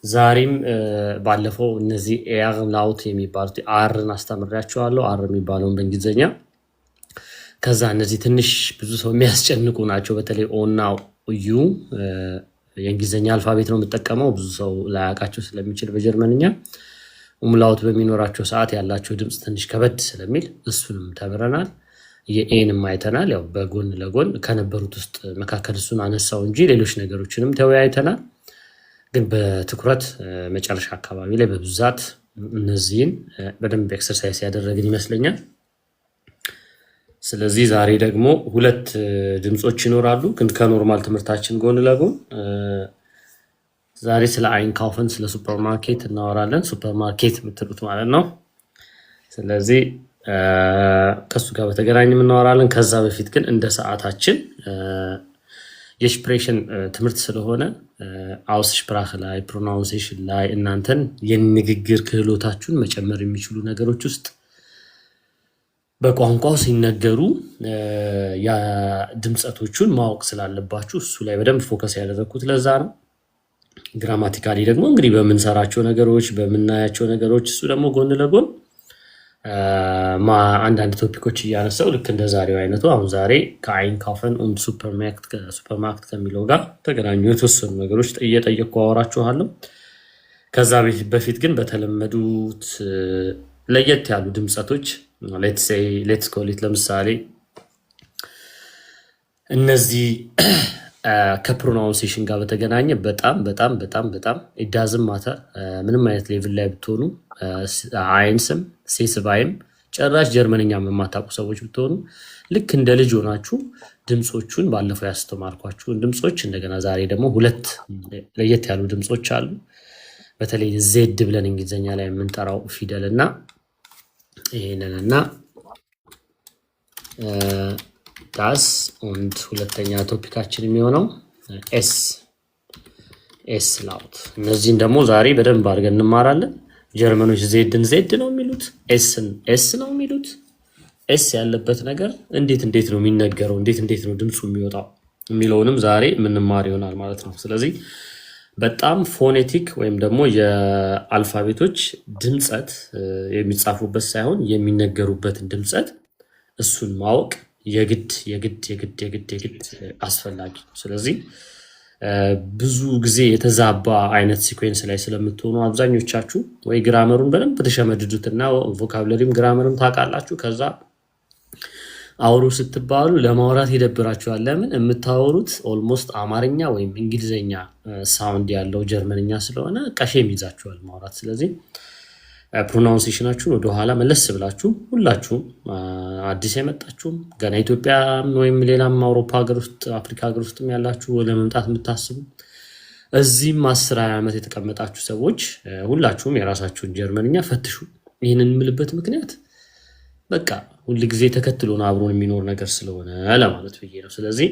ዛሬም ባለፈው እነዚህ ኤአር ላውት የሚባሉት አርን አስተምሬያቸዋለሁ። አር የሚባለውን በእንግሊዝኛ ከዛ እነዚህ ትንሽ ብዙ ሰው የሚያስጨንቁ ናቸው። በተለይ ኦና ዩ የእንግሊዝኛ አልፋቤት ነው የምጠቀመው። ብዙ ሰው ላያውቃቸው ስለሚችል በጀርመንኛ ኡምላውት በሚኖራቸው ሰዓት ያላቸው ድምፅ ትንሽ ከበድ ስለሚል እሱንም ተምረናል። የኤንም አይተናል። ያው በጎን ለጎን ከነበሩት ውስጥ መካከል እሱን አነሳው እንጂ ሌሎች ነገሮችንም ተወያይተናል። ግን በትኩረት መጨረሻ አካባቢ ላይ በብዛት እነዚህን በደንብ ኤክሰርሳይዝ ያደረግን ይመስለኛል። ስለዚህ ዛሬ ደግሞ ሁለት ድምጾች ይኖራሉ፣ ግን ከኖርማል ትምህርታችን ጎን ለጎን ዛሬ ስለ አይንካውፈን ስለ ሱፐርማርኬት እናወራለን። ሱፐርማርኬት የምትሉት ማለት ነው። ስለዚህ ከሱ ጋር በተገናኘ እናወራለን። ከዛ በፊት ግን እንደ ሰዓታችን የስፕሬሽን ትምህርት ስለሆነ አውስስፕራክ ላይ ፕሮናውንሴሽን ላይ እናንተን የንግግር ክህሎታችሁን መጨመር የሚችሉ ነገሮች ውስጥ በቋንቋው ሲነገሩ ድምጸቶቹን ማወቅ ስላለባችሁ እሱ ላይ በደንብ ፎከስ ያደረኩት ለዛ ነው። ግራማቲካሊ ደግሞ እንግዲህ በምንሰራቸው ነገሮች በምናያቸው ነገሮች እሱ ደግሞ ጎን ለጎን አንዳንድ ቶፒኮች እያነሳው ልክ እንደ ዛሬው አይነቱ አሁን ዛሬ ከአይንካውፈን und ሱፐርማርኬት ከሚለው ጋር ተገናኙ የተወሰኑ ነገሮች እየጠየቅኩ አወራችኋለሁ። ከዛ በፊት ግን በተለመዱት ለየት ያሉ ድምጸቶች ሌትስ ኮል ኢት ለምሳሌ እነዚህ ከፕሮናውንሴሽን ጋር በተገናኘ በጣም በጣም በጣም በጣም ኢዳዝም ማተር ምንም አይነት ሌቭል ላይ ብትሆኑ አይንስም ሴስባይም ጨራሽ ጀርመንኛ የማታውቁ ሰዎች ብትሆኑ ልክ እንደ ልጅ ሆናችሁ ድምጾቹን ባለፈው ያስተማርኳችሁን ድምጾች እንደገና ዛሬ ደግሞ ሁለት ለየት ያሉ ድምጾች አሉ። በተለይ ዜድ ብለን እንግሊዝኛ ላይ የምንጠራው ፊደል እና ይሄንንና ዳስ und ሁለተኛ ቶፒካችን የሚሆነው ኤስ ላውት። እነዚህን ደግሞ ዛሬ በደንብ አድርገን እንማራለን። ጀርመኖች ዜድን ዜድ ነው የሚሉት፣ ኤስን ኤስ ነው የሚሉት። ኤስ ያለበት ነገር እንዴት ነው የሚነገረው፣ እንዴት ነው ድምፁ የሚወጣው የሚለውንም ዛሬ የምንማር ይሆናል ማለት ነው። ስለዚህ በጣም ፎኔቲክ ወይም ደግሞ የአልፋቤቶች ድምጸት የሚጻፉበት ሳይሆን የሚነገሩበትን ድምጸት እሱን ማወቅ የግድ አስፈላጊ። ስለዚህ ብዙ ጊዜ የተዛባ አይነት ሲኩዌንስ ላይ ስለምትሆኑ አብዛኞቻችሁ ወይ ግራመሩን በደንብ ተሸመድዱትና ቮካብለሪም ግራመርም ታውቃላችሁ። ከዛ አውሩ ስትባሉ ለማውራት ይደብራችኋል። ለምን? የምታወሩት ኦልሞስት አማርኛ ወይም እንግሊዘኛ ሳውንድ ያለው ጀርመንኛ ስለሆነ ቀሼም ይዛችኋል ማውራት። ስለዚህ ፕሮናውንሴሽናችሁን ወደኋላ መለስ ብላችሁ ሁላችሁም አዲስ የመጣችሁም ገና ኢትዮጵያ ወይም ሌላም አውሮፓ ሀገር ውስጥ አፍሪካ ሀገር ውስጥም ያላችሁ ለመምጣት የምታስቡ እዚህም 10 ዓመት የተቀመጣችሁ ሰዎች ሁላችሁም የራሳችሁን ጀርመንኛ ፈትሹ። ይህንን የምልበት ምክንያት በቃ ሁሉ ጊዜ ተከትሎን አብሮን የሚኖር ነገር ስለሆነ ለማለት ብዬ ነው። ስለዚህ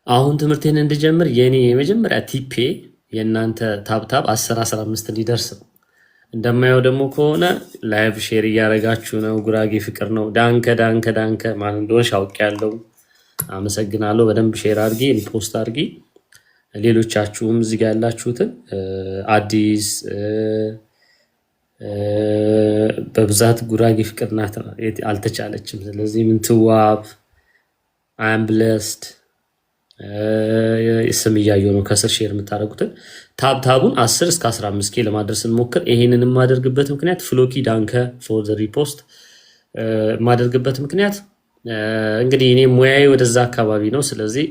አሁን ትምህርቴን እንድጀምር የኔ የመጀመሪያ ቲፔ የእናንተ ታብታብ 10-15 እንዲደርስ ነው። እንደማየው ደግሞ ከሆነ ላይቭ ሼር እያደረጋችሁ ነው። ጉራጌ ፍቅር ነው። ዳንከ ማን እንደሆነ አውቄያለሁ። አመሰግናለሁ። በደንብ ሼር አድርጊ፣ ፖስት አድርጊ። ሌሎቻችሁም እዚህ ጋር ያላችሁትን አዲስ በብዛት ጉራጌ ፍቅር ናት አልተቻለችም። ስለዚህ ምንትዋብ አም ብለስድ ስም እያየሁ ነው። ከስር ሼር የምታደርጉትን ታብታቡን 10-15 ለማድረስ እንሞክር። ይሄንን የማደርግበት ምክንያት ፍሎኪ ዳንከ ፎር ዘ ሪፖስት የማደርግበት ምክንያት እንግዲህ እኔ ሙያዬ ወደዛ አካባቢ ነው። ስለዚህ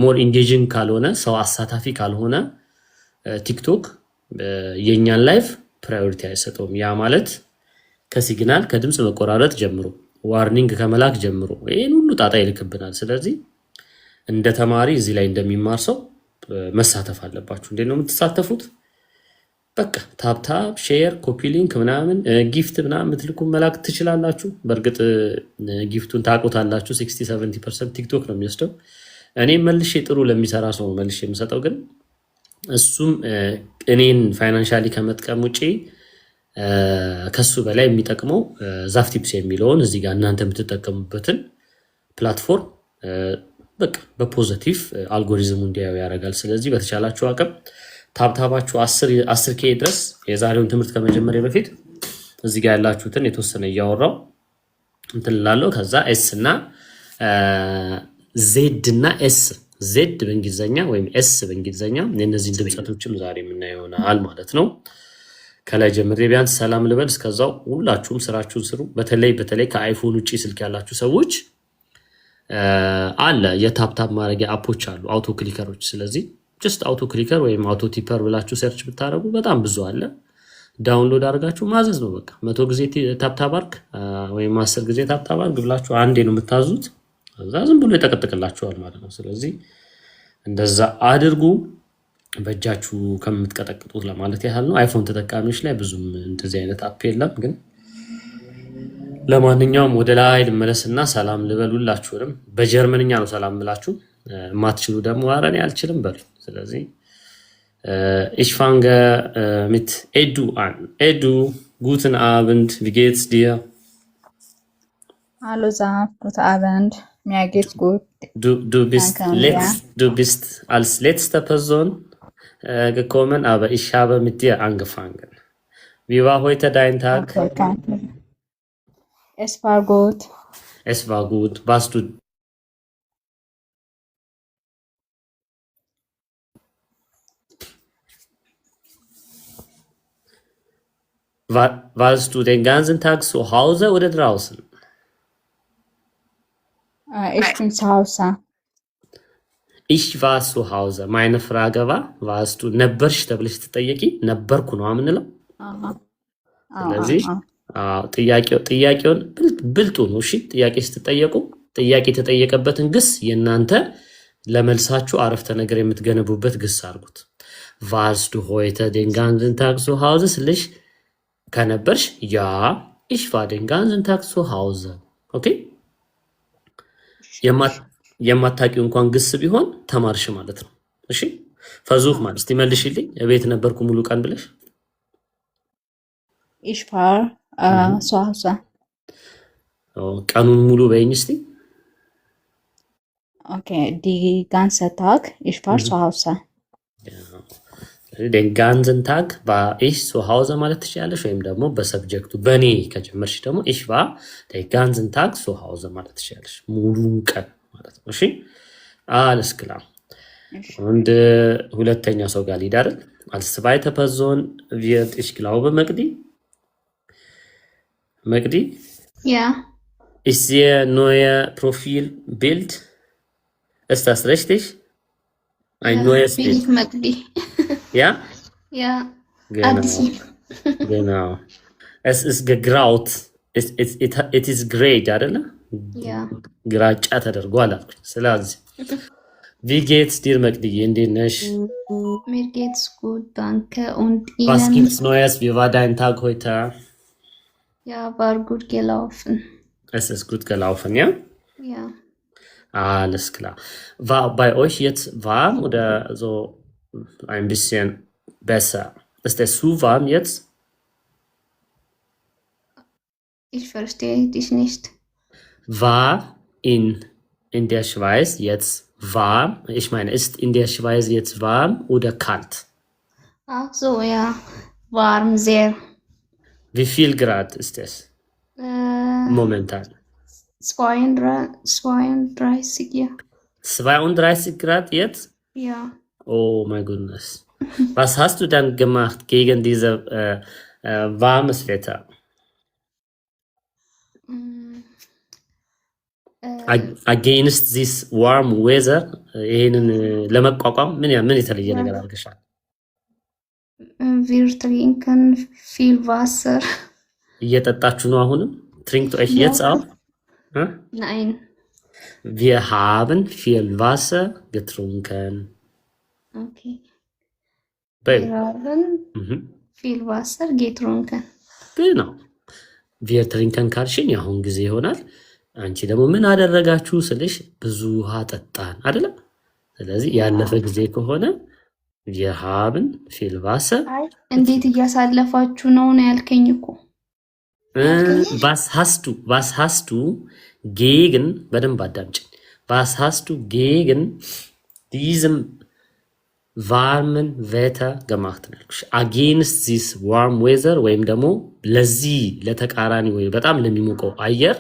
ሞር ኢንጌጂንግ ካልሆነ ሰው አሳታፊ ካልሆነ ቲክቶክ የኛን ላይፍ ፕራዮሪቲ አይሰጠውም። ያ ማለት ከሲግናል ከድምፅ መቆራረጥ ጀምሮ ዋርኒንግ ከመላክ ጀምሮ ይሄን ሁሉ ጣጣ ይልክብናል። ስለዚህ እንደ ተማሪ እዚህ ላይ እንደሚማር ሰው መሳተፍ አለባችሁ። እንዴት ነው የምትሳተፉት? በቃ ታብታብ ሼር ኮፒ ሊንክ ምናምን ጊፍት ምናምን ምትልኩ መላክ ትችላላችሁ። በእርግጥ ጊፍቱን ታቆታላችሁ 60-70% ቲክቶክ ነው የሚወስደው። እኔ መልሼ ጥሩ ለሚሰራ ሰው መልሼ የምሰጠው፣ ግን እሱም እኔን ፋይናንሻሊ ከመጥቀም ውጪ ከሱ በላይ የሚጠቅመው ዛፍ ቲፕስ የሚለውን እዚህ ጋር እናንተ የምትጠቀሙበትን ፕላትፎርም በቃ በፖዚቲቭ አልጎሪዝሙ እንዲያዩ ያደርጋል። ስለዚህ በተቻላችሁ አቅም ታብታባችሁ 10 ኬ ድረስ የዛሬውን ትምህርት ከመጀመሪያ በፊት እዚህ ጋር ያላችሁትን የተወሰነ እያወራው እንትን ላለው ከዛ ኤስ እና ዜድ እና ኤስ ዜድ በእንግሊዘኛ ወይም ኤስ በእንግሊዘኛ የእነዚህን ድምጸቶችም ዛሬ የምናየው ይሆናል ማለት ነው። ከላይ ጀምሬ ቢያንስ ሰላም ልበል። እስከዛው ሁላችሁም ስራችሁን ስሩ። በተለይ ከአይፎን ውጪ ስልክ ያላችሁ ሰዎች አለ የታፕታፕ ማድረጊያ አፖች አሉ፣ አውቶ ክሊከሮች። ስለዚህ ጀስት አውቶ ክሊከር ወይም አውቶ ቲፐር ብላችሁ ሰርች ብታደርጉ በጣም ብዙ አለ። ዳውንሎድ አድርጋችሁ ማዘዝ ነው በቃ። 100 ጊዜ ታፕታፕ አድርግ ወይም 10 ጊዜ ታፕታፕ አድርግ ብላችሁ አንዴ ነው የምታዙት፣ እዛ ዝም ብሎ ይጠቀጥቅላችኋል ማለት ነው። ስለዚህ እንደዛ አድርጉ በእጃችሁ ከምትቀጠቅጡት ለማለት ያህል ነው። አይፎን ተጠቃሚዎች ላይ ብዙም እንደዚህ አይነት አፕ የለም። ግን ለማንኛውም ወደ ላይ ልመለስና ሰላም ልበሉላችሁንም በጀርመንኛ ነው ሰላም ብላችሁ የማትችሉ ደግሞ ኧረ እኔ አልችልም በሉ። ስለዚህ ich fange mit Edu an. Edu, guten Abend, wie geht's dir? Hallo Saf, guten Abend, mir geht's gut. Du bist als letzte Person gekommen, aber ich habe mit dir angefangen. Wie war heute dein Tag? Okay, danke. Es war gut. Es war gut. Warst du warst du den ganzen Tag zu Hause oder draußen? Ich bin zu Hause. Ich war zu Hause. Meine Frage war, warst du ነበርሽ ተብለሽ ትጠየቂ ነበርኩ ነው የምንለው። ስለዚህ ጥያቄውን ብልጡ ነው። እሺ ጥያቄ ስትጠየቁ ጥያቄ የተጠየቀበትን ግስ የእናንተ ለመልሳችሁ አረፍተ ነገር የምትገነቡበት ግስ አድርጉት። warst du heute den ganzen Tag zu Hause ስልሽ ከነበርሽ ያ ich war den ganzen Tag zu Hause። ኦኬ የማታውቂው እንኳን ግስ ቢሆን ተማርሽ ማለት ነው። እሺ ፈዙህ ማለት እስቲ መልሽልኝ። ቤት ነበርኩ ሙሉ ቀን ብለሽ Ich war zu Hause. ቀኑን ሙሉ በይኝ እስቲ። Okay, die ganze Tag ich war zu Hause. den ganzen Tag war ich zu Hause ማለት ትችላለሽ። ወይም ደግሞ በሰብጀክቱ በኔ ከጀመርሽ ደግሞ ich war den ganzen Tag zu Hause ማለት ትችላለሽ። ሙሉን ቀን ማለት ነው። እሺ alles klar። und ሁለተኛ ሰው ጋር ሊድ አይደል? als zweite Person wird ich glaube Magdi? Ja. Ich sehe neue Profilbild. Ist das richtig? Ein neues Bild. Magdi. Ja? Ja. Genau. Genau. Es ist gegraut. It is grey, አይደለ? Ja. ግራጫ ተደርጓል አልኩኝ። ስለዚህ wie geht's dir Magdi? እንዴት ነሽ? Mir geht's gut, danke. Und Was Ihnen? gibt's Neues? Wie war dein Tag heute? Ja, war gut gelaufen. Es ist gut gelaufen, ja? Ja. Alles klar. War bei euch jetzt warm oder so ein bisschen besser? Ist es zu warm jetzt? Ich verstehe dich nicht. War in der Schweiz jetzt warm? Ich meine, ist in der Schweiz jetzt warm oder kalt? Ach so, ja. Warm, sehr. Wie viel Grad ist es momentan? 32, ja. 32 Grad jetzt? Ja. Oh my goodness. Was hast du dann gemacht gegen dieses warmes Wetter? Against this warm weather ይሄንን ለመቋቋም ምን የተለየ ነገር አድርገሻል? Wir trinken viel Wasser. እየጠጣችሁ ነው አሁንም? Trinkt euch jetzt auch? Nein. Wir haben viel Wasser getrunken. Okay. Wir haben viel Wasser getrunken. genau. Wir trinken ካልሽኝ አሁን ጊዜ ይሆናል። አንቺ ደግሞ ምን አደረጋችሁ ስልሽ ብዙ ውሃ ጠጣን አይደለም? ስለዚህ ያለፈ ጊዜ ከሆነ wir haben viel Wasser. እንዴት እያሳለፋችሁ ነው ያልከኝ እኮ። was hast du gegen በደንብ አዳምጪኝ። was hast du gegen diesem ዋርምን ቬተር gemacht ነው ያልኩሽ። against this warm weather ወይም ደግሞ ለዚህ ለተቃራኒ ወይ በጣም ለሚሞቀው አየር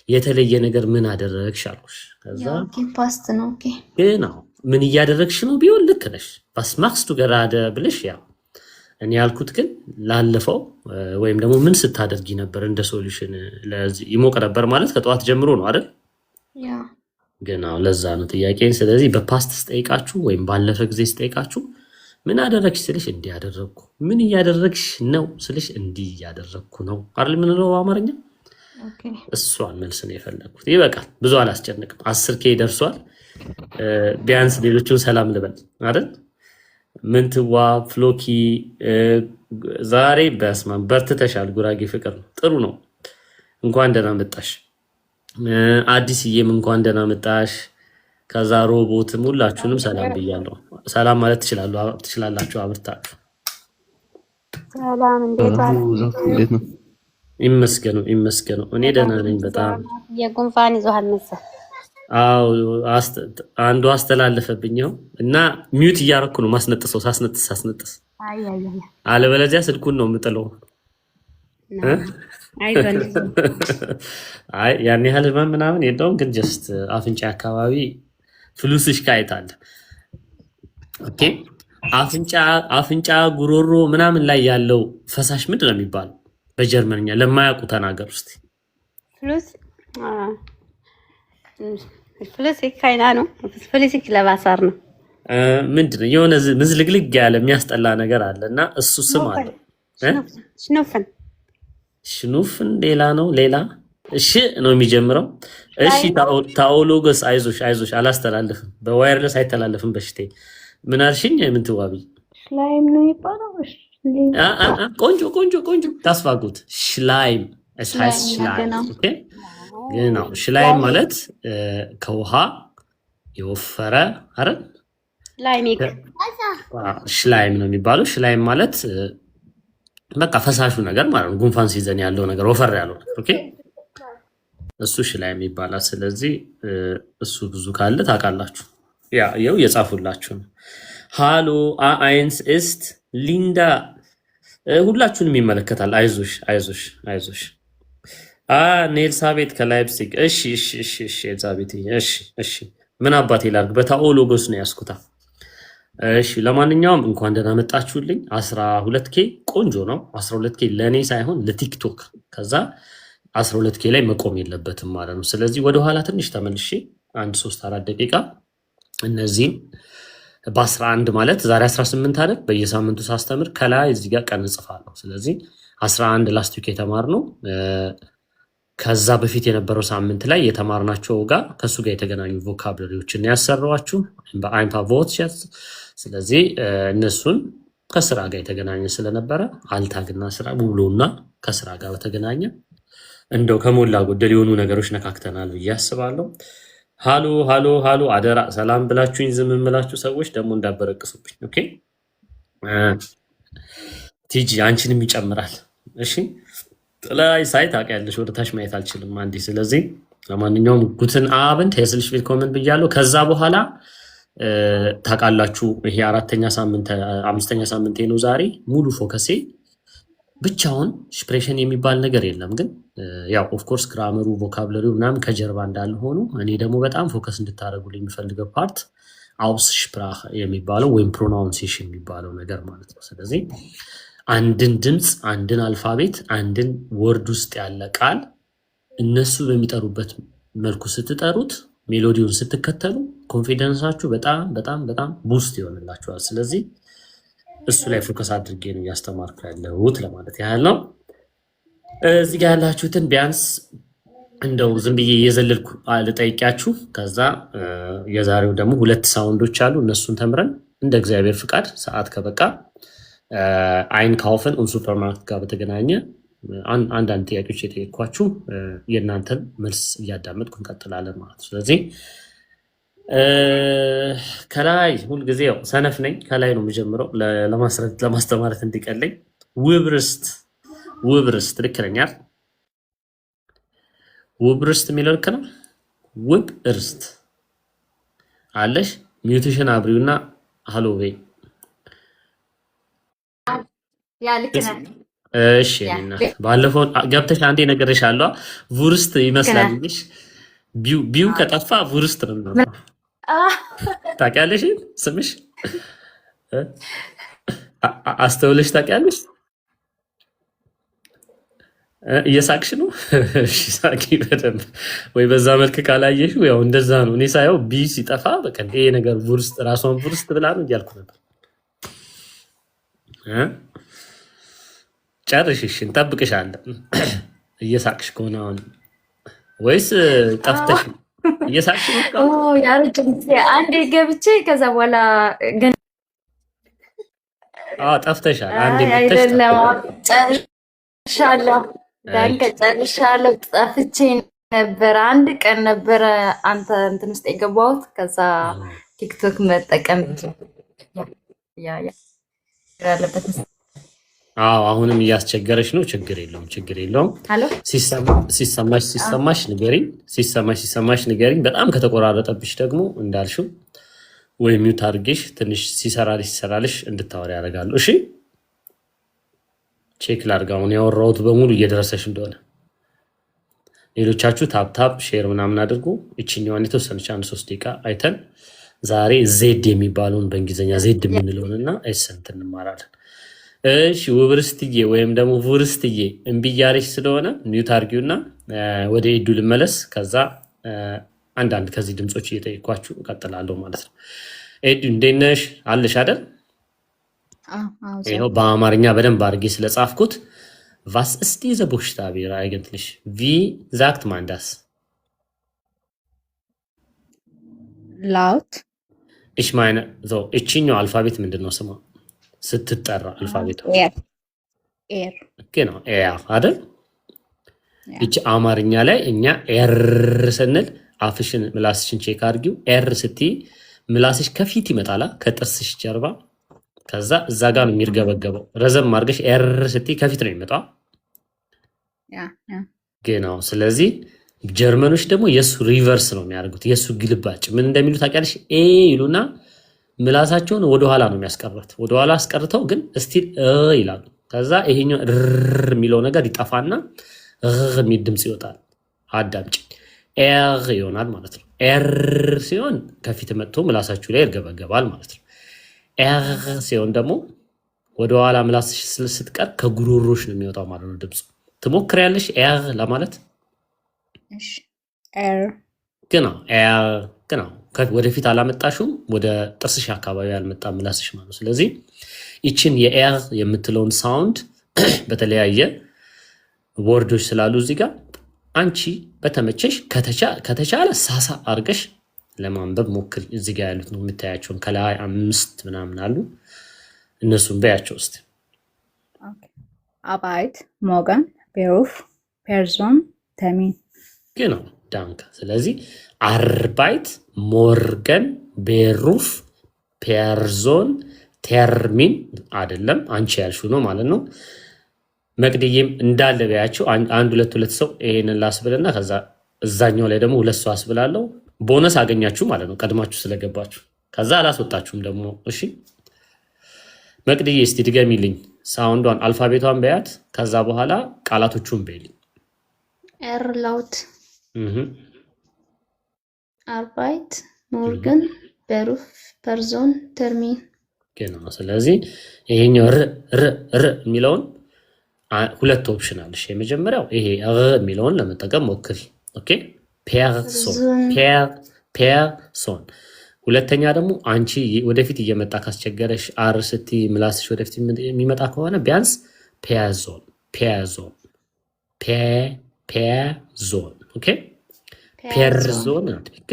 የተለየ ነገር ምን አደረግሽ አልኩሽ። ከዛ Ja, okay, passt ነው። ኦኬ genau ምን እያደረግሽ ነው ቢሆን ልክ ነሽ። was machst du gerade ብለሽ ያ እኔ ያልኩት ግን ላለፈው ወይም ደግሞ ምን ስታደርጊ ነበር እንደ ሶሉሽን ለዚህ ይሞቅ ነበር ማለት ከጠዋት ጀምሮ ነው አይደል? ያ ግን አዎ ለዛ ነው ጥያቄን። ስለዚህ በፓስት ስጠይቃችሁ ወይም ባለፈ ጊዜ ስጠይቃችሁ ምን አደረግሽ ስልሽ እንዲህ ያደረግኩ፣ ምን እያደረግሽ ነው ስልሽ እንዲህ እያደረግኩ ነው አይደል? ምን ነው በአማርኛ ኦኬ እሷን መልስ ነው የፈለግኩት። ይበቃል፣ ብዙ አላስጨንቅም። 10K ደርሷል። ቢያንስ ሌሎቹን ሰላም ልበል አይደል? ምንትዋ ፍሎኪ ዛሬ በስማም በርትተሻል። ጉራጌ ፍቅር ነው፣ ጥሩ ነው። እንኳን ደህና መጣሽ። አዲስዬም እንኳን ደህና መጣሽ። ከዛ ሮቦትም ሁላችሁንም ሰላም ብያለሁ። ሰላም ማለት ትችላላችሁ አብርታችሁ። ሰላም እንዴት ነው? ይመስገኑ ይመስገኑ። እኔ ደህና ነኝ በጣም። የጉንፋን ይዞሃል መሰል። አዎ አንዱ አስተላለፈብኝ ነው እና ሚዩት እያረኩ ነው ማስነጥሰው። ሳስነጥስ አለበለዚያ ስልኩን ነው የምጥለው። አይ ያን ያህል ህመም ምናምን የለውም፣ ግን ጀስት አፍንጫ አካባቢ ፍሉስሽ ካይታል። ኦኬ አፍንጫ ጉሮሮ ምናምን ላይ ያለው ፈሳሽ ምንድን ነው የሚባለው በጀርመንኛ? ለማያውቁ ተናገር ውስጥ። ፍሉስ ካይና ነው። ፍሉስ ለባሳር ነው። ምንድን ነው የሆነ ምዝልግልግ ያለ የሚያስጠላ ነገር አለ እና እሱ ስም አለው። ሽኑፍን ሌላ ነው ሌላ። እሺ ነው የሚጀምረው። እሺ ታኦሎጎስ አይዞሽ አላስተላልፍም፣ በዋየርለስ አይተላለፍም በሽቴ። ምን አልሽኝ? ምን ትዋቢ ሽላይም ነው የሚባለው። ቆንጆ ታስፋጉት። ሽላይም ሽላይም ኦኬ። genau ሽላይም ማለት ከውሃ የወፈረ አረ ሽላይም ነው የሚባለው። ሽላይም ማለት በቃ ፈሳሹ ነገር ማለት ነው። ጉንፋን ሲዘን ያለው ነገር ወፈር ያለው ነገር ኦኬ፣ እሱ ሽላይም ይባላል። ስለዚህ እሱ ብዙ ካለ ታውቃላችሁ። ያ ይኸው የጻፉላችሁ ነው። ሃሎ አይንስ ist ሊንዳ ሁላችሁንም ይመለከታል። አይዞሽ ኔልሳቤት ከላይፕሲግ። እሺ ኤልሳቤት እሺ ምን አባቴ ላድርግ? በታኦሎጎስ ነው ያስኩታ። እሺ ለማንኛውም እንኳን ደህና መጣችሁልኝ። 12K ቆንጆ ነው። 12K ለእኔ ሳይሆን ለቲክቶክ። ከዛ 12K ላይ መቆም የለበትም ማለት ነው። ስለዚህ ወደኋላ ትንሽ ተመልሼ 1-3-4 ደቂቃ እነዚህም በ11 ማለት ዛሬ 18 አይደል? በየሳምንቱ ሳስተምር ከላይ እዚህ ጋር ቀን እጽፋለሁ። ስለዚህ 11 ላስት ዊክ የተማርነው ከዛ በፊት የነበረው ሳምንት ላይ የተማርናቸው ጋር ከሱ ጋር የተገናኙ ቮካብለሪዎችን ያሰራዋችሁ በአይምፓ ቮትስ። ስለዚህ እነሱን ከስራ ጋር የተገናኘ ስለነበረ አልታግና ስራ ውሎና ከስራ ጋር በተገናኘ እንደው ከሞላ ጎደል የሆኑ ነገሮች ነካክተናል ብዬ አስባለሁ። ሃሎ አደራ ሰላም ብላችሁኝ ዝም የምላችሁ ሰዎች ደግሞ እንዳበረቅሱብኝ። ኦኬ ቲጂ አንቺንም ይጨምራል። እሺ ጥላይ ሳይት ታውቂያለሽ፣ ወደ ታች ማየት አልችልም አንዴ። ስለዚህ ለማንኛውም ጉትን አብንት ሄስልሽ ቪልኮመን ብያለሁ። ከዛ በኋላ ታውቃላችሁ ይሄ 5ኛ ሳምንቴ ነው ዛሬ። ሙሉ ፎከሴ ብቻውን ስፕሬሽን የሚባል ነገር የለም፣ ግን ያው ኦፍኮርስ ግራመሩ ቮካብለሪው ምናምን ከጀርባ እንዳለ ሆኑ እኔ ደግሞ በጣም ፎከስ እንድታደርጉልኝ የሚፈልገው ፓርት አውስሽፕራህ የሚባለው ወይም ፕሮናውንሴሽን የሚባለው ነገር ማለት ነው። ስለዚህ አንድን ድምፅ፣ አንድን አልፋቤት፣ አንድን ወርድ ውስጥ ያለ ቃል እነሱ በሚጠሩበት መልኩ ስትጠሩት፣ ሜሎዲውን ስትከተሉ ኮንፊደንሳችሁ በጣም በጣም በጣም ቡስት ይሆንላችኋል። ስለዚህ እሱ ላይ ፎከስ አድርጌ ነው እያስተማርኩ ያለሁት ለማለት ያህል ነው። እዚህ ጋር ያላችሁትን ቢያንስ እንደው ዝም ብዬ እየዘለልኩ ልጠይቂያችሁ። ከዛ የዛሬው ደግሞ 2 ሳውንዶች አሉ። እነሱን ተምረን እንደ እግዚአብሔር ፍቃድ ሰዓት ከበቃ አይን ካውፈን ሱፐርማርኬት ጋር በተገናኘ አንዳንድ ጥያቄዎች የጠየኳችሁ የእናንተን መልስ እያዳመጥኩ እንቀጥላለን ማለት ነው። ስለዚህ ከላይ ሁልጊዜ ያው ሰነፍ ነኝ፣ ከላይ ነው የምጀምረው ለማስተማረት እንዲቀለኝ። ውብርስት ልክ ነኝ አይደል? ውብርስት የሚለው ልክ ነው። ውብ እርስት አለሽ። ሚውቴሽን አብሪውና ሃሎ በይ ያ ልክ ነህ። እሺ እናት ባለፈው ገብተሽ አንዴ ነገርሻለሁ። ቡርስት ይመስላል እንጂ ቢው ከጠፋ ቡርስት ነው የሚሆነው። ታውቂያለሽ ስምሽ አስተውለሽ ታውቂያለሽ? እየሳቅሽ ነው? እሺ ሳቂ በደንብ። ወይ በዛ መልክ ካላየሽው ያው እንደዛ ነው። እኔ ሳየው ቢ ሲጠፋ በቃ ይሄ ነገር ቡርስት ራሷን ቡርስት ብላ ነው እያልኩ ነበር። ጨርሽሽ እንጠብቅሻለን። እየሳቅሽ ከሆነ አሁን ወይስ ጠፍተሽ እየሳቅሽ ነው? ያረጅም አንዴ ገብቼ ከዛ በኋላ ግን ጠፍተሻል። አንዴ አይደለም ጨርሻለሁ። ዳንከ ጨርሻለሁ። ጠፍቼ ነበረ። አንድ ቀን ነበረ አንተ እንትን ውስጥ የገባሁት። ከዛ ቲክቶክ መጠቀም ያለበት አሁንም እያስቸገረች ነው። ችግር የለውም። ሲሰማሽ ንገሪኝ። በጣም ከተቆራረጠብሽ ደግሞ እንዳልሽው ወይ ሚውት አድርጌሽ ትንሽ ሲሰራልሽ እንድታወሪ ያደርጋሉ። እሺ ቼክ ላድርግ አሁን ያወራሁት በሙሉ እየደረሰሽ እንደሆነ። ሌሎቻችሁ ታፕታፕ ሼር ምናምን አድርጉ። እችኛዋን የተወሰነች 1-3 ደቂቃ አይተን ዛሬ ዜድ የሚባለውን በእንግሊዝኛ ዜድ የምንለውን እና ኤሰንት እንማራለን። እሺ ውብርስትዬ ወይም ደግሞ ቡርስትዬ እምቢ እያለች ስለሆነ ሚውት አድርጊውና ወደ ኤዱ ልመለስ። ከዛ አንዳንድ ከዚህ ድምፆች እየጠየኳችሁ እቀጥላለሁ ማለት ነው። ኤዱ እንዴት ነሽ? አለሽ አይደል? ይኸው በአማርኛ በደንብ አድርጌ ስለጻፍኩት ቫስ እስቲ ዘቦሽታቢራ አይገንትልሽ ቪ ዛክት ማንዳስ ላውት ich meine so እቺኛው አልፋቤት ምንድን ነው ስሟ ስትጠራ? አልፋቤቷ ኤር ነው ኤር አይደል? እቺ አማርኛ ላይ እኛ ኤር ስንል አፍሽን ምላስሽን ቼክ አድርጊው። ኤር ስትይ ምላስሽ ከፊት ይመጣላ ከጥርስሽ ጀርባ። ከዛ እዛ ጋር ነው የሚርገበገበው። ረዘም አድርገሽ ኤር ስትይ ከፊት ነው የሚመጣው። genau ስለዚህ ጀርመኖች ደግሞ የሱ ሪቨርስ ነው የሚያደርጉት። የሱ ግልባጭ ምን እንደሚሉት ታውቂያለሽ? ኤ ይሉና ምላሳቸውን ወደኋላ ነው የሚያስቀሩት። ወደኋላ አስቀርተው ግን ስቲል ይላሉ። ከዛ ይሄኛው ር የሚለው ነገር ይጠፋና የሚል ድምፅ ይወጣል። አዳምጪ። ኤር ይሆናል ማለት ነው። ኤር ሲሆን ከፊት መጥቶ ምላሳችሁ ላይ ይርገበገባል ማለት ነው። ኤር ሲሆን ደግሞ ወደኋላ ምላስሽ ስትቀር ከጉሮሮሽ ነው የሚወጣው ማለት ነው ድምፁ። ትሞክሪያለሽ ኤር ለማለት? እሺ ኤር ግን ወደፊት አላመጣሽም፣ ወደ ጥርስሽ አካባቢ ያልመጣ ምላስሽ ማለት ነው። ስለዚህ ይችን የኤር የምትለውን ሳውንድ በተለያየ ወርዶች ስላሉ እዚህ ጋር አንቺ በተመቸሽ ከተቻለ ሳሳ አርገሽ ለማንበብ ሞክሪ። እዚህ ጋር ያሉት ነው የምታያቸውን ከላይ 5 ምናምን አሉ። እነሱን በያቸው እስቲ። አባይት ሞገን ቤሩፍ ፐርሶን ተሚን genau danke። ስለዚህ አርባይት ሞርገን ቤሩፍ ፐርሶን ተርሚን አይደለም አንቺ ያልሽው ነው ማለት ነው። መቅድዬም እንዳለ በያቸው። አንድ ሁለት ሰው ይሄንን ላስብልና ከዛ እዛኛው ላይ ደግሞ 2 ሰው አስብላለሁ። ቦነስ አገኛችሁ ማለት ነው ቀድማችሁ ስለገባችሁ። ከዛ አላስወጣችሁም ደግሞ። እሺ መቅድዬ እስቲ ድገሚልኝ ሳውንዷን አልፋቤቷን በያት። ከዛ በኋላ ቃላቶቹን በይልኝ። ኤር ላውት አርባይት ሞርገን ቤሩፍ ፐርሶን ተርሚን genau ስለዚህ ይሄኛው ር የሚለውን 2 ኦፕሽን አለሽ። የመጀመሪያው ይሄ የሚለውን ለመጠቀም ሞክሪ። ኦኬ ፐርሶን። ሁለተኛ ደግሞ አንቺ ወደፊት እየመጣ ካስቸገረሽ አር ስቲ ምላስሽ ወደፊት የሚመጣ ከሆነ ቢያንስ ፐርሶን ኦኬ ፐርሶን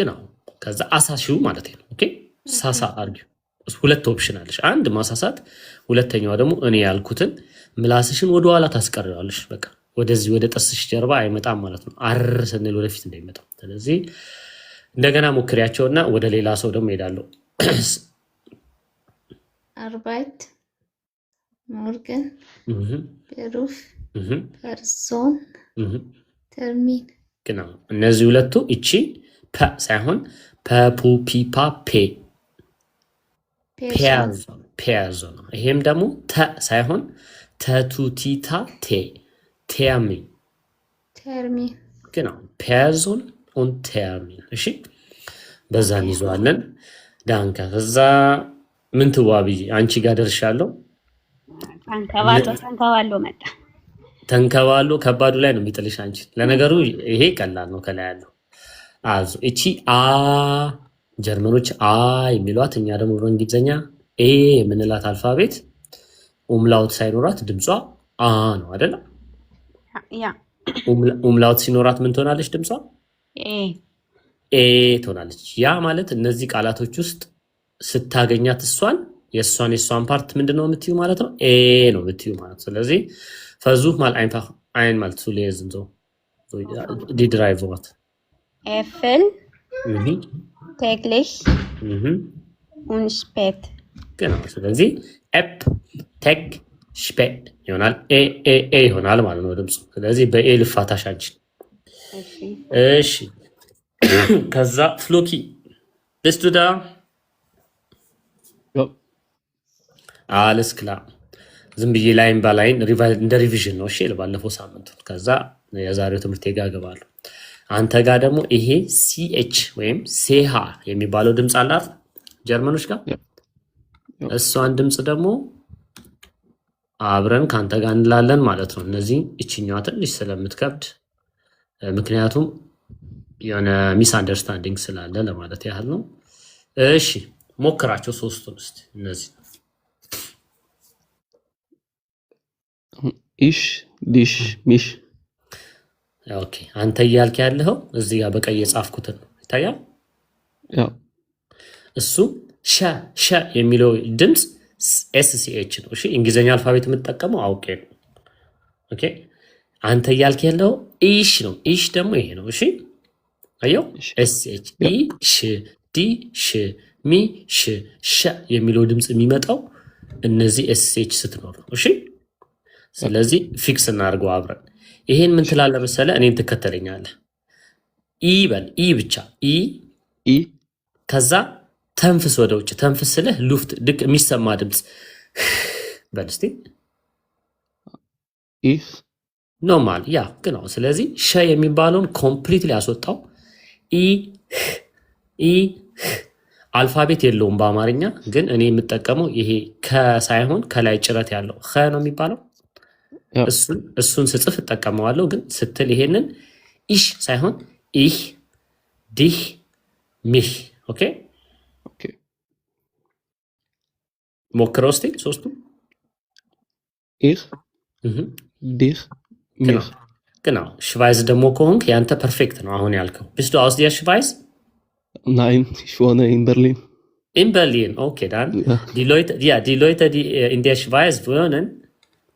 ነው። ከዛ አሳሺው ማለት ነው። ኦኬ ሳሳ አርጊው። 2 ኦፕሽን አለሽ። አንድ ማሳሳት፣ ሁለተኛዋ ደግሞ እኔ ያልኩትን ምላስሽን ወደ ኋላ ታስቀርዋለሽ። በቃ ወደዚህ ወደ ጥርስሽ ጀርባ አይመጣም ማለት ነው። አር ስንል ወደፊት እንዳይመጣ። ስለዚህ እንደገና ሞክሪያቸውና ወደ ሌላ ሰው ደግሞ ሄዳለሁ። አርባይት ሞርገን ቤሩፍ ፐርሶን ተርሚን genau እነዚህ ሁለቱ እቺ ፐ ሳይሆን ፐፑ ፒፓ ፔርዞን ነው። ይሄም ደግሞ ተ ሳይሆን ተቱቲታ ቴ ቴርሚን Termin. genau Person und Termin እሺ በዛ እንይዘዋለን ዳንካ ከዛ ምን ትዋብይ አንቺ ጋር ደርሻለሁ ተንከባሎ መጣ ተንከባሎ ከባዱ ላይ ነው የሚጥልሽ አንቺ ለነገሩ ይሄ ቀላል ነው ከላይ ያለው አዙ እቺ አ ጀርመኖች አ የሚሏት እኛ ደግሞ በእንግሊዘኛ ኤ የምንላት አልፋቤት ኡምላውት ሳይኖራት ድምጿ አ ነው አይደል ያ ኡምላውት ሲኖራት ምን ትሆናለች ድምጿ ኤ ትሆናለች ያ ማለት እነዚህ ቃላቶች ውስጥ ስታገኛት እሷን የሷን ፓርት ምንድነው የምትዩ ማለት ነው ኤ ነው የምትዩ ማለት ስለዚህ versuch mal einfach einmal zu lesen so die drei Worte ኤፍል mhm täglich und spät genau ስለዚህ app tag spät ይሆናል ኤ ይሆናል ማለት ነው ድምፁ ስለዚህ በኤ ልፋታሽ አንቺ እሺ ከዛ ፍሎኪ bist du da ja alles klar ዝም ብዬ ላይን ባላይን እንደ ሪቪዥን ነው እሺ ባለፈው ሳምንት ከዛ የዛሬው ትምህርት ይጋገባለሁ አንተ ጋር ደግሞ ይሄ ሲኤች ወይም ሴሃ የሚባለው ድምጽ አላት ጀርመኖች ጋር እሷን ድምጽ ደግሞ አብረን ካንተ ጋር እንላለን ማለት ነው እነዚህ እቺኛዋ ትንሽ ስለምትከብድ ምክንያቱም የሆነ ሚስ አንደርስታንዲንግ ስላለ ለማለት ያህል ነው እሺ ሞክራቸው ሶስቱን እስቲ እነዚህ ich dich mich ኦኬ አንተ እያልክ ያለው እዚህ ጋር በቀይ የጻፍኩት ነው ይታያል ja እሱ ሸ የሚለው ድምጽ ኤስሲኤች ነው እሺ እንግሊዘኛ አልፋቤት የምትጠቀመው አውቄ ነው ኦኬ አንተ እያልክ ያለው ኢሽ ነው ኢሽ ደግሞ ይሄ ነው እሺ አየው ኤስኤች ኢሽ ዲ ሽ ሚ ሸ የሚለው ድምጽ የሚመጣው እነዚህ ኤስኤች ስትኖር ነው እሺ ስለዚህ ፊክስ እናድርገው አብረን ይሄን ምን ትላለህ መሰለህ እኔን ትከተለኛለህ ኢ በል ኢ ብቻ ኢ ከዛ ተንፍስ ወደ ውጭ ተንፍስ ስለህ ሉፍት ድክ የሚሰማ ድምጽ በል እስቲ ich ኖርማል ያ ግን ነው ስለዚህ ሸ የሚባለውን ኮምፕሊትሊ ያስወጣው ኢ አልፋቤት የለውም በአማርኛ ግን እኔ የምጠቀመው ይሄ ከሳይሆን ከላይ ጭረት ያለው ኸ ነው የሚባለው እሱን ስጽፍ እጠቀመዋለሁ ግን ስትል ይሄንን ኢሽ ሳይሆን ich dich mich ኦኬ okay ሞክረው እስቲ ሶስቱ ich dich mich genau ሽቫይዝ ደግሞ ከሆንክ ያንተ ፐርፌክት ነው አሁን ያልከው bist du aus der Schweiz nein ich wohne in Berlin in Berlin okay dann die Leute die in der Schweiz wohnen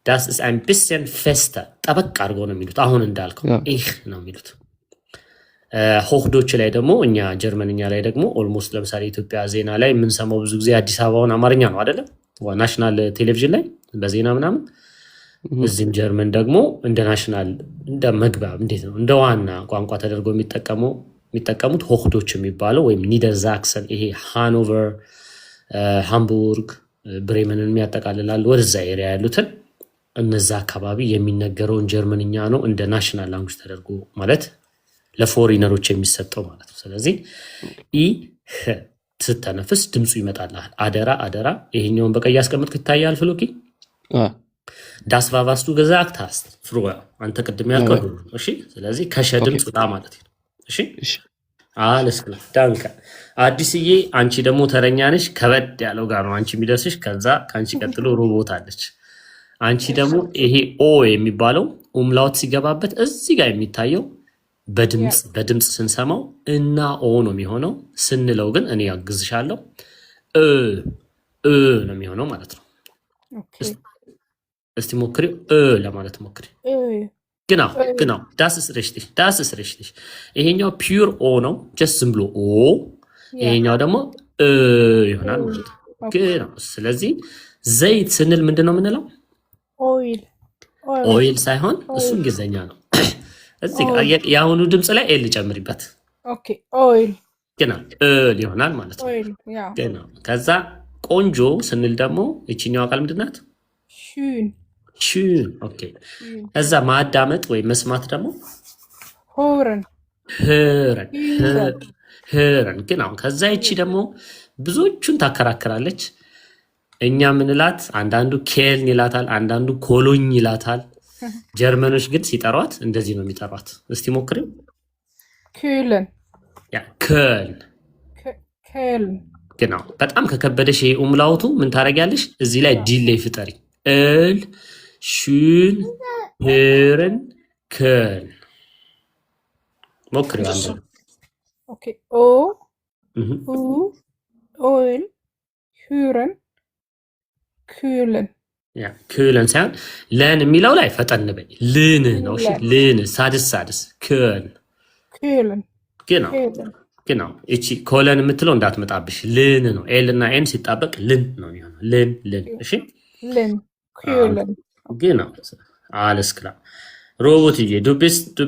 das ist ein bisschen fester ጠበቅ አድርጎ ነው የሚሉት አሁን እንዳልከው ich ነው የሚሉት ሆክዶች ላይ ደግሞ እኛ ጀርመንኛ ላይ ደግሞ ኦልሞስት ለምሳሌ ኢትዮጵያ ዜና ላይ የምንሰማው ብዙ ጊዜ አዲስ አበባውን አማርኛ ነው አይደለ ናሽናል ቴሌቪዥን ላይ በዜና ምናምን እዚህም ጀርመን ደግሞ እንደ ናሽናል እንደ መግቢያ እንዴት ነው እንደ ዋና ቋንቋ ተደርጎ የሚጠቀሙት ሆክዶች የሚባለው ወይም ኒደርዛክሰን ይሄ ሃኖቨር ሃምቡርግ ብሬመንን የሚያጠቃልላል ወደዛ ኤሪያ ያሉትን እነዛ አካባቢ የሚነገረውን ጀርመንኛ ነው እንደ ናሽናል ላንጉጅ ተደርጎ ማለት ለፎሪነሮች የሚሰጠው ማለት ነው ስለዚህ ኢ ስተነፍስ ድምጹ ይመጣልሃል አደራ ይሄኛውን በቀይ ያስቀምጥክ ይታያል ፍሎኪ das war was du gesagt hast früher አንተ ቅድም ያልከው እሺ ስለዚህ ከሸ ድምጽ ወጣ ማለት ነው እሺ alles klar danke አዲስዬ አንቺ ደግሞ ተረኛ ነሽ ከበድ ያለው ጋር ነው አንቺ የሚደርስሽ ከዛ ካንቺ ቀጥሎ ሮቦት አለች አንቺ ደግሞ ይሄ ኦ የሚባለው ኡምላውት ሲገባበት እዚህ ጋር የሚታየው በድምጽ ስንሰማው እና ኦ ነው የሚሆነው ስንለው ግን እኔ ያግዝሻለሁ ነው የሚሆነው ማለት ነው እስቲ ሞክሪው ለማለት ሞክሪ genau das ist richtig ይሄኛው ፒውር ኦ ነው just ዝም ብሎ ኦ ይሄኛው ደግሞ ይሆናል ማለት ነው genau ስለዚህ ዘይት ስንል ምንድነው የምንለው ኦይል ሳይሆን እሱ እንግሊዘኛ ነው እዚህ ጋር ያሁኑ ድምጽ ላይ ኤል ጨምሪበት ኦኬ ኦይል genau ይሆናል ማለት ነው genau ከዛ ቆንጆ ስንል ደግሞ እቺኛው ቃል ምንድናት schön ኦኬ እዛ ማዳመጥ ወይ መስማት ደግሞ hören hören hören hören genau ከዛ ይቺ ደግሞ ብዙዎቹን ታከራክራለች እኛ ምንላት አንዳንዱ ኬልን ይላታል አንዳንዱ ኮሎኝ ይላታል ጀርመኖች ግን ሲጠሯት እንደዚህ ነው የሚጠሯት እስቲ ሞክሪው kühlen ያ ከል Köln genau በጣም ከከበደሽ ይሄ ኡምላውቱ ምን ታረጋለሽ እዚህ ላይ ዲሌይ ፍጠሪ እል schön hören Köln ሞክሪው አንዴ okay O U Oil hören kühlen ያ kühlen ሳይሆን ለን የሚለው ላይ ፈጠን በይ ልን ነው እሺ ልን ሳድስ Köln kühlen genau Kühlen genau እቺ ኮለን የምትለው እንዳትመጣብሽ ልን ነው ኤል እና ኤን ሲጣበቅ ልን ነው የሚሆነው ልን እሺ Len kühlen genau alles klar Robotje du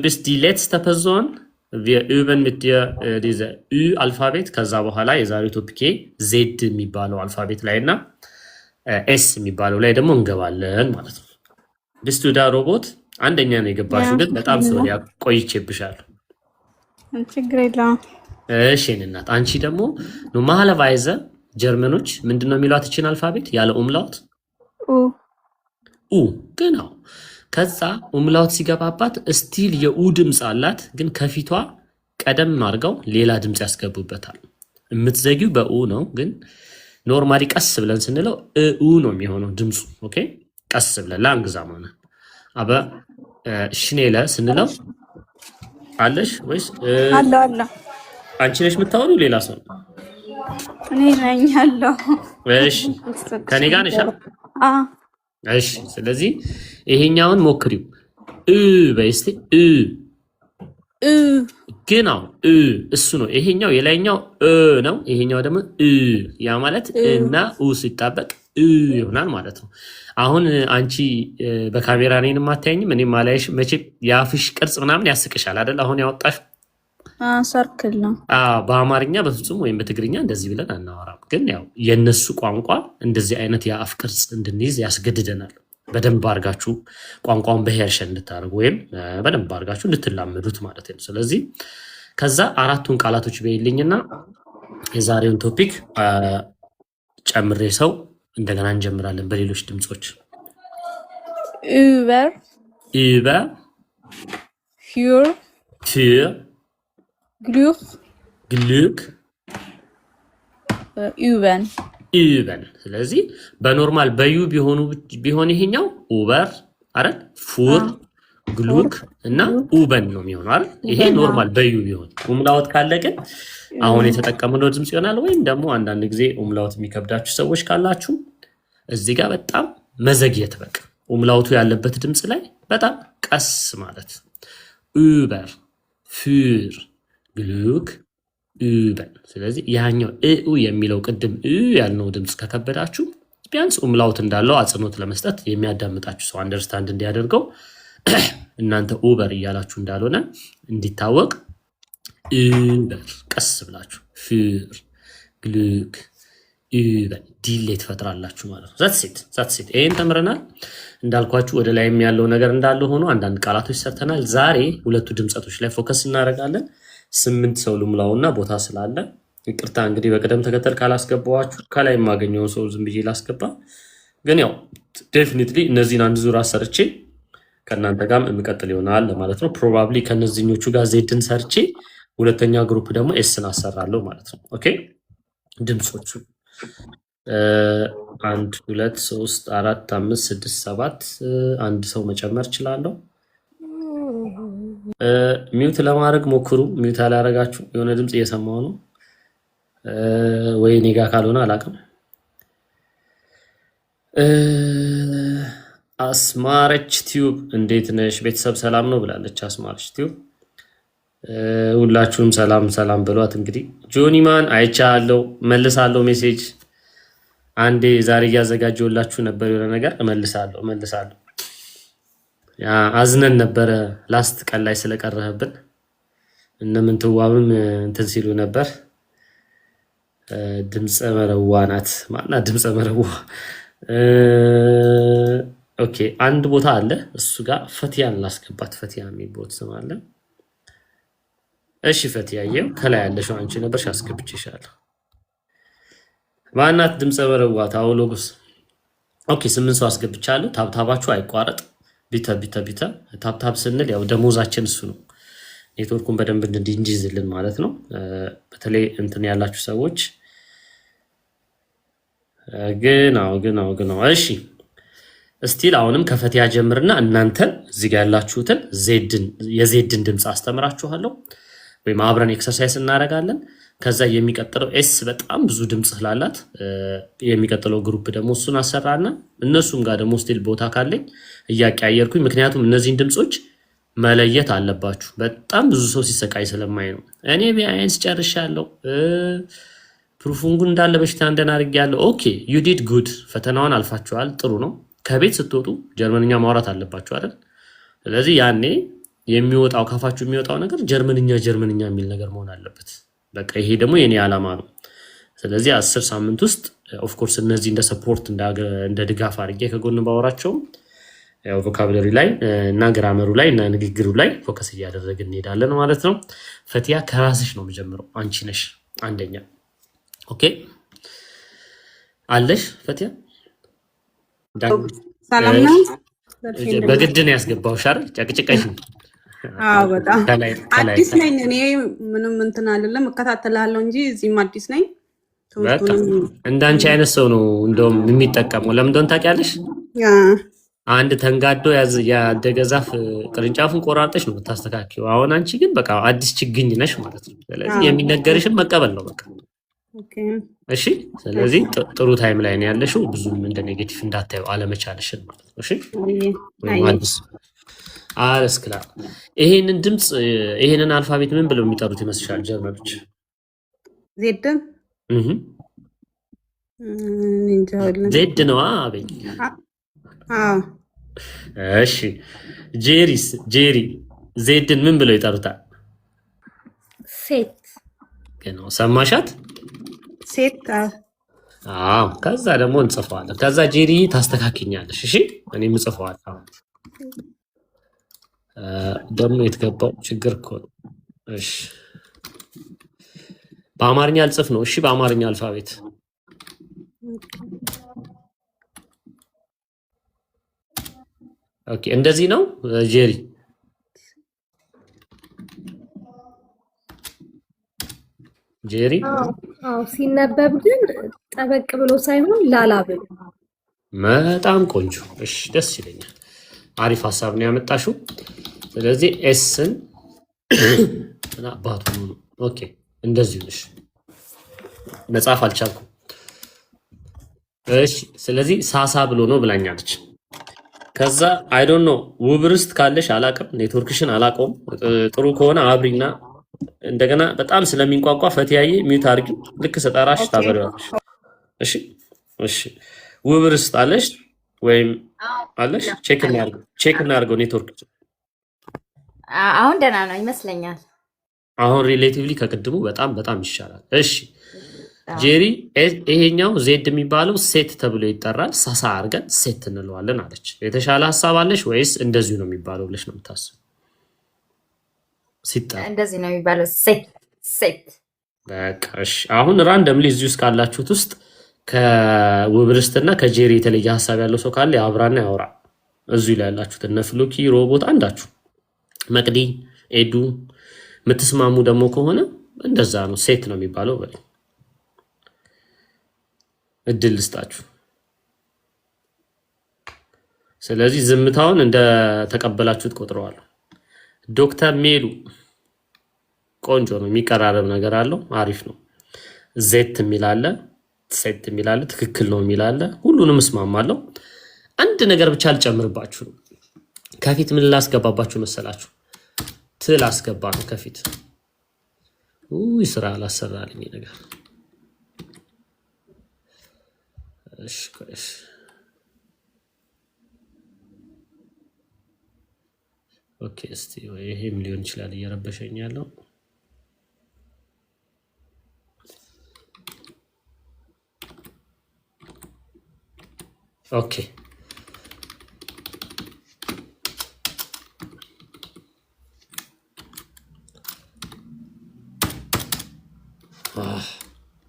bist die letzte Person wir üben mit dir diese ü Alphabet ከዛ በኋላ የዛሬው ቶፒክ z የሚባለው አልፋቤት ላይና s የሚባለው ላይ ደግሞ እንገባለን ማለት ነው bist du da Robot አንደኛ ነው የገባሽው ግን በጣም ሰው ቆይቼብሻለሁ ችግር የለውም እሺ እናት አንቺ ደግሞ normalerweise ጀርመኖች ምንድነው የሚሏት እቺን አልፋቤት ያለ ኡምላውት ኡ genau ከዛ ኡምላውት ሲገባባት ስቲል የኡ ድምጽ አላት ግን ከፊቷ ቀደም አድርገው ሌላ ድምጽ ያስገቡበታል የምትዘጊው በኡ ነው ግን ኖርማሊ ቀስ ብለን ስንለው ኡ ነው የሚሆነው ድምጹ ኦኬ ቀስ ብለን ላንግዛ ማለት አበ ሽኔለ ስንለው አለሽ ወይስ አለ አንቺ ነሽ የምታወሪው ሌላ ሰው እኔ ነኝ አለው እሺ ከኔ ጋር ነሽ እሺ ስለዚህ ይሄኛውን ሞክሪው በስቲ genau እሱ ነው ይሄኛው የላይኛው ነው ይሄኛው ደግሞ ያ ማለት እና ሲጣበቅ ይሆናል ማለት ነው አሁን አንቺ በካሜራ ነኝ ማታየኝም እኔ ማላይሽ መቼ ያፍሽ ቅርጽ ምናምን ያስቅሻል አይደል አሁን ያወጣሽ ሰርክል ነው በአማርኛ በፍጹም ወይም በትግርኛ እንደዚህ ብለን አናወራም ግን ያው የነሱ ቋንቋ እንደዚህ አይነት የአፍ ቅርጽ እንድንይዝ ያስገድደናል በደንብ አርጋችሁ ቋንቋውን በሄርሸን እንድታረጉ ወይም በደንብ አርጋችሁ እንድትላመዱት ማለት ነው ስለዚህ ከዛ አራቱን ቃላቶች በይልኝና የዛሬውን ቶፒክ ጨምሬ ሰው እንደገና እንጀምራለን በሌሎች ድምጾች über für Glück üben ስለዚህ በኖርማል በዩ ቢሆን ይሄኛው ኡበር አይደል ፉር ግሉክ እና ኡበን ነው የሚሆነው አይደል ይሄ ኖርማል በዩ ቢሆን ኡምላውት ካለ ግን አሁን የተጠቀምነው ድምጽ ይሆናል ወይም ደግሞ አንዳንድ ጊዜ ኡምላውት የሚከብዳችሁ ሰዎች ካላችሁ እዚህ ጋር በጣም መዘግየት በቃ ኡምላውቱ ያለበት ድምጽ ላይ በጣም ቀስ ማለት ኡበር ፉር ግሉክ üben ስለዚህ ያኛው የሚለው ቅድም ያልነው ድምጽ ከከበዳችሁ ቢያንስ ኡምላውት እንዳለው አጽንኦት ለመስጠት የሚያዳምጣችሁ ሰው አንደርስታንድ እንዲያደርገው እናንተ ኡበር እያላችሁ እንዳልሆነ እንዲታወቅ über ቀስ ብላችሁ für Glück üben ዲሌት ፈጥራላችሁ ማለት ነው that's it ይሄን ተምረናል እንዳልኳችሁ ወደ ላይም ያለው ነገር እንዳለ ሆኖ አንዳንድ ቃላቶች ሰርተናል ዛሬ ሁለቱ ድምጸቶች ላይ ፎከስ እናደርጋለን 8 ሰው ልሙላውና ቦታ ስላለ ይቅርታ እንግዲህ በቀደም ተከተል ካላስገባዋችሁ ከላይ ማገኘው ሰው ዝም ብዬ ላስገባ ግን ያው ዴፊኒትሊ እነዚህን አንድ ዙር አሰርቼ ከናንተ ጋርም እንቀጥል ይሆናል ማለት ነው ፕሮባብሊ ከነዚህኞቹ ጋር ዜድን ሰርቼ ሁለተኛ ግሩፕ ደግሞ ኤስን አሰራለሁ ማለት ነው ኦኬ ድምጾቹ 1 2 3 4 5 6 7 አንድ ሰው መጨመር ይችላልው ሚውት ለማድረግ ሞክሩ ሚውት አላረጋችሁ የሆነ ድምጽ እየሰማው ነው ወይ ኔጋ ካልሆነ አላቀም አስማረች ቲዩብ እንዴት ነሽ ቤተሰብ ሰላም ነው ብላለች አስማረች ቲዩብ ሁላችሁም ሰላም ብሏት እንግዲህ ጆኒማን አይቻለው መልሳለው ሜሴጅ አንዴ ዛሬ ያዘጋጀውላችሁ ነበር የሆነ ነገር መልሳለው ያ አዝነን ነበር ላስት ቀን ላይ ስለቀረህብን እነምን ተዋብም እንትን ሲሉ ነበር ድምጽ መረዋ ናት ማና ድምጽ መረዋ ኦኬ አንድ ቦታ አለ እሱ ጋር ፈቲያን ላስገባት። ፈቲያ የሚል ስም አለ። እሺ ፈቲያዬው ከላይ ያለሽው አንቺ ነበርሽ፣ አስገብቼሻለሁ። ማናት ድምፀ በረዋት አውሎጎስ። ኦኬ 8 ሰው አስገብቻለሁ። ታብታባችሁ አይቋረጥ። ቢተ ታብታብ ስንል ያው ደሞዛችን እሱ ነው። ኔትወርኩን በደንብ እንዲይዝልን ማለት ነው። በተለይ እንትን ያላችሁ ሰዎች ግን እሺ ስቲል አሁንም ከፈቲያ ጀምርና እናንተ እዚህ ጋር ያላችሁትን የዜድን ድምፅ አስተምራችኋለሁ ወይም አብረን ኤክሰርሳይዝ እናደርጋለን። ከዛ የሚቀጥለው ኤስ በጣም ብዙ ድምፅ ስላላት የሚቀጥለው ግሩፕ ደግሞ እሱን አሰራና እነሱም ጋር ደግሞ ስቲል ቦታ ካለኝ እያቀያየርኩኝ፣ ምክንያቱም እነዚህን ድምፆች መለየት አለባችሁ። በጣም ብዙ ሰው ሲሰቃይ ስለማይ ነው። እኔ ቢያንስ ጨርሻለሁ፣ ፕሩፉንጉን እንዳለ በሽታ እንደናርግ ኦኬ ዩ ዲድ ጉድ፣ ፈተናውን አልፋችኋል፣ ጥሩ ነው። ከቤት ስትወጡ ጀርመንኛ ማውራት አለባችሁ አይደል? ስለዚህ ያኔ የሚወጣው ካፋችሁ የሚወጣው ነገር ጀርመንኛ የሚል ነገር መሆን አለበት። በቃ ይሄ ደግሞ የኔ ዓላማ ነው። ስለዚህ 10 ሳምንት ውስጥ ኦፍ ኮርስ እነዚህ እንደ ሰፖርት እንደ ድጋፍ አድርጌ ከጎን ባወራቸው ያው ቮካብለሪ ላይ እና ግራመሩ ላይ እና ንግግሩ ላይ ፎከስ እያደረግን እንሄዳለን ማለት ነው። ፈቲያ ከራስሽ ነው የምጀምረው። አንቺ ነሽ አንደኛ። ኦኬ አለሽ ፈቲያ? ሰላም ነው። በግድ ነው ያስገባሁሽ አይደል? ጨቅጭቀሽ። አዎ በጣም አዲስ ነኝ እኔ። ምንም እንትን አይደለም፣ እከታተላለሁ እንጂ እዚህም አዲስ ነኝ። እንዳንቺ አይነት ሰው ነው እንደውም የሚጠቀመው። ለምን እንደሆነ ታውቂያለሽ? አንድ ተንጋዶ ያደገ ዛፍ ቅርንጫፉን ቆራርጠሽ ነው የምታስተካክለው። አሁን አንቺ ግን በቃ አዲስ ችግኝ ነሽ ማለት ነው። ስለዚህ የሚነገርሽን መቀበል ነው በቃ። እሺ ስለዚህ ጥሩ ታይም ላይ ነው ያለሽው። ብዙም እንደ ኔጌቲቭ እንዳታዩ አለመቻልሽን ማለት ነው። እሺ ወይ አዲስ አለስክላ ይሄንን ድምጽ ይሄንን አልፋቤት ምን ብለው የሚጠሩት ይመስልሻል ጀርመኖች? ዜድ ዜድ ነው አበኝ። እሺ ጄሪ ዜድን ምን ብለው ይጠሩታል? ሴት ነው። ሰማሻት? ሴት። አዎ ከዛ ደግሞ እንጽፈዋለን። ከዛ ጄሪ ታስተካክኛለሽ። እሺ እኔም እጽፈዋለሁ። ደግሞ የተገባው ችግር እኮ ነው። እሺ በአማርኛ አልጽፍ ነው። እሺ በአማርኛ አልፋቤት ኦኬ እንደዚህ ነው ጄሪ። አዎ ሲነበብ ግን ጠበቅ ብሎ ሳይሆን ላላ ብሎ። በጣም ቆንጆ። እሺ ደስ ይለኛል። አሪፍ ሀሳብ ነው ያመጣሽው። ስለዚህ ኤስን እና አባቱ ነው። ኦኬ እንደዚህ ነሽ። መጻፍ አልቻልኩም። እሺ ስለዚህ ሳሳ ብሎ ነው ብላኛለች። ከዛ አይ ዶንት ኖ ውብርስት ካለሽ አላቅም፣ ኔትወርክሽን አላቆም። ጥሩ ከሆነ አብሪና እንደገና በጣም ስለሚንቋቋ ፈቲያዬ ሚውት አድርጊ። ልክ ስጠራሽ ታበሪዋለሽ። እሺ ውብርስት አለሽ ወይም አለሽ? ቼክ እናድርገው ኔትወርክ። አሁን ደህና ነው ይመስለኛል። አሁን ሪሌቲቭሊ ከቅድሙ በጣም ይሻላል። እሺ ጄሪ ይሄኛው ዜድ የሚባለው ሴት ተብሎ ይጠራል። ሳሳ አድርገን ሴት እንለዋለን አለች። የተሻለ ሀሳብ አለሽ ወይስ እንደዚሁ ነው የሚባለው ብለሽ ነው የምታስበው? ሲጠራ እንደዚህ ነው የሚባለው ሴት። በቃ እሺ አሁን ራንደምሊ እዚህ ውስጥ ካላችሁት ውስጥ ከውብርስትና ከጄሪ የተለየ ሀሳብ ያለው ሰው ካለ ያብራና ያወራ። እዚሁ ላይ ያላችሁት እነ ፍሎኪ ሮቦት አንዳችሁ መቅዲ ኤዱ የምትስማሙ ደግሞ ከሆነ እንደዛ ነው ሴት ነው የሚባለው በል። እድል ልስጣችሁ። ስለዚህ ዝምታውን እንደ ተቀበላችሁት ቆጥረዋለሁ። ዶክተር ሜሉ ቆንጆ ነው፣ የሚቀራረብ ነገር አለው፣ አሪፍ ነው። ዜት የሚላለ ሴት የሚላለ ትክክል ነው የሚላለ ሁሉንም እስማማለሁ። አንድ ነገር ብቻ አልጨምርባችሁ ነው። ከፊት ምን ላስገባባችሁ መሰላችሁ? ትል አስገባ ነው ከፊት። ስራ አላሰራልኝ ነገር። እሺ ኦኬ እስቲ ይሄም ሊሆን ይችላል እየረበሸኝ ያለው። ኦኬ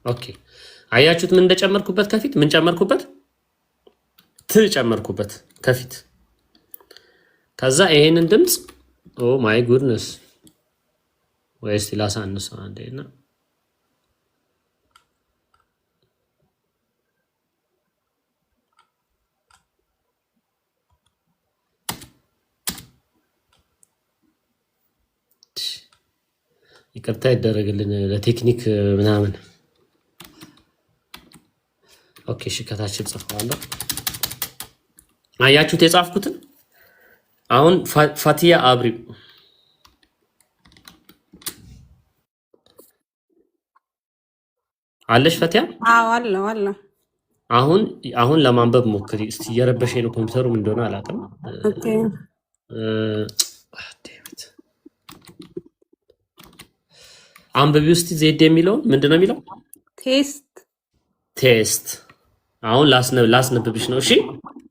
ኦኬ አያችሁት ምን እንደጨመርኩበት ከፊት ምን ጨመርኩበት ት ጨመርኩበት ከፊት ከዛ ይሄንን ድምጽ ኦ ማይ ጉድነስ ወይስ ላሳንስ አንዴና ይቅርታ ይደረግልን ለቴክኒክ ምናምን ኦኬ እሺ ከታች ጽፈዋለሁ አያችሁት የጻፍኩትን አሁን ፋቲያ አብሪው አለሽ ፋቲያ አዎ አለ አሁን ለማንበብ ሞክሪ እስቲ እየረበሸኝ ነው ኮምፒውተሩ ምን እንደሆነ አላውቅም ኦኬ አንብቢው እስቲ ዜድ የሚለው ምንድነው የሚለው ቴስት አሁን ላስነብብሽ ነው እሺ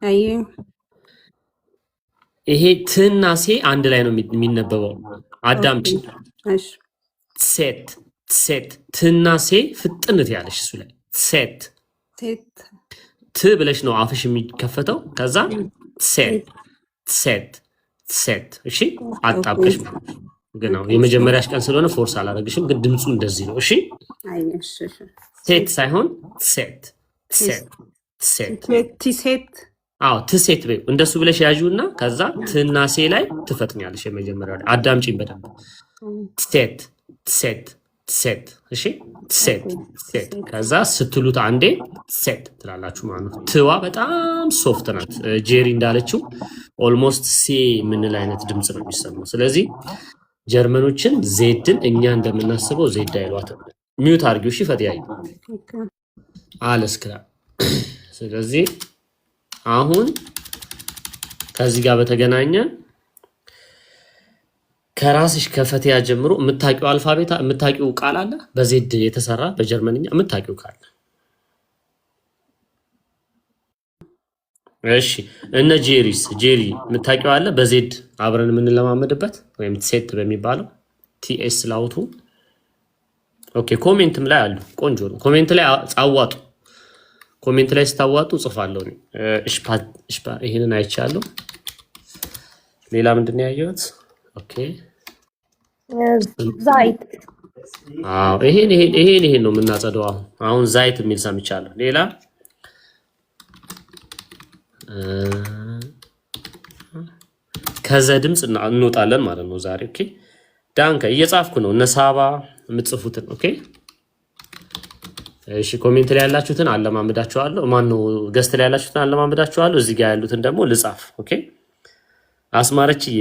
አይ ይሄ ትና ሴ አንድ ላይ ነው የሚነበበው አዳምጪ እሺ ሴት ትና ሴ ፍጥነት ያለሽ እሱ ላይ ሴት ት ብለሽ ነው አፍሽ የሚከፈተው ከዛ ሴት እሺ አጣብቀሽ ግን ነው የመጀመሪያሽ ቀን ስለሆነ ፎርስ አላደረግሽም ግን ድምጹ እንደዚህ ነው እሺ አይ እሺ ሴት ሳይሆን ሴት አዎ ትሴት በይ እንደሱ ብለሽ ያዡና ከዛ ትና ሴ ላይ ትፈጥኛለሽ የመጀመሪያው ላይ አዳምጪኝ በደንብ ሴት እሺ ሴት ከዛ ስትሉት አንዴ ሴት ትላላችሁ ማለት ነው ትዋ በጣም ሶፍት ናት ጄሪ እንዳለችው ኦልሞስት ሲ ምንል አይነት ድምጽ ነው የሚሰማው ስለዚህ ጀርመኖችን ዜድን እኛ እንደምናስበው ዜድ አይሏትም ሚውት አርጊው እሺ ፈትያይ አለስክራ ስለዚህ አሁን ከዚህ ጋር በተገናኘ ከራስሽ ከፈትያ ጀምሮ የምታውቂው አልፋቤት የምታውቂው ቃል አለ በዜድ የተሰራ በጀርመንኛ የምታውቂው ቃል እሺ እነ ጄሪ የምታውቂው አለ በዜድ አብረን የምንለማመድበት ወይም ሴት በሚባለው ቲኤስ ላውቱ ኦኬ ኮሜንትም ላይ አሉ ቆንጆ ነው ኮሜንት ላይ አዋጡ ኮሜንት ላይ ስታዋጡ ጽፋለሁ እሽፓ ይሄንን አይቻለሁ ሌላ ምንድነው ያየሁት ኦኬ ዛይት አዎ ይሄን ነው የምናጸደው አሁን ዛይት የሚል ሰምቻለሁ ሌላ ከዛ ድምጽ እንወጣለን ማለት ነው ዛሬ ኦኬ ዳንከ እየጻፍኩ ነው እነ ሳባ የምትጽፉትን ኦኬ እሺ ኮሜንት ላይ ያላችሁትን አለማመዳችኋለሁ ማን ነው ገስት ላይ ያላችሁትን አለማመዳችኋለሁ እዚህ ጋር ያሉትን ደግሞ ልጻፍ ኦኬ አስማረችዬ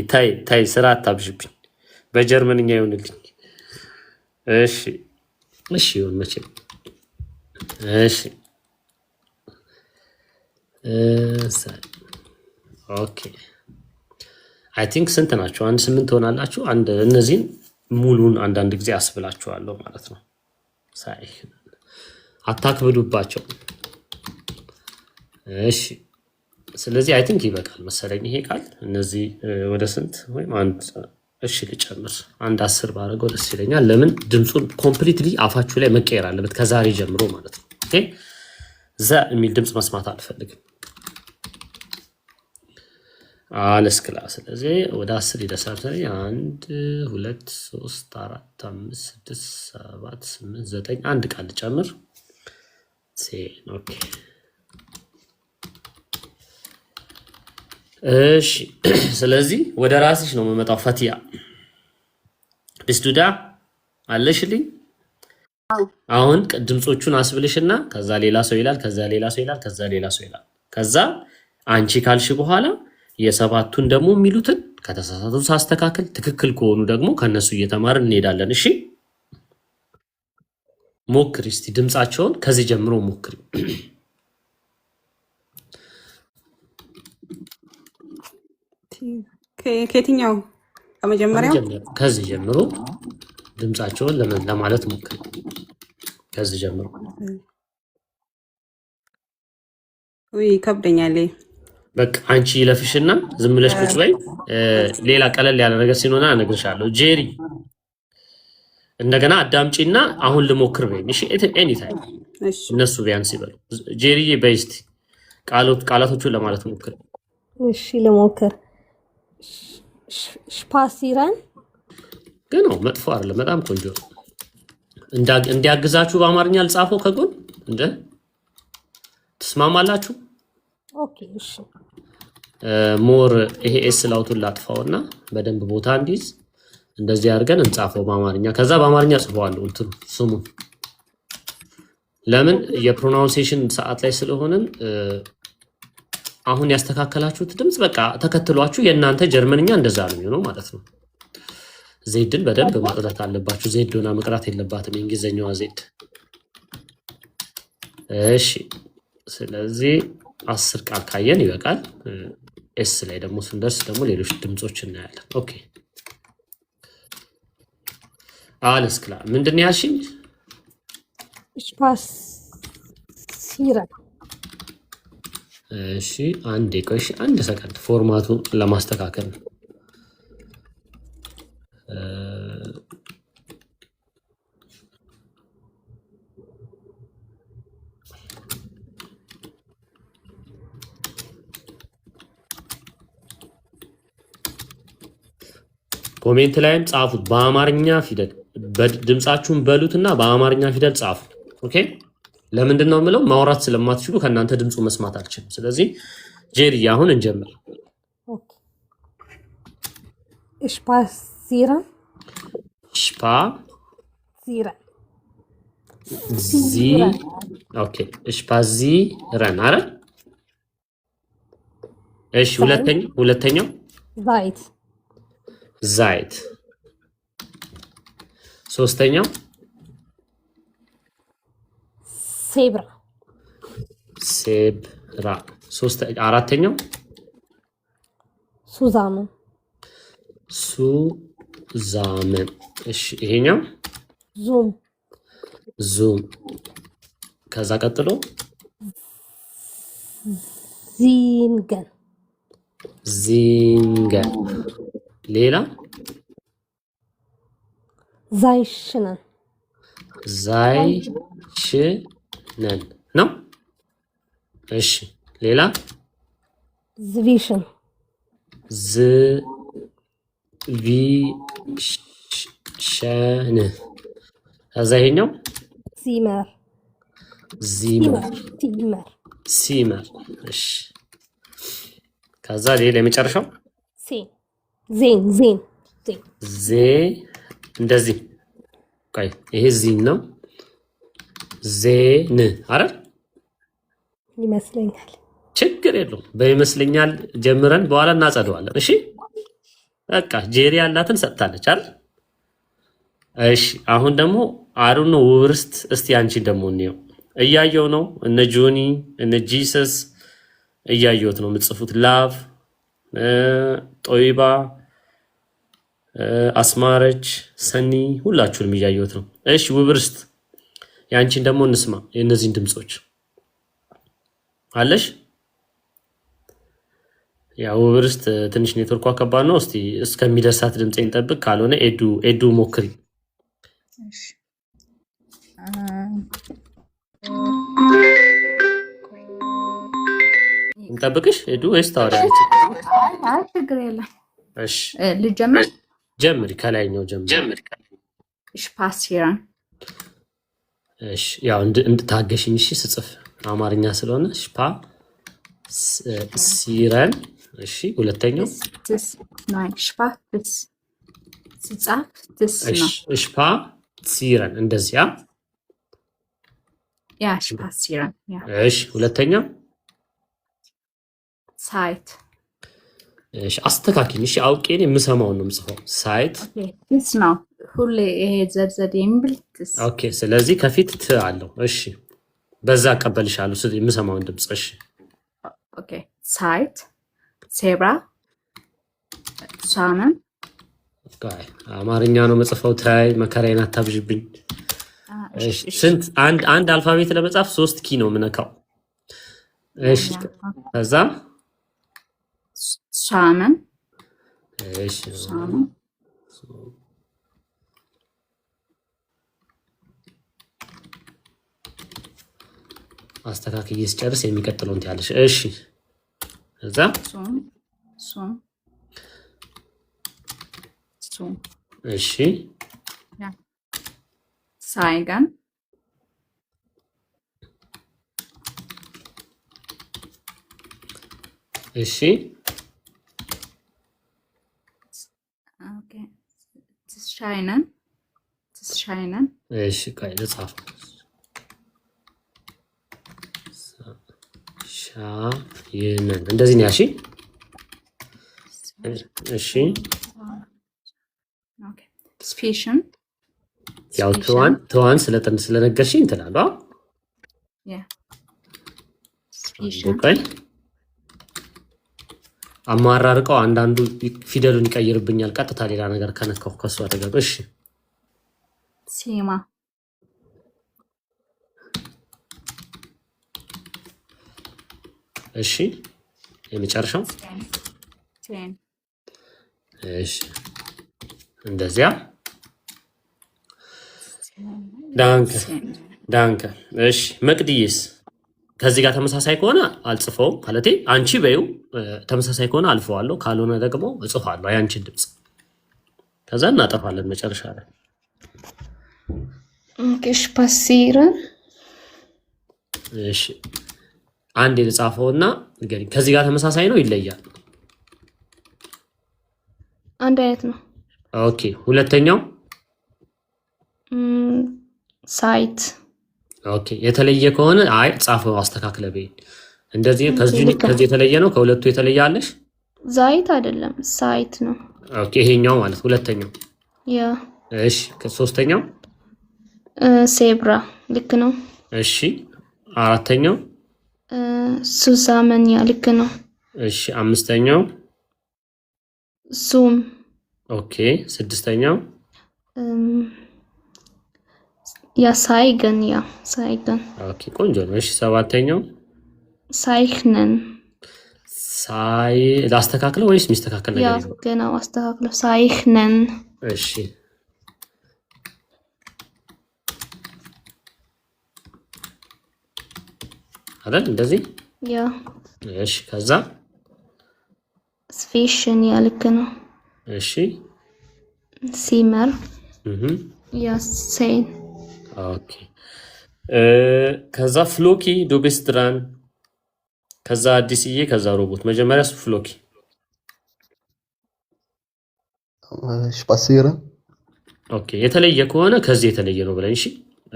ታይ ስራ አታብዥብኝ በጀርመንኛ ይሆንልኝ እሺ ይሁን መቼም እሺ ኦኬ አይ ቲንክ ስንት ናቸው አንድ 8 ሆናላችሁ አንድ እነዚህን ሙሉን አንዳንድ ጊዜ አስብላችኋለሁ ማለት ነው ሳይ አታክብዱባቸው እሺ ስለዚህ አይ ቲንክ ይበቃል መሰለኝ ይሄ ቃል እነዚህ ወደ ስንት ወይም አንድ እሺ ልጨምር አንድ 10 ባረገው ደስ ይለኛል ለምን ድምጹን ኮምፕሊትሊ አፋችሁ ላይ መቀየር አለበት ከዛሬ ጀምሮ ማለት ነው ኦኬ ዘ የሚል ድምጽ መስማት አልፈልግም አለስክላ ስለዚህ ወደ 10 ይደርሳል 1 2 3 4 5 6 7 8 9 አንድ ቃል ልጨምር ኦኬ እሺ ስለዚህ ወደ ራስሽ ነው የምመጣው ፈትያ ቢስዱዳ አለሽልኝ አሁን ድምጾቹን አስብልሽና ከዛ ሌላ ሰው ይላል ከዛ ሌላ ሰው ይላል ከዛ ሌላ ሰው ይላል ከዛ አንቺ ካልሽ በኋላ የሰባቱን ደግሞ የሚሉትን ከተሳሳቱ ሳስተካክል ትክክል ከሆኑ ደግሞ ከነሱ እየተማርን እንሄዳለን እሺ ሞክሪ እስቲ ድምጻቸውን ከዚህ ጀምሮ ሞክሪ ከየትኛው ከመጀመሪያው ከዚህ ጀምሮ ድምጻቸውን ለማለት ሞክሪ ከዚህ ጀምሮ ወይ ከብደኛል በቃ አንቺ ይለፍሽና ዝም ብለሽ ቁጭ በይ ሌላ ቀለል ያለ ነገር ሲኖርና እነግርሻለሁ ጄሪ እንደገና አዳምጪና አሁን ልሞክር በይኝ። እሺ ኤኒ ታይም እነሱ ቢያንስ ይበሉ። ጄሪዬ በይስቲ ቃላቶቹን ለማለት ሞክር። እሺ ልሞክር። ስፓሲረን ግን ነው መጥፎ አይደለም፣ በጣም ቆንጆ ነው። እንዲያግዛችሁ በአማርኛ ልጻፈው ከጎን እንደ ትስማማላችሁ? ኦኬ እሺ። ሞር ይሄ ኤስ ላውቱን ላጥፋውና በደንብ ቦታ እንዲይዝ እንደዚህ አድርገን እንጻፈው በአማርኛ። ከዛ በአማርኛ ጽፈዋለሁ እንትኑ ስሙ። ለምን የፕሮናውንሴሽን ሰዓት ላይ ስለሆነን አሁን ያስተካከላችሁት ድምጽ በቃ ተከትሏችሁ የእናንተ ጀርመንኛ እንደዛ ነው የሚሆነው ማለት ነው። ዜድን በደንብ ማጥራት አለባችሁ። ዜድ ሆና መቅራት የለባትም የእንግሊዝኛዋ ዜድ። እሺ ስለዚህ 10 ቃል ካየን ይበቃል። ኤስ ላይ ደግሞ ስንደርስ ደግሞ ሌሎች ድምጾች እናያለን። ኦኬ alles klar ምንድን ነው ያልሽኝ? ስፓሲረን እሺ አንዴ ቆይ፣ አንድ ሰከንድ ፎርማቱን ለማስተካከል ነው። ኮሜንት ላይም ጻፉት በአማርኛ ፊደል ድምጻችሁን በሉትና በአማርኛ ፊደል ጻፉ። ኦኬ ለምንድን ነው የምለው? ማውራት ስለማትችሉ ከእናንተ ድምፁ መስማት አልችልም። ስለዚህ ጄሪ አሁን እንጀምር። ኦኬ ስፓሲረን ስፓሲረን ዚ ኦኬ ስፓዚረን አረ እሺ ሁለተኛው ዛይት ዛይት ሶስተኛው ሴብራ ሴብራ አራተኛው ሱዛመን ሱዛመን እሺ ይሄኛው ዙም ከዛ ቀጥሎ ዚንገን ሌላ ዛይሽነን ነው። እሺ ሌላ ዝቪሽን ከዛ ይሄኛው ሲመር እሺ ከዛ ሌላ የመጨረሻው ዜን እንደዚህ ቆይ ይሄ ዚን ነው። ዜን አረ ይመስለኛል። ችግር የለውም በይመስለኛል ጀምረን በኋላ እናጸደዋለን። እሺ በቃ ጄሪ ያላትን ሰጥታለች አይደል? እሺ አሁን ደግሞ አሩን ውርስት እስቲ አንቺን ደግሞ እንየው። እያየው ነው እነ ጆኒ እነ ጂሰስ እያየሁት ነው የምትጽፉት። ላቭ ጦይባ አስማረች ሰኒ ሁላችሁንም እያየሁት ነው። እሺ ውብርስት ያንቺን ደግሞ እንስማ። የእነዚህን ድምጾች አለሽ? ያው ውብርስት ትንሽ ኔትወርኳ ከባድ ነው። እስቲ እስከሚደርሳት ድምጼን እንጠብቅ። ካልሆነ ኤዱ ሞክሪ። እሺ እንጠብቅሽ ኤዱ ወይስ ታወሪያለሽ? አይ ችግር የለም። እሺ ልጀምር? ጀምሪ፣ ከላይኛው ጀምሪ። ስፓሲረን እሺ ያው እንድታገሽኝ እሺ። ስጽፍ አማርኛ ስለሆነ ሽፓ ሲረን እሺ። ሁለተኛው ሽፓትስ ሲጻፍ ትስ ነው። ሽፓ ሲረን እንደዚህ ያ ሽፓሲረን ያ። እሺ ሁለተኛው ሳይት እሺ። አስተካክኝ እሺ። አውቄ እኔ የምሰማውን ነው የምጽፈው። ሳይት ትስ ነው ሁሌ ይሄ ዘርዘር የሚብል ትስ። ኦኬ ስለዚህ ከፊት ት አለው። እሺ በዛ አቀበልሻለሁ የምሰማውን ድምጽ። እሺ ኦኬ ሳይት ሴብራ ሳመን አማርኛ ነው መጽፈው። ታይ መከራዬን አታብዥብኝ። ስንት አንድ አልፋቤት ለመጻፍ 3 ኪ ነው የምነካው። እሺ ከዛ ሳመን እሺ አስተካክዬ ስጨርስ የሚቀጥለውን ትያለሽ። እሺ እዛ እሺ ሳይገን እሺ ኦኬ ትሻይነን እሺ ቆይ ልጻፍ። ሻይነን እንደዚህ ነው። እሺ ኦኬ ስፔሽን ያው ተዋን ስለነገርሽኝ እንትላለሁ። ያ ስፔሽን ቆይ አማራርቀው አንዳንዱ ፊደሉን ይቀይርብኛል ቀጥታ ሌላ ነገር ከነካው ከሱ አጠገብ። እሺ ሲማ እሺ የመጨረሻው እሺ እንደዚያ ዳንከ እሺ መቅድይስ ከዚህ ጋር ተመሳሳይ ከሆነ አልጽፈውም ማለቴ አንቺ በይው ተመሳሳይ ከሆነ አልፈዋለሁ ካልሆነ ደግሞ እጽፋለሁ ያንቺን ድምጽ ከዛ እናጠፋለን መጨረሻ ላይ እሺ ፓሲረን እሺ አንድ የጻፈውና ንገሪኝ ከዚህ ጋር ተመሳሳይ ነው ይለያል አንድ አይነት ነው ኦኬ ሁለተኛው ሳይት ኦኬ የተለየ ከሆነ አይ ጻፈው አስተካክለ በይ እንደዚህ ከዚህ የተለየ ነው ከሁለቱ የተለየ አለሽ ዛይት አይደለም ሳይት ነው ኦኬ ይሄኛው ማለት ሁለተኛው ያ እሺ ከሶስተኛው ሴብራ ልክ ነው እሺ አራተኛው ሱሳመንያ ልክ ነው እሺ አምስተኛው ሱም ኦኬ ስድስተኛው ያ ሳይገን ኦኬ ቆንጆ ነው እሺ ሰባተኛው ሳይክነን ላስተካክለው ወይስ ሚስተካከል ነገር ያ ገና አስተካክለው ሳይክነን እሺ አይደል እንደዚህ ያ እሺ ከዛ ስፔሽን ያ ልክ ነው እሺ ሲመር ያ ሴን ኦኬ ከዛ ፍሎኪ ዶቤስትራን ከዛ አዲስዬ ከዛ ሮቦት መጀመሪያ ፍሎኪ ስፓሲረን ኦኬ የተለየ ከሆነ ከዚህ የተለየ ነው ብለን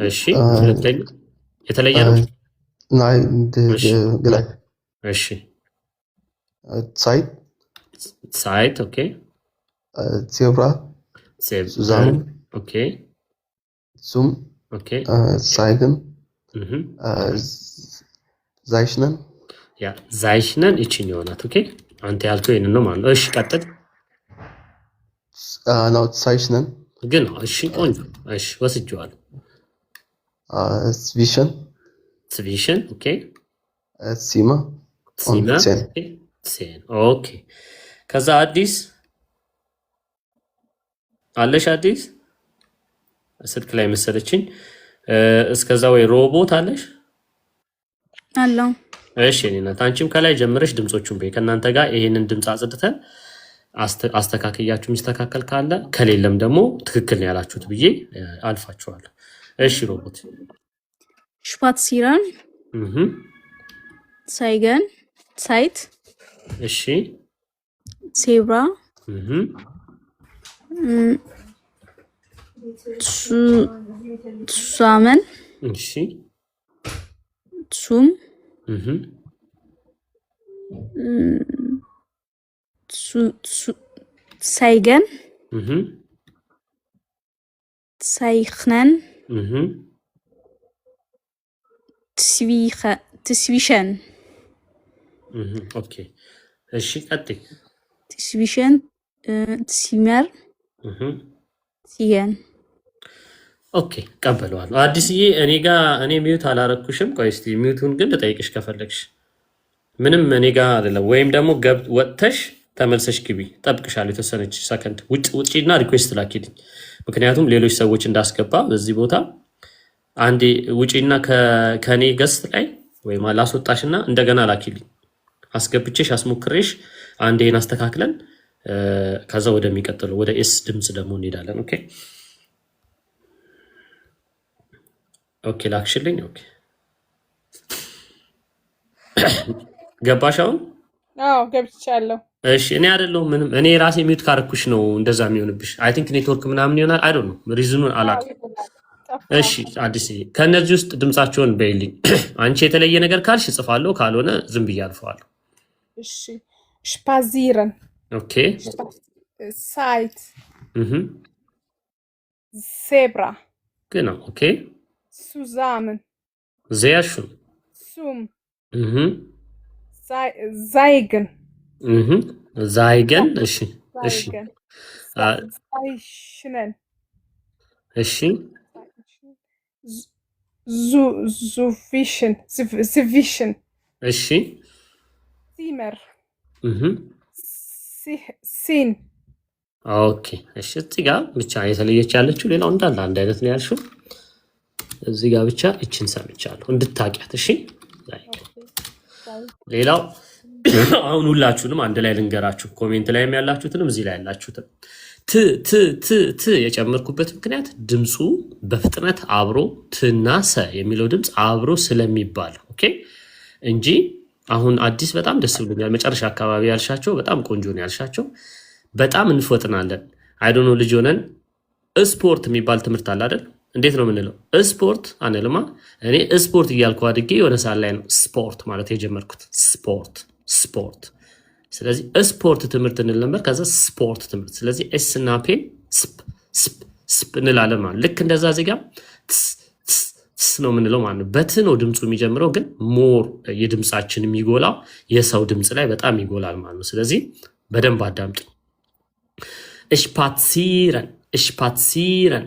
እሺ ሁለተኛ የተለየ ነው ናይ ግላይ እሺ ሳይት ኦኬ ዜብራ ሱዛን ኦኬ ሱም ኦኬ ሳይገን ዛይሽነን ያ ዛይሽነን እቺኛው ናት ኦኬ አንተ ያልከው ይሄን ነው ማለት ነው እሺ ቀጥል ናው ሳይሽነን ግን እሺ ቆንጆ እሺ ወስጄዋለሁ ስቪሽን ኦኬ ሲማ ሴን ኦኬ ከዛ አዲስ አለሽ አዲስ ስልክ ላይ መሰለችኝ እስከዛ ወይ ሮቦት አለሽ አለው እሺ እኔና አንቺም ከላይ ጀምረሽ ድምጾቹን በይ ከናንተ ጋር ይሄንን ድምጽ አጽድተን አስተካክያችሁ ሚስተካከል ካለ ከሌለም ደግሞ ትክክል ነው ያላችሁት ብዬ አልፋችኋለሁ እሺ ሮቦት ስፓትሲራን ሳይገን ሳይት እሺ ሴብራ ሱሳመን እሺ ሱም ሳይገን ሳይክነን ትስዊሸን ኦኬ እሺ ቀጥይ ትስዊሸን ትሲመር ሲገን ኦኬ ቀበለዋለሁ አዲስዬ እኔ ሚዩት አላረኩሽም ቆይ እስቲ ሚዩቱን ግን ልጠይቅሽ ከፈለግሽ ምንም እኔ ጋር አይደለም ወይም ደግሞ ወጥተሽ ተመልሰሽ ግቢ ጠብቅሻለሁ የተወሰነች ሰከንድ ውጪና ሪኩዌስት ላኪልኝ ምክንያቱም ሌሎች ሰዎች እንዳስገባ በዚህ ቦታ አንዴ ውጪና ከኔ ገስት ላይ ወይም ላስወጣሽና እንደገና ላኪልኝ። አስገብቼሽ አስሞክሬሽ አንዴን አስተካክለን ከዛ ወደሚቀጥለው ወደ ኤስ ድምጽ ደግሞ እንሄዳለን። ኦኬ ኦኬ ላክሽልኝ። ኦኬ ገባሽ አሁን? አዎ ገብቻለሁ። እሺ እኔ አይደለሁም ምንም እኔ ራሴ ሚውት ካረኩሽ ነው እንደዛ የሚሆንብሽ። አይ ቲንክ ኔትወርክ ምናምን ይሆናል። አይ ዶንት ኖ ሪዝኑን አላውቅም። እሺ አዲስ ከነዚህ ውስጥ ድምጻቸውን በይልኝ። አንቺ የተለየ ነገር ካልሽ እጽፋለሁ፣ ካልሆነ ዝም ብዬ አልፈዋለሁ። እሺ spazieren ኦኬ Zeit Zebra genau ኦኬ zusammen sehr schön zum zeigen zeigen እሺ እሺ zeichnen እሺ zwischen እሺ Zimmer sin ኦኬ እሺ እዚህ ጋር ብቻ የተለየች ያለችው ሌላው እንዳለ አንድ አይነት ነው ያልሽው። እዚህ ጋር ብቻ እቺን ሰምቻለሁ እንድታቂያት። እሺ ሌላው አሁን ሁላችሁንም አንድ ላይ ልንገራችሁ፣ ኮሜንት ላይም ያላችሁትንም እዚህ ላይ ያላችሁትም ት ት ት ት የጨመርኩበት ምክንያት ድምፁ በፍጥነት አብሮ ትና ሰ የሚለው ድምፅ አብሮ ስለሚባል ኦኬ እንጂ አሁን አዲስ በጣም ደስ ብሎኛል። መጨረሻ አካባቢ ያልሻቸው በጣም ቆንጆ ነው ያልሻቸው። በጣም እንፈጥናለን። አይ ዶንት ኖ ልጅ ሆነን ስፖርት የሚባል ትምህርት አለ አይደል? እንዴት ነው የምንለው? ስፖርት አንልማ። እኔ ስፖርት እያልኩ አድጌ የሆነ ሰዓት ላይ ነው ስፖርት ማለት የጀመርኩት። ስፖርት ስፖርት። ስለዚህ ስፖርት ትምህርት እንል ነበር፣ ከዛ ስፖርት ትምህርት። ስለዚህ ኤስ እና ፔ ስፕ ስፕ ስፕ እንላለን ማለት ልክ እንደዛ ዜጋ ነው የምንለው ማለት ነው። በት ነው ድምፁ የሚጀምረው፣ ግን ሞር የድምፃችን የሚጎላው የሰው ድምፅ ላይ በጣም ይጎላል ማለት ነው። ስለዚህ በደንብ አዳምጡ። እሽፓትሲረን እሽፓትሲረን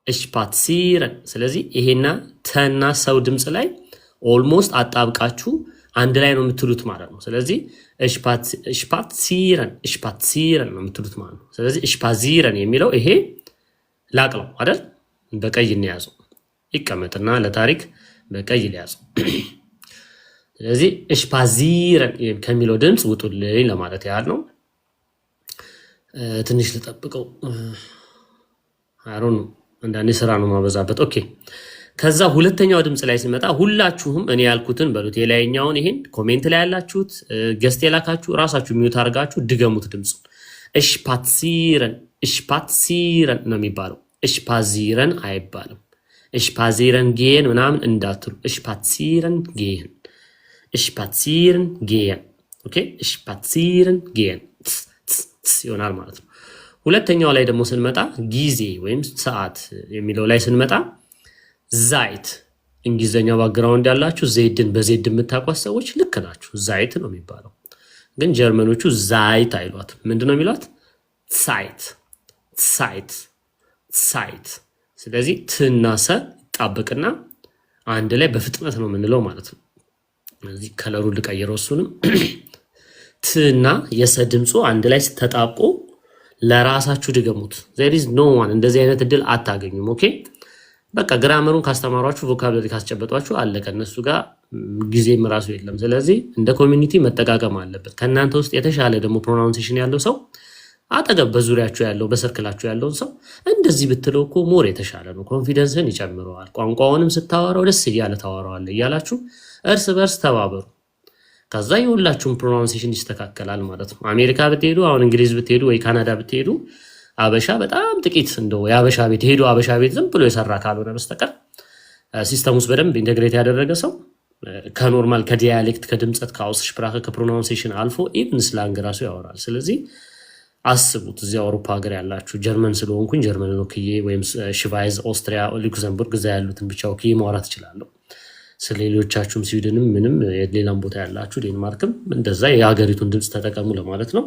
እሽፓትሲረን። ስለዚህ ይሄና ተና ሰው ድምፅ ላይ ኦልሞስት አጣብቃችሁ አንድ ላይ ነው የምትሉት ማለት ነው። ስለዚህ እሽፓትሲረን እሽፓትሲረን ነው የምትሉት ማለት ነው። ስለዚህ እሽፓዚረን የሚለው ይሄ ላቅለው አይደል? በቀይ እንያዘው ይቀመጥና ለታሪክ በቀይ ሊያዘው። ስለዚህ እሽፓዚረን ከሚለው ድምፅ ውጡልኝ ለማለት ያህል ነው። ትንሽ ልጠብቀው። አሮን አንዳንዴ ስራ ነው ማበዛበት። ኦኬ ከዛ ሁለተኛው ድምፅ ላይ ሲመጣ ሁላችሁም እኔ ያልኩትን በሉት። የላይኛውን ይሄን ኮሜንት ላይ ያላችሁት ገስት የላካችሁ ራሳችሁ ሚውት አድርጋችሁ ድገሙት ድምፁ። እሽፓትሲረን እሽፓትሲረን ነው የሚባለው። እሽፓዚረን አይባልም። እሽፓዚረን ጌን ምናምን እንዳትሉ። እሽፓትሲረን ጌን እሽፓትሲረን ጌን ኦኬ እሽፓትሲረን ጌን ይሆናል ማለት ነው። ሁለተኛው ላይ ደግሞ ስንመጣ ጊዜ ወይም ሰዓት የሚለው ላይ ስንመጣ ዛይት፣ እንግሊዘኛው ባክግራውንድ ያላችሁ ዜድን በዜድ የምታውቋት ሰዎች ልክ ናችሁ። ዛይት ነው የሚባለው፣ ግን ጀርመኖቹ ዛይት አይሏት። ምንድነው የሚሏት? ሳይት ሳይት ሳይት። ስለዚህ ትና ሰ ይጣበቅና አንድ ላይ በፍጥነት ነው የምንለው ማለት ነው። ስለዚህ ከለሩን ልቀይረው እሱንም ትና የሰ ድምፁ አንድ ላይ ተጣብቆ ለራሳችሁ ድገሙት። there is no one እንደዚህ አይነት እድል አታገኙም። ኦኬ በቃ ግራመሩን ካስተማሯችሁ ቮካብለሪ ካስጨበጧችሁ አለቀ። እነሱ ጋር ጊዜም ራሱ የለም። ስለዚህ እንደ ኮሚኒቲ መጠቃቀም አለበት። ከእናንተ ውስጥ የተሻለ ደግሞ ፕሮናውንሴሽን ያለው ሰው አጠገብ በዙሪያችሁ ያለው በሰርክላችሁ ያለውን ሰው እንደዚህ ብትለው እኮ ሞር የተሻለ ነው። ኮንፊደንስን ይጨምረዋል። ቋንቋውንም ስታወራው ደስ እያለ ታወራዋለህ እያላችሁ እርስ በርስ ተባበሩ። ከዛ የሁላችሁም ፕሮናውንሴሽን ይስተካከላል ማለት ነው። አሜሪካ ብትሄዱ፣ አሁን እንግሊዝ ብትሄዱ ወይ ካናዳ ብትሄዱ አበሻ በጣም ጥቂት እንደው የአበሻ ቤት ሄዱ አበሻ ቤት ዝም ብሎ የሰራ ካልሆነ በስተቀር ሲስተም ውስጥ በደንብ ኢንተግሬት ያደረገ ሰው ከኖርማል ከዲያሌክት ከድምጸት ከአውስስፕራከ ከፕሮናውንሴሽን አልፎ ኢቭን ስላንግ ራሱ ያወራል። ስለዚህ አስቡት እዚህ አውሮፓ ሀገር ያላችሁ ጀርመን ስለሆንኩኝ ጀርመን ወክዬ ወይም ሽቫይዝ ኦስትሪያ ሉክዘምቡርግ እዛ ያሉትን ብቻ ወክዬ ማውራት እችላለሁ። ስለሌሎቻችሁም ስዊድንም ምንም ሌላም ቦታ ያላችሁ ዴንማርክም እንደዛ የሀገሪቱን ድምፅ ተጠቀሙ ለማለት ነው።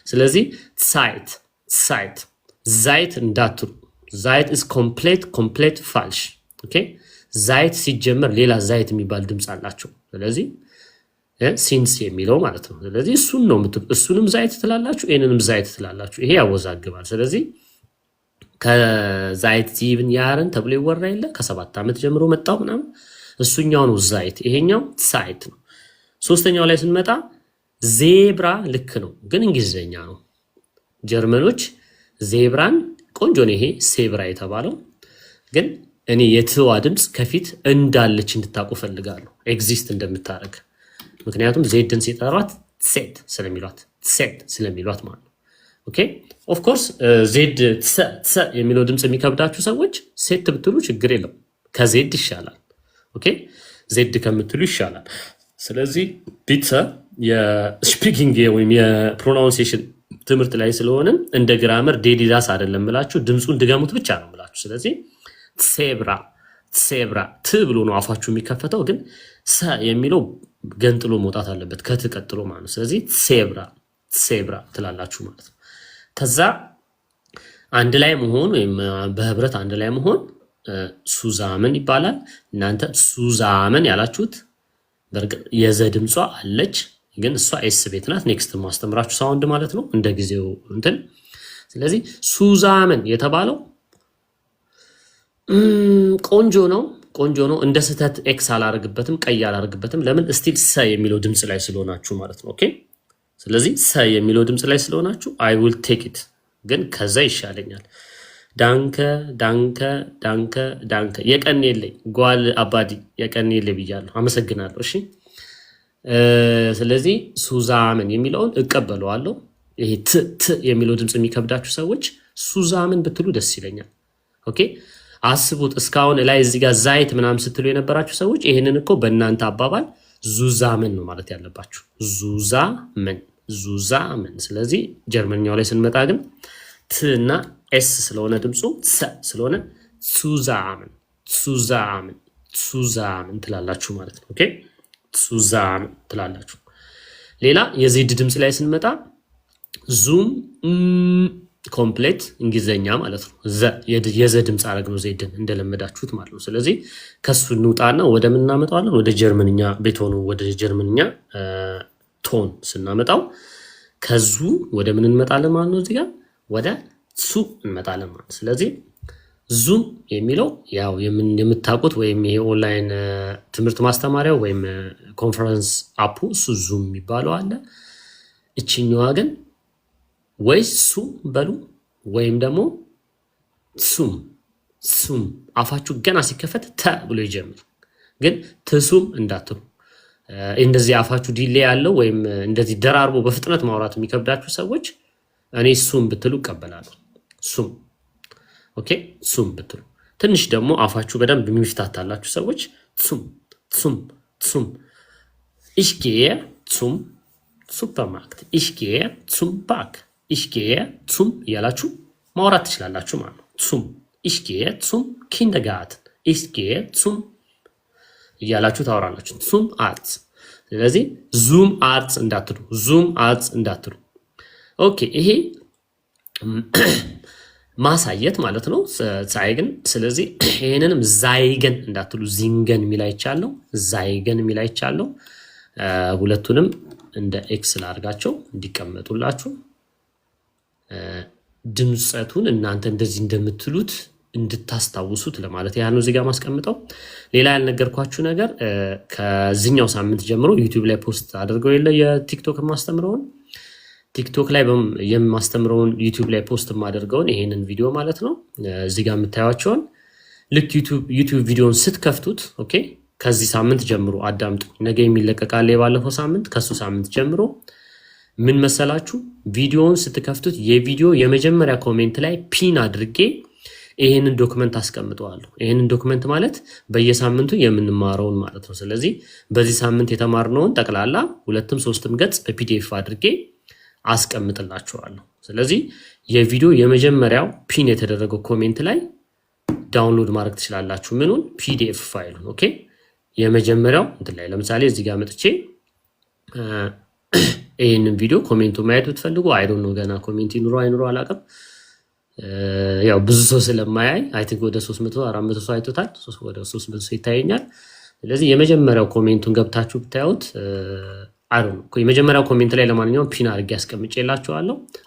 ስለዚህ ሳይት ሳይት ዛይት እንዳትሉ። ዛይት ኢዝ ኮምፕሌት ፋልሽ። ኦኬ ዛይት ሲጀመር ሌላ ዛይት የሚባል ድምፅ አላቸው። ስለዚህ ሲንስ የሚለው ማለት ነው። ስለዚህ እሱን ነው የምትሉ። እሱንም ዛይት ትላላችሁ፣ ይሄንንም ዛይት ትላላችሁ። ይሄ ያወዛግባል። ስለዚህ ከዛይት ዚብን ያረን ተብሎ ይወራ የለ ከ7 ዓመት ጀምሮ መጣው ምናምን እሱኛው ነው ዛይት፣ ይሄኛው ሳይት ነው። ሶስተኛው ላይ ስንመጣ ዜብራ ልክ ነው፣ ግን እንግሊዝኛ ነው። ጀርመኖች ዜብራን ቆንጆ ነው ይሄ ሴብራ የተባለው፣ ግን እኔ የትዋ ድምፅ ከፊት እንዳለች እንድታውቁ ፈልጋለሁ፣ ኤግዚስት እንደምታደርግ። ምክንያቱም ዜድን ሲጠሯት ሴት ስለሚሏት ማለት ነው። ኦኬ ኦፍ ኮርስ ዜድ ትሰ የሚለው ድምፅ የሚከብዳችሁ ሰዎች ሴት ብትሉ ችግር የለም፣ ከዜድ ይሻላል። ኦኬ ዜድ ከምትሉ ይሻላል። ስለዚህ ቢትሰ የስፒኪንግ ወይም የፕሮናውንሴሽን ትምህርት ላይ ስለሆነ እንደ ግራመር ዴዲዳስ አይደለም ብላችሁ ድምፁን ድገሙት ብቻ ነው ብላችሁ። ስለዚህ ሴብራ ት ብሎ ነው አፋችሁ የሚከፈተው፣ ግን ሰ የሚለው ገንጥሎ መውጣት አለበት ከትቀጥሎ ማለት ነው። ስለዚህ ሴብራ ትላላችሁ ማለት ነው። ከዛ አንድ ላይ መሆን ወይም በህብረት አንድ ላይ መሆን ሱዛመን ይባላል። እናንተ ሱዛመን ያላችሁት በርግጥ የዘ ድምጿ አለች፣ ግን እሷ ኤስ ቤት ናት። ኔክስት ማስተምራችሁ ሳውንድ ማለት ነው እንደ ጊዜው እንትን። ስለዚህ ሱዛመን የተባለው ቆንጆ ነው። እንደ ስህተት ኤክስ አላረግበትም፣ ቀይ አላረግበትም። ለምን ስቲል ሰ የሚለው ድምፅ ላይ ስለሆናችሁ ማለት ነው። ኦኬ ስለዚህ ሰ የሚለው ድምፅ ላይ ስለሆናችሁ አይ ዊል ቴክ ኢት፣ ግን ከዛ ይሻለኛል። ዳንከ የቀን የለኝ ጓል አባዲ የቀን የለኝ ብያለሁ። አመሰግናለሁ። እሺ ስለዚህ ሱዛምን የሚለውን እቀበለዋለሁ። ይሄ ት የሚለው ድምፅ የሚከብዳችሁ ሰዎች ሱዛምን ብትሉ ደስ ይለኛል። ኦኬ አስቡት። እስካሁን ላይ እዚህ ጋር ዛይት ምናምን ስትሉ የነበራችሁ ሰዎች ይሄንን እኮ በእናንተ አባባል ዙዛምን ነው ማለት ያለባችሁ። ዙዛምን። ስለዚህ ጀርመንኛው ላይ ስንመጣ ግን ት እና ኤስ ስለሆነ ድምፁ ሰ ስለሆነ ሱዛምን ትላላችሁ ማለት ነው። ኦኬ ሱዛምን ትላላችሁ። ሌላ የዜድ ድምፅ ላይ ስንመጣ ዙም ኮምፕሌት እንግሊዘኛ ማለት ነው። የዘ ድምፅ አረግ ነው ዜድን እንደለመዳችሁት ማለት ነው። ስለዚህ ከሱ እንውጣና ወደ ምን እናመጣዋለን? ወደ ጀርመንኛ ቤት ሆኖ ወደ ጀርመንኛ ቶን ስናመጣው ከዙ ወደ ምን እንመጣለን ማለት ነው? እዚህ ጋር ወደ ሱ እንመጣለን ማለት። ስለዚህ ዙም የሚለው ያው የምታውቁት ወይም ይሄ ኦንላይን ትምህርት ማስተማሪያው ወይም ኮንፈረንስ አፑ እሱ ዙም የሚባለው አለ። እችኛዋ ግን ወይ ሱ በሉ ወይም ደግሞ ሱም አፋችሁ ገና ሲከፈት ተ ብሎ ይጀምር። ግን ትሱም እንዳትሉ። እንደዚህ አፋችሁ ዲሌ ያለው ወይም እንደዚህ ደራርቦ በፍጥነት ማውራት የሚከብዳችሁ ሰዎች እኔ ሱም ብትሉ እቀበላለሁ። ኦኬ ሱም ብትሉ። ትንሽ ደግሞ አፋችሁ በደንብ የሚፍታታላችሁ ሰዎች ሱም ich gehe zum ሱፐርማርኬት ich gehe zum Park ich gehe zum እያላችሁ ማውራት ትችላላችሁ ማለት ነው። ich gehe zum Kindergarten ich gehe zum እያላችሁ ታወራላችሁ። zum Arzt። ስለዚህ ዙም አርትስ እንዳትሉ። ኦኬ ይሄ ማሳየት ማለት ነው ሳይግን። ስለዚህ ይሄንንም ዛይገን እንዳትሉ። ዚንገን የሚላይቻለው ዛይገን የሚላይቻለው ሁለቱንም እንደ ኤክስ ላርጋቸው እንዲቀመጡላችሁ። ድምጸቱን እናንተ እንደዚህ እንደምትሉት እንድታስታውሱት ለማለት ያህል ነው እዚህ ጋር ማስቀምጠው። ሌላ ያልነገርኳችሁ ነገር ከዚህኛው ሳምንት ጀምሮ ዩቲዩብ ላይ ፖስት አድርገው የለ የቲክቶክ ማስተምረውን ቲክቶክ ላይ የማስተምረውን ዩቲዩብ ላይ ፖስት የማደርገውን ይሄንን ቪዲዮ ማለት ነው እዚህ ጋር የምታዩዋቸውን ልክ ዩቲዩብ ቪዲዮን ስትከፍቱት ኦኬ ከዚህ ሳምንት ጀምሮ አዳምጡ። ነገ የሚለቀቃል የባለፈው ሳምንት ከሱ ሳምንት ጀምሮ ምን መሰላችሁ ቪዲዮውን ስትከፍቱት የቪዲዮ የመጀመሪያ ኮሜንት ላይ ፒን አድርጌ ይሄንን ዶክመንት አስቀምጠዋለሁ። ይሄንን ዶክመንት ማለት በየሳምንቱ የምንማረውን ማለት ነው። ስለዚህ በዚህ ሳምንት የተማርነውን ጠቅላላ 2ም 3ም ገጽ በፒዲኤፍ አድርጌ አስቀምጥላችኋለሁ። ስለዚህ የቪዲዮ የመጀመሪያው ፒን የተደረገው ኮሜንት ላይ ዳውንሎድ ማድረግ ትችላላችሁ። ምኑን? ፒዲኤፍ ፋይሉን። ኦኬ የመጀመሪያው እንትን ላይ ለምሳሌ እዚህ ጋር መጥቼ ይሄንን ቪዲዮ ኮሜንቱ ማየት ብትፈልጉ አይ ዶንት ኖ ገና ኮሜንት ይኑሮ አይኑሮ አላውቅም። ያው ብዙ ሰው ስለማያይ አይ ቲንክ ወደ 300 400 ሰው አይቶታል። ወደ 300 ሰው ይታየኛል። ስለዚህ የመጀመሪያው ኮሜንቱን ገብታችሁ ብታዩት አይደል ነው የመጀመሪያው ኮሜንት ላይ ለማንኛውም ፒን አድርጌ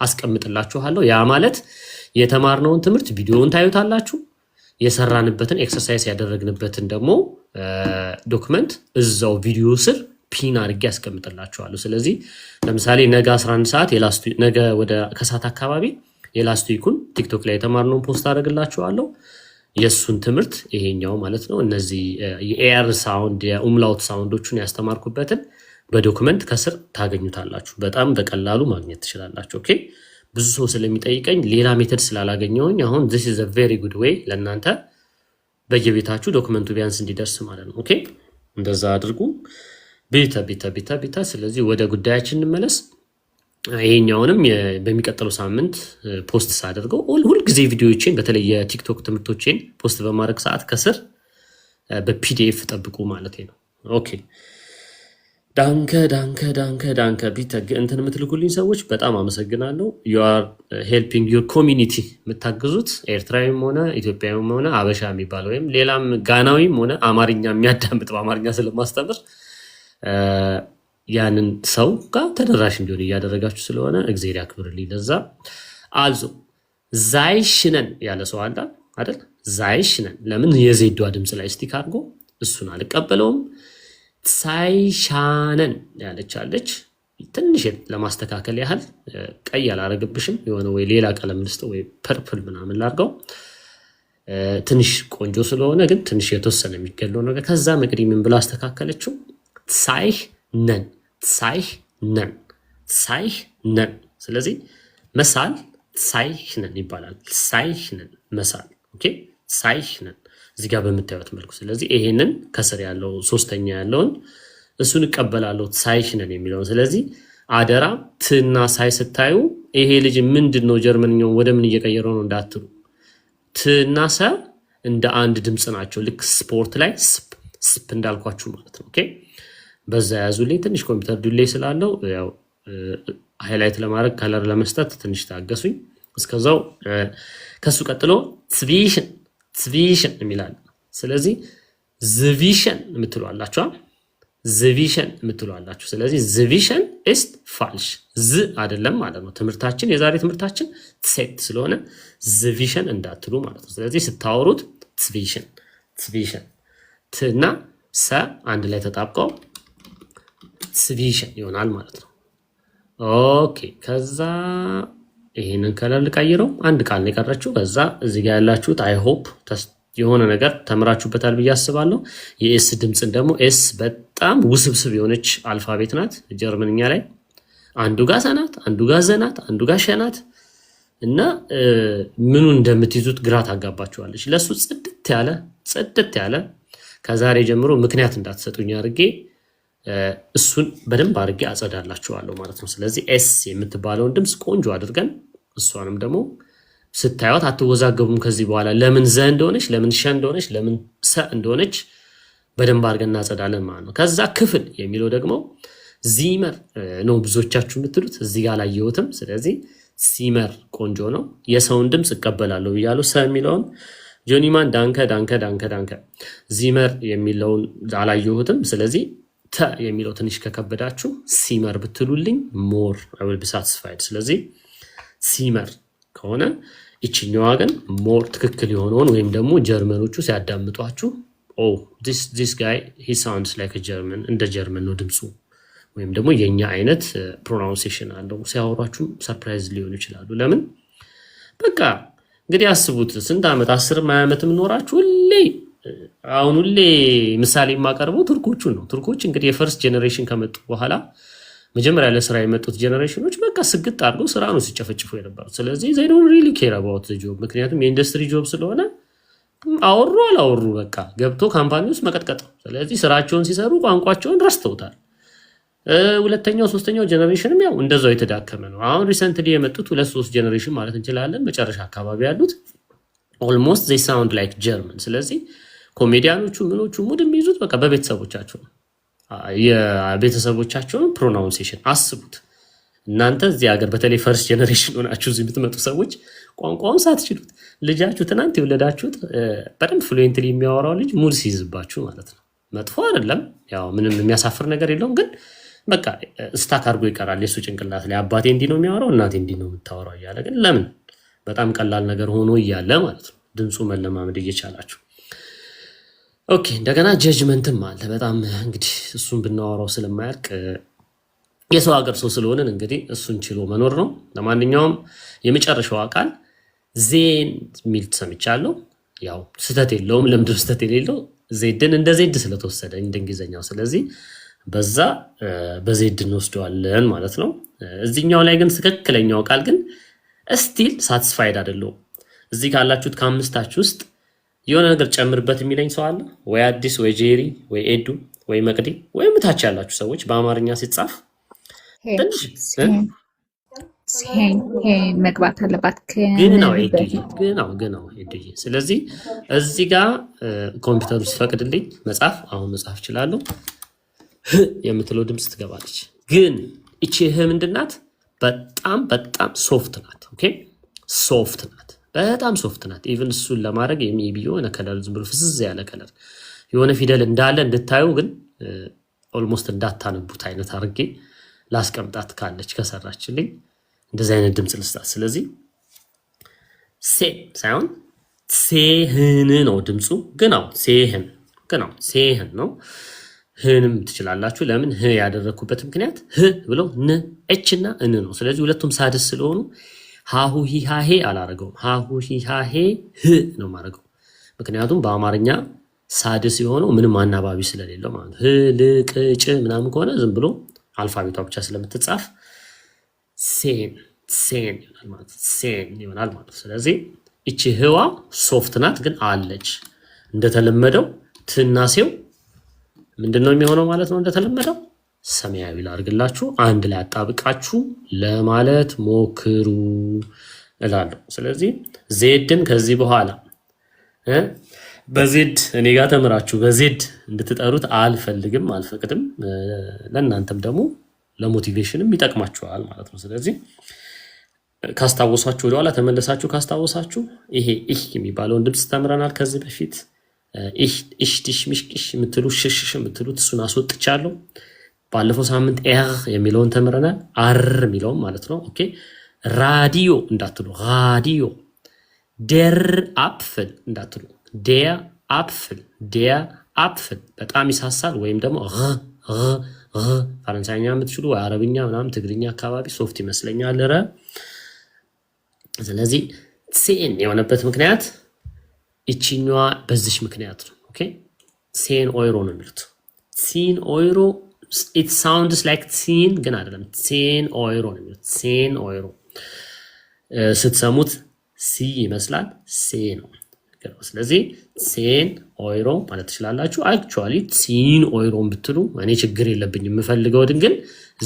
አስቀምጥላችኋለሁ። ያ ማለት የተማርነውን ትምህርት ቪዲዮውን ታዩታላችሁ። የሰራንበትን ኤክሰርሳይዝ ያደረግንበትን ደግሞ ዶክመንት እዛው ቪዲዮ ስር ፒን አድርጌ ያስቀምጥላችኋለሁ። ስለዚህ ለምሳሌ ነገ 11 ሰዓት ነገ ወደ ከሰዓት አካባቢ የላስት ዊኩን ቲክቶክ ላይ የተማርነውን ፖስት አደርግላችኋለሁ። የሱን ትምህርት ይሄኛው ማለት ነው። እነዚህ የኤአር ሳውንድ የኡምላውት ሳውንዶቹን ያስተማርኩበትን በዶክመንት ከስር ታገኙታላችሁ። በጣም በቀላሉ ማግኘት ትችላላችሁ። ኦኬ ብዙ ሰው ስለሚጠይቀኝ ሌላ ሜተድ ስላላገኘሁኝ አሁን this is a very good way ለእናንተ በየቤታችሁ ዶክመንቱ ቢያንስ እንዲደርስ ማለት ነው። ኦኬ እንደዛ አድርጉ። ቤታ ስለዚህ ወደ ጉዳያችን እንመለስ። ይሄኛውንም በሚቀጥለው ሳምንት ፖስት ሳደርገው ሁልጊዜ ቪዲዮዎችን በተለይ የቲክቶክ ትምህርቶችን ፖስት በማድረግ ሰዓት ከስር በፒዲኤፍ ጠብቁ ማለት ነው። ኦኬ ዳንከ ቢተግ እንትን የምትልኩልኝ ሰዎች በጣም አመሰግናለሁ። you are helping your community የምታግዙት ኤርትራዊም ሆነ ኢትዮጵያዊም ሆነ አበሻ የሚባል ወይም ሌላም ጋናዊም ሆነ አማርኛ የሚያዳምጥ በአማርኛ ስለማስተምር ያንን ሰው ጋር ተደራሽ እንዲሆን እያደረጋችሁ ስለሆነ እግዚአብሔር ያክብርልኝ። ለዛ አልዞ ዛይሽነን ያለ ሰው አለ አይደል? ዛይሽነን ለምን የዜዷ ድምጽ ላይ ስቲክ አድርጎ እሱን አልቀበለውም። ሳይሻነን ያለቻለች ትንሽ ለማስተካከል ያህል ቀይ አላረግብሽም፣ የሆነ ወይ ሌላ ቀለም ልስጠው ወይ ፐርፕል ምናምን ላርገው ትንሽ ቆንጆ ስለሆነ ግን ትንሽ የተወሰነ የሚገለው ነገር ከዛ መቅዲ ምን ብላ አስተካከለችው? ሳይነን። ስለዚህ መሳል ሳይነን ይባላል። ሳይነን መሳል። ኦኬ ሳይነን እዚህ ጋር በምታዩት መልኩ። ስለዚህ ይሄንን ከስር ያለው ሶስተኛ ያለውን እሱን እቀበላለሁ ሳይሽነን የሚለውን። ስለዚህ አደራ ትና ሳይ ስታዩ ይሄ ልጅ ምንድነው ጀርመንኛው ወደ ምን እየቀየረው ነው እንዳትሉ። ትና ሰ እንደ አንድ ድምጽ ናቸው። ልክ ስፖርት ላይ ስፕ እንዳልኳችሁ ማለት ነው። ኦኬ በዛ ያዙልኝ። ትንሽ ኮምፒውተር ዲሌይ ስላለው ያው ሃይላይት ለማድረግ ከለር ለመስጠት ትንሽ ታገሱኝ። እስከዛው ከሱ ቀጥሎ zwischen የሚላል። ስለዚህ zwischen የምትሏላችሁ ስለዚህ zwischen ist falsch ዝ አይደለም ማለት ነው። ትምህርታችን የዛሬ ትምህርታችን ሴት ስለሆነ zwischen እንዳትሉ ማለት ነው። ስለዚህ ስታወሩት zwischen ትና ሰ አንድ ላይ ተጣብቀው zwischen ይሆናል ማለት ነው። ኦኬ ከዛ ይሄንን ከለር ልቀይረው። አንድ ቃል ነው የቀረችው። ከዛ እዚህ ጋር ያላችሁት አይ ሆፕ የሆነ ነገር ተምራችሁበታል ብዬ አስባለሁ። የኤስ ድምጽን ደግሞ ኤስ በጣም ውስብስብ የሆነች አልፋቤት ናት ጀርመንኛ ላይ። አንዱ ጋር ሰናት፣ አንዱ ጋር ዘናት፣ አንዱ ጋር ሸናት እና ምኑን እንደምትይዙት ግራ ታጋባችኋለች። ለሱ ጽድት ያለ ከዛሬ ጀምሮ ምክንያት እንዳትሰጡኝ አድርጌ እሱን በደንብ አድርጌ አጸዳላችኋለሁ ማለት ነው። ስለዚህ ኤስ የምትባለውን ድምጽ ቆንጆ አድርገን እሷንም ደግሞ ስታዩት አትወዛገቡም ከዚህ በኋላ ለምን ዘ እንደሆነች፣ ለምን ሸ እንደሆነች፣ ለምን ሰ እንደሆነች በደንብ አድርገን እናጸዳለን ማለት ነው። ከዛ ክፍል የሚለው ደግሞ ዚመር ነው ብዙዎቻችሁ የምትሉት፣ እዚህ ጋር አላየሁትም። ስለዚህ ሲመር ቆንጆ ነው። የሰውን ድምጽ እቀበላለሁ ብያለሁ። ሰ የሚለውን ጆኒማን ዳንከ ዚመር የሚለውን አላየሁትም። ስለዚህ ተ የሚለው ትንሽ ከከበዳችሁ ሲመር ብትሉልኝ ሞር I will be satisfied። ስለዚህ ሲመር ከሆነ እቺኛዋ ግን ሞር ትክክል የሆነውን ወይም ደግሞ ጀርመኖቹ ሲያዳምጧችሁ this guy he sounds like a German እንደ ጀርመን ነው ድምጹ ወይም ደግሞ የኛ አይነት ፕሮናንሴሽን አለው ሲያወራችሁ ሰርፕራይዝ ሊሆኑ ይችላሉ። ለምን በቃ እንግዲህ አስቡት ስንት ዓመት 10 ዓመትም ኖራችሁ ሁሌ ምሳሌ የማቀርበው ቱርኮቹን ነው። ቱርኮች እንግዲህ የፈርስት ጄኔሬሽን ከመጡ በኋላ መጀመሪያ ለስራ የመጡት ጄኔሬሽኖች በቃ ስግጥ አድርገው ስራ ነው ሲጨፈጭፉ የነበሩት። ስለዚህ they don't really care about the job ምክንያቱም የኢንዱስትሪ ጆብ ስለሆነ አወሩ በቃ ገብቶ ካምፓኒ ውስጥ መቀጥቀጥ። ስለዚህ ስራቸውን ሲሰሩ ቋንቋቸውን ረስተውታል። ሁለተኛው ሶስተኛው ጄኔሬሽንም ያው እንደዛው የተዳከመ ነው። አሁን ሪሰንትሊ የመጡት 2-3 ጄኔሬሽን ማለት እንችላለን መጨረሻ አካባቢ ያሉት almost they sound like German። ስለዚህ ኮሜዲያኖቹ ምኖቹ ሙድ የሚይዙት በቃ በቤተሰቦቻቸው ነው። የቤተሰቦቻቸውን ፕሮናንሴሽን አስቡት። እናንተ እዚህ ሀገር በተለይ ፈርስት ጄኔሬሽን ሆናችሁ እዚህ የምትመጡ ሰዎች ቋንቋውን ሳትችሉት ልጃችሁ ትናንት የወለዳችሁት በደንብ ፍሉዌንትሊ የሚያወራው ልጅ ሙድ ሲይዝባችሁ ማለት ነው። መጥፎ አይደለም፣ ያው ምንም የሚያሳፍር ነገር የለውም። ግን በቃ ስታክ አድርጎ ይቀራል የሱ ጭንቅላት ላይ አባቴ እንዲህ ነው የሚያወራው እናቴ እንዲህ ነው የምታወራው እያለ ግን ለምን በጣም ቀላል ነገር ሆኖ እያለ ማለት ነው። ድምፁ መለማመድ እየቻላችሁ። ኦኬ እንደገና ጀጅመንትም አለ። በጣም እንግዲህ እሱን ብናወራው ስለማያልቅ የሰው ሀገር ሰው ስለሆነን እንግዲህ እሱን ችሎ መኖር ነው። ለማንኛውም የመጨረሻው ቃል ዜን ሚል ሰምቻለሁ። ያው ስህተት የለውም። ለምንድነው ስህተት የሌለው? ዜድን እንደ ዜድ ስለተወሰደ እንደ እንግሊዝኛው፣ ስለዚህ በዛ በዜድ እንወስደዋለን ማለት ነው። እዚህኛው ላይ ግን ትክክለኛው ቃል ግን ስቲል ሳቲስፋይድ አይደለሁም። እዚህ ካላችሁት ከአምስታችሁ ውስጥ የሆነ ነገር ጨምርበት የሚለኝ ሰው አለ ወይ? አዲስ ወይ ጄሪ ወይ ኤዱ ወይ መቅዲ ወይ ምታች ያላችሁ ሰዎች በአማርኛ ሲጻፍ ትንሽ መግባት አለባት ግን ነው ኤዱዬ። ስለዚህ እዚህ ጋር ኮምፒውተሩ ሲፈቅድልኝ መጻፍ አሁን መጻፍ እችላለሁ። የምትለው ድምፅ ትገባለች። ግን እቺ ምንድናት? በጣም በጣም ሶፍት ናት። ኦኬ ሶፍት ናት፣ በጣም ሶፍት ናት። ኢቭን እሱን ለማድረግ የሚቢ የሆነ ከለር ዝም ብሎ ፍዝዝ ያለ ከለር የሆነ ፊደል እንዳለ እንድታዩ ግን ኦልሞስት እንዳታነቡት አይነት አድርጌ ላስቀምጣት ካለች ከሰራችልኝ እንደዚህ አይነት ድምፅ ልስጣት። ስለዚህ ሴ ሳይሆን ሴህን ነው ድምፁ። ግናው ሴህን ነው። ህንም ትችላላችሁ። ለምን ህ ያደረኩበት ምክንያት ህ ብሎ ን ኤች እና እን ነው። ስለዚህ ሁለቱም ሳድስ ስለሆኑ ሃሁ ሂሃሄ አላረገውም። ሃሁ ሂሃሄ ህ ነው ማረገው። ምክንያቱም በአማርኛ ሳድስ የሆነው ምንም አናባቢ ስለሌለው ማለት ነው። ህ ልቅጭ ምናምን ከሆነ ዝም ብሎ አልፋቤቷ ብቻ ስለምትጻፍ ሴን ይሆናል ማለት ነው። ስለዚህ እቺ ህዋ ሶፍት ናት ግን አለች። እንደተለመደው ትናሴው ምንድነው የሚሆነው ማለት ነው? እንደተለመደው ሰማያዊ ላድርግላችሁ፣ አንድ ላይ አጣብቃችሁ ለማለት ሞክሩ እላለሁ። ስለዚህ ዜድን ከዚህ በኋላ በዜድ እኔ ጋር ተምራችሁ በዜድ እንድትጠሩት አልፈልግም፣ አልፈቅድም። ለእናንተም ደግሞ ለሞቲቬሽንም ይጠቅማችኋል ማለት ነው። ስለዚህ ካስታወሳችሁ ወደኋላ ተመለሳችሁ ካስታወሳችሁ ይሄ ይህ የሚባለውን ድምፅ ተምረናል ከዚህ በፊት። ኢሽ ዲሽ ሚሽሽ የምትሉ ሽሽሽ የምትሉት እሱን አስወጥቻለሁ። ባለፈው ሳምንት ኤር የሚለውን ተምረናል፣ አር የሚለውን ማለት ነው። ኦኬ ራዲዮ እንዳትሉ፣ ራዲዮ። ደር አፕፍል እንዳትሉ፣ ዴር አፕፍል በጣም ይሳሳል። ወይም ደግሞ ፈረንሳይኛ የምትችሉ ወይ አረብኛ ምናምን ትግርኛ አካባቢ ሶፍት ይመስለኛል ረ። ስለዚህ ሴን የሆነበት ምክንያት ይችኛዋ በዚሽ ምክንያት ነው። ኦኬ ሴን ኦይሮ ነው የሚሉት። ሲን ኦይሮ it sounds like ሲን ግን አይደለም፣ ሴን ኦይሮ ነው የሚሉት። ሴን ኦይሮ ስትሰሙት ሲ ይመስላል፣ ሴ ነው። ስለዚህ ሴን ኦይሮ ማለት ትችላላችሁ። አክቹአሊ ሲን ኦይሮን ብትሉ እኔ ችግር የለብኝም። የምፈልገው ግን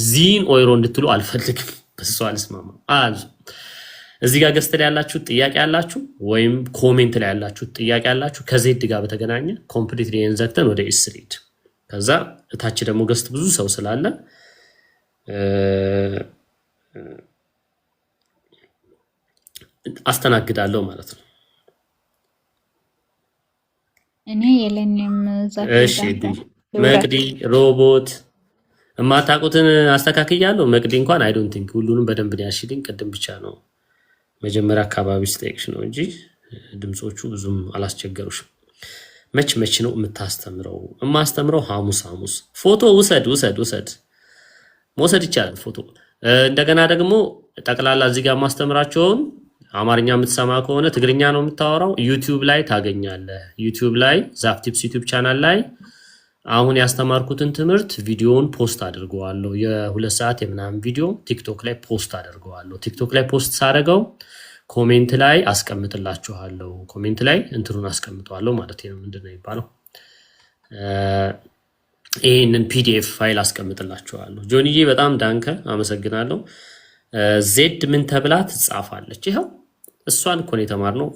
ዚን ኦይሮ እንድትሉ አልፈልግም። በሱ አልስማማም። እዚህ ጋር ገስት ላይ ያላችሁት ጥያቄ ያላችሁ ወይም ኮሜንት ላይ ያላችሁት ጥያቄ ያላችሁ ከዜድ ጋር በተገናኘ ኮምፕሊትሊ እንዘግተን ወደ ኢስ ሪድ፣ ከዛ እታች ደግሞ ገስት ብዙ ሰው ስላለ አስተናግዳለሁ ማለት ነው። እኔ የለኝም እሺ መቅዲ ሮቦት የማታውቁትን አስተካክያለሁ። መቅዲ እንኳን አይ ዶንት ቲንክ ሁሉንም በደንብ ያሽልኝ። ቅድም ብቻ ነው መጀመሪያ አካባቢ ስጠይቅሽ ነው እንጂ ድምጾቹ ብዙም አላስቸገሩሽም። መች ነው የምታስተምረው? የማስተምረው ሐሙስ። ፎቶ ውሰድ መውሰድ ይቻላል ፎቶ። እንደገና ደግሞ ጠቅላላ እዚህ ጋር ማስተምራቸውን አማርኛ የምትሰማ ከሆነ ትግርኛ ነው የምታወራው ዩቲዩብ ላይ ታገኛለህ። ዩቲዩብ ላይ ዛፍቲፕስ ዩቲዩብ ቻናል ላይ አሁን ያስተማርኩትን ትምህርት ቪዲዮውን ፖስት አድርገዋለሁ። የ2 ሰዓት የምናምን ቪዲዮ ቲክቶክ ላይ ፖስት አድርገዋለሁ። ቲክቶክ ላይ ፖስት ሳደርገው ኮሜንት ላይ አስቀምጥላችኋለሁ። ኮሜንት ላይ እንትሩን አስቀምጠዋለሁ ማለት ነው። ምንድነው የሚባለው? ይሄንን ፒዲኤፍ ፋይል አስቀምጥላችኋለሁ። ጆኒዬ በጣም ዳንከ አመሰግናለሁ። ዜድ ምን ተብላ ትጻፋለች? ይኸው እሷን እኮ ነው የተማርነው።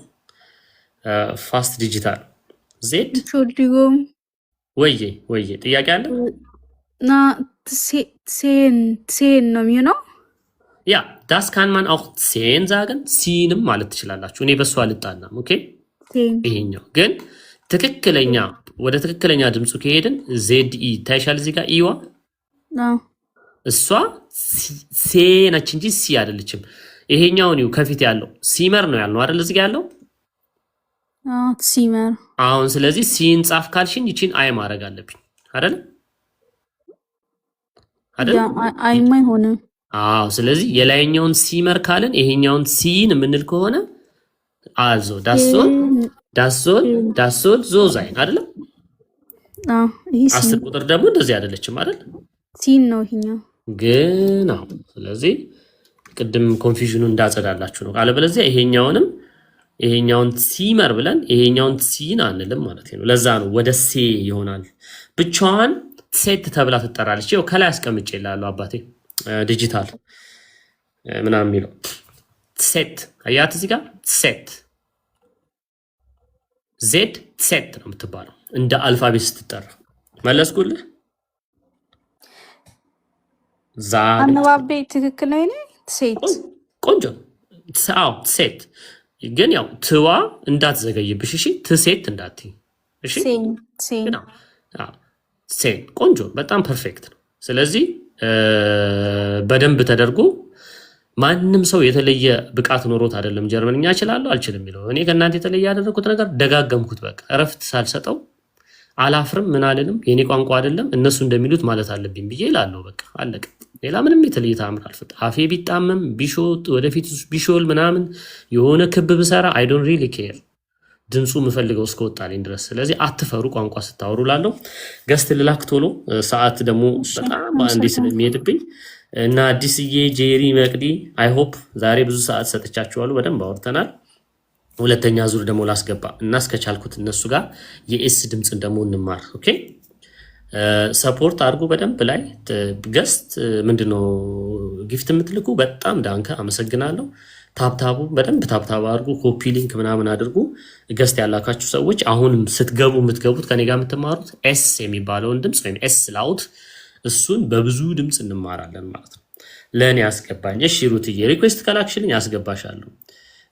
ፋስት ዲጂታል ዜድ ወይዬ ጥያቄ አለ ና ሴን ነው የሚሆነው። ያ ዳስ ካን ማን አው ሴን ዛገን ሲንም ማለት ትችላላችሁ። እኔ በሷ አልጣናም። ኦኬ ይሄኛው ግን ትክክለኛ ወደ ትክክለኛ ድምፁ ከሄድን ዜድ ኢ ታይሻል። እዚህ ጋር ኢዋ እሷ ሴ ነች እንጂ ሲ አይደለችም። ይሄኛው ነው ከፊት ያለው ሲመር ነው ያልነው አይደል? እዚህ ጋር ያለው ሲመር አሁን ስለዚህ ሲን ጻፍ ካልሽኝ ይቺን አይ ማድረግ አለብኝ አይደል አይደል? አይማ አይሆንም። አዎ ስለዚህ የላይኛውን ሲመር ካልን ይሄኛውን ሲን የምንል ከሆነ አልዞ ዳሶል ዞዛይን አይደል? ይሄ 10 ቁጥር ደግሞ እንደዚህ አይደለችም አይደል? ሲን ነው ይሄኛው ግን አዎ። ስለዚህ ቅድም ኮንፊውዥኑን እንዳጸዳላችሁ ነው። አለበለዚያ ይሄኛውን ሲመር ብለን ይሄኛውን ሲን አንልም ማለት ነው። ለዛ ነው ወደ ሴ ይሆናል። ብቻዋን ሴት ተብላ ትጠራለች። ይኸው ከላይ አስቀምጬልሃለሁ አባቴ ዲጂታል ምናምን የሚለው ሴት አያት እዚህ ጋር ሴት ዜድ ሴት ነው የምትባለው እንደ አልፋቤት ስትጠራ። መለስኩልህ። አነባቤ ትክክል ነው። ሴት ቆንጆ አዎ ሴት ግን ያው ትዋ እንዳትዘገይብሽ እሺ። ትሴት እንዳትይ እሺ። ሴን ቆንጆ በጣም ፐርፌክት ነው። ስለዚህ በደንብ ተደርጎ ማንም ሰው የተለየ ብቃት ኖሮት አይደለም ጀርመንኛ እችላለሁ አልችልም የሚለው። እኔ ከእናንተ የተለየ ያደረኩት ነገር ደጋገምኩት። በቃ እረፍት ሳልሰጠው አላፍርም። ምን አልልም። የኔ ቋንቋ አይደለም እነሱ እንደሚሉት ማለት አለብኝ ብዬ እላለሁ። በቃ አለቀ። ሌላ ምንም የተለየ ተአምር አልፈጥርም። አፌ ቢጣመም ቢሾት ወደፊት ቢሾል ምናምን የሆነ ክብ ብሰራ አይ ዶንት ሪሊ ኬር ድምፁ የምፈልገው እስከወጣልኝ ድረስ። ስለዚህ አትፈሩ ቋንቋ ስታወሩ ላለሁ ገስት ልላክ ቶሎ። ሰዓት ደግሞ በጣም እንዴ ስለሚሄድብኝ እና አዲስዬ ጄሪ መቅዲ አይ ሆፕ ዛሬ ብዙ ሰዓት ሰጥቻችኋለሁ። በደንብ አውርተናል። ሁለተኛ ዙር ደግሞ ላስገባ እና እስከቻልኩት እነሱ ጋር የኤስ ድምፅን ደግሞ እንማር። ኦኬ ሰፖርት አድርጉ በደንብ ላይ ገስት ምንድነው ጊፍት የምትልኩ በጣም ዳንከ አመሰግናለሁ። ታብታቡ በደንብ ታብታቡ አድርጉ። ኮፒ ሊንክ ምናምን አድርጉ። ገስት ያላካችሁ ሰዎች አሁንም ስትገቡ የምትገቡት ከኔ ጋር የምትማሩት ኤስ የሚባለውን ድምፅ ወይም ኤስ ላውት እሱን በብዙ ድምፅ እንማራለን ማለት ነው። ለእኔ አስገባኝ። እሺ ሩትዬ ሪኩዌስት ከላክሽልኝ አስገባሻለሁ።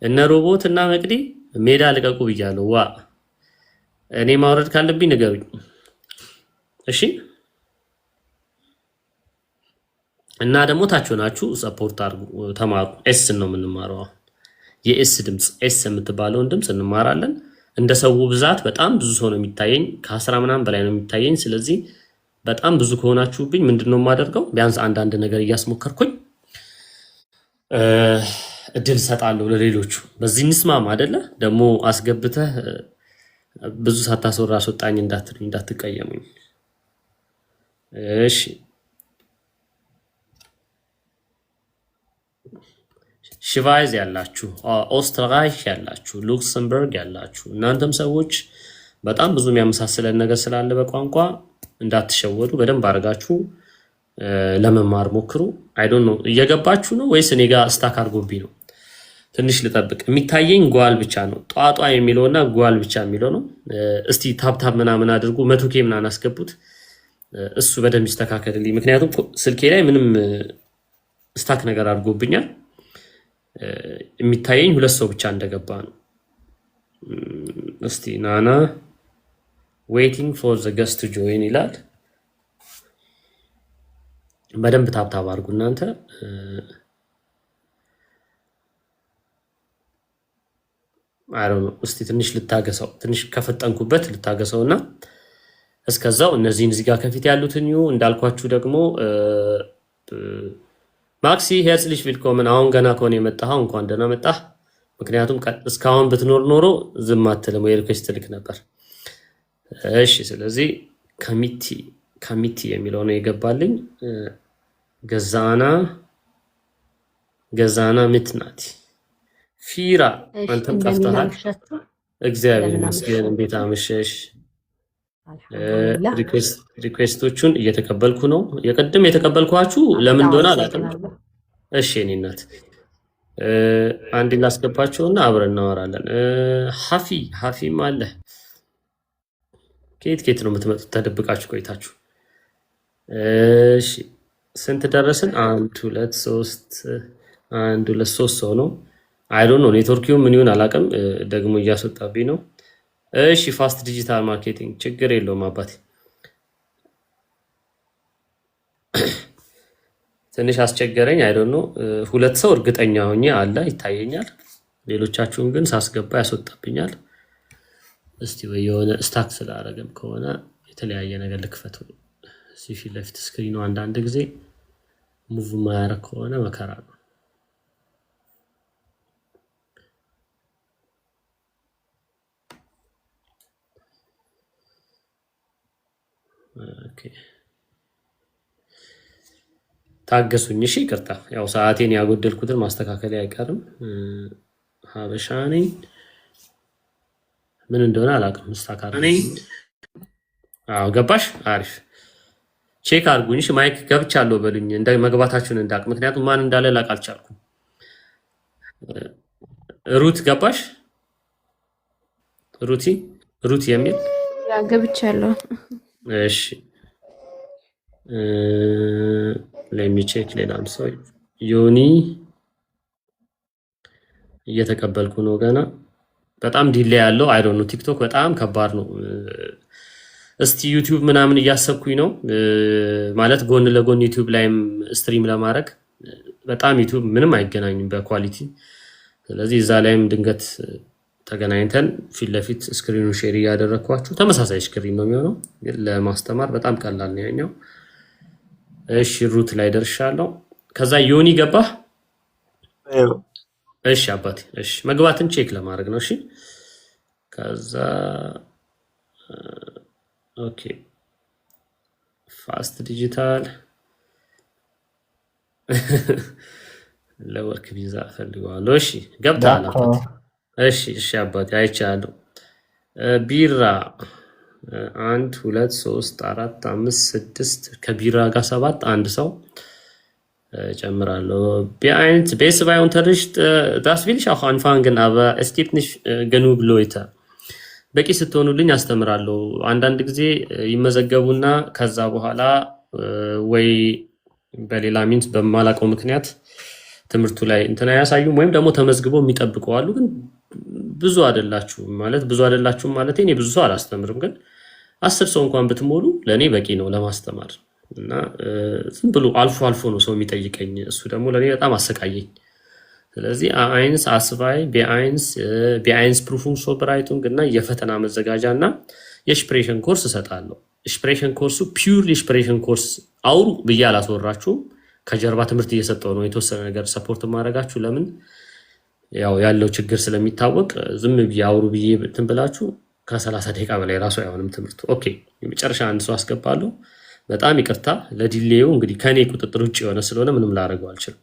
እነ ሮቦት እና መቅዲ ሜዳ ልቀቁ ብያለሁ። ዋ እኔ ማውረድ ካለብኝ ንገሩኝ እሺ። እና ደግሞ ታች ሆናችሁ ሰፖርት አድርጉ፣ ተማሩ። ኤስ ነው የምንማረው። የኤስ ድምፅ ኤስ የምትባለውን ድምፅ እንማራለን። እንደ ሰው ብዛት በጣም ብዙ ሰው ነው የሚታየኝ፣ ከ10 ምናምን በላይ ነው የሚታየኝ። ስለዚህ በጣም ብዙ ከሆናችሁብኝ ምንድነው የማደርገው? ቢያንስ አንዳንድ ነገር እያስሞከርኩኝ እድል ሰጣለሁ ለሌሎቹ። በዚህ እንስማማ አይደለ? ደግሞ አስገብተህ ብዙ ሳታስወራ አስወጣኝ እንዳትሉኝ፣ እንዳትቀየሙኝ እሺ። ሽቫይዝ ያላችሁ፣ ኦስትራይች ያላችሁ፣ ሉክሰምበርግ ያላችሁ እናንተም ሰዎች በጣም ብዙ የሚያመሳስለን ነገር ስላለ በቋንቋ እንዳትሸወዱ በደንብ አድርጋችሁ ለመማር ሞክሩ። አይ ዶንት ኖ እየገባችሁ ነው ወይስ እኔ ጋር ስታክ አድርጎብኝ ነው? ትንሽ ልጠብቅ። የሚታየኝ ጓል ብቻ ነው፣ ጧጧ የሚለውና ጓል ብቻ የሚለው ነው። እስቲ ታብታብ ምናምን አድርጉ፣ 100K ምናምን አስገቡት። እሱ በደንብ ይስተካከልልኝ፣ ምክንያቱም ስልኬ ላይ ምንም ስታክ ነገር አድርጎብኛል። የሚታየኝ 2 ሰው ብቻ እንደገባ ነው። እስቲ ናና ዌይቲንግ ፎር ዘ ገስት ቱ ጆይን ይላል። በደንብ ታብታብ አድርጉ እናንተ። አይ ዶንት ኖ እስቲ ትንሽ ልታገሰው፣ ትንሽ ከፈጠንኩበት ልታገሰውና እስከዛው እነዚህን እዚህ ጋር ከፊት ያሉትን እንዳልኳችሁ ደግሞ ማክሲ ሄርዝሊሽ ቪልኮመን። አሁን ገና ከሆነ የመጣኸው እንኳን ደህና መጣህ። ምክንያቱም እስካሁን ብትኖር ኖሮ ዝም አትልም ወይ ሪኩዌስት ልክ ነበር። እሺ ስለዚህ ከሚቲ የሚለው ነው የገባልኝ። ገዛና ምትናት ፊራ አንተም ጠፍተሃል። እግዚአብሔር ይመስገን። እንዴት አመሸሽ? ሪኩዌስቶቹን እየተቀበልኩ ነው። የቅድም የተቀበልኳችሁ ለምን እንደሆነ አላውቅም። እሺ እኔ እናት አንድ ላስገባቸውና አብረን እናወራለን። ሀፊም አለ። ከየት ነው የምትመጡት? ተደብቃችሁ ቆይታችሁ። እሺ ስንት ደረስን? 1 2 3 ሰው ነው። አይ ዶንት ኖ ኔትወርኪው ምን ይሁን አላውቅም። ደግሞ እያስወጣብኝ ነው። እሺ ፋስት ዲጂታል ማርኬቲንግ ችግር የለውም አባቴ። ትንሽ አስቸገረኝ። አይ ዶንት ኖ 2 ሰው እርግጠኛ ሆኜ አለ ይታየኛል። ሌሎቻችሁን ግን ሳስገባ ያስወጣብኛል። እስቲ ወይ የሆነ ስታክ ስላደረገም ከሆነ የተለያየ ነገር ልክፈት። እዚህ ፊት ለፊት ስክሪኑ አንዳንድ ጊዜ ሙቭ ማያረግ ከሆነ መከራ ነው። ኦኬ ታገሱኝ። እሺ ይቅርታ፣ ያው ሰዓቴን ያጎደልኩትን ማስተካከል አይቀርም። ሀበሻ ነኝ ምን እንደሆነ አላውቅም። ስታካር ነኝ። አዎ ገባሽ? አሪፍ ቼክ አድርጉኝ። እሺ ማይክ ገብቻለሁ በሉኝ እንደ መግባታችሁን እንዳቅ፣ ምክንያቱም ማን እንዳለ ላቅ አልቻልኩም። ሩት ገባሽ? ሩት የሚል ያ ገብቻለሁ። እሺ ለሚ ቼክ ሌላም ሰው ዮኒ እየተቀበልኩ ነው ገና። በጣም ዲሌይ ያለው አይ ዶንት ኖ። ቲክቶክ በጣም ከባድ ነው። እስቲ ዩቲዩብ ምናምን እያሰብኩኝ ነው ማለት ጎን ለጎን ዩቲዩብ ላይም ስትሪም ለማድረግ በጣም ዩቲዩብ ምንም አይገናኝም በኳሊቲ። ስለዚህ እዛ ላይም ድንገት ተገናኝተን ፊት ለፊት ስክሪኑ ሼር እያደረግኳችሁ ተመሳሳይ ስክሪን ነው የሚሆነው። ለማስተማር በጣም ቀላል ነው ያኛው። እሺ ሩት ላይ ደርሻለሁ። ከዛ ዮኒ ገባህ? እሺ አባቴ። እሺ መግባትን ቼክ ለማድረግ ነው። እሺ ከዛ ኦኬ ፋስት ዲጂታል ለወርክ ቪዛ ፈልገዋለሁ። እሺ ገብተሃል አባቴ? እሺ አባቴ አይቻለሁ። ቢራ 1 2 3 4 5 6 ከቢራ ጋር 7 አንድ ሰው ጨምራለሁ። ቢአይንት ቤስ ባይ unterricht das will ich auch anfangen aber es gibt nicht genug Leute በቂ ስትሆኑልኝ አስተምራለሁ። አንዳንድ ጊዜ ይመዘገቡና ከዛ በኋላ ወይ በሌላ ሚንስ በማላውቀው ምክንያት ትምህርቱ ላይ እንትና ያሳዩም ወይም ደግሞ ተመዝግበው የሚጠብቁ አሉ። ግን ብዙ አይደላችሁም ማለት እኔ ብዙ ሰው አላስተምርም። ግን 10 ሰው እንኳን ብትሞሉ ለኔ በቂ ነው ለማስተማር። እና ዝም ብሎ አልፎ አልፎ ነው ሰው የሚጠይቀኝ። እሱ ደግሞ ለኔ በጣም አሰቃየኝ። ስለዚህ A1 A2 B1 Prüfung Vorbereitung እና የፈተና መዘጋጃ እና የስፕሬሽን ኮርስ እሰጣለሁ። ስፕሬሽን ኮርሱ ፒውርሊ ስፕሬሽን ኮርስ አውሩ ብዬ አላስወራችሁም። ከጀርባ ትምህርት እየሰጠው ነው የተወሰነ ነገር ሰፖርት ማድረጋችሁ። ለምን ያው ያለው ችግር ስለሚታወቅ ዝም ብዬ አውሩ ብዬ እንትን ብላችሁ ከ30 ደቂቃ በላይ ራሱ አይሆንም ትምህርቱ። ኦኬ የመጨረሻ አንድ ሰው አስገባለሁ። በጣም ይቅርታ ለዲሌዩ፣ እንግዲህ ከኔ ቁጥጥር ውጭ የሆነ ስለሆነ ምንም ላደርገው አልችልም።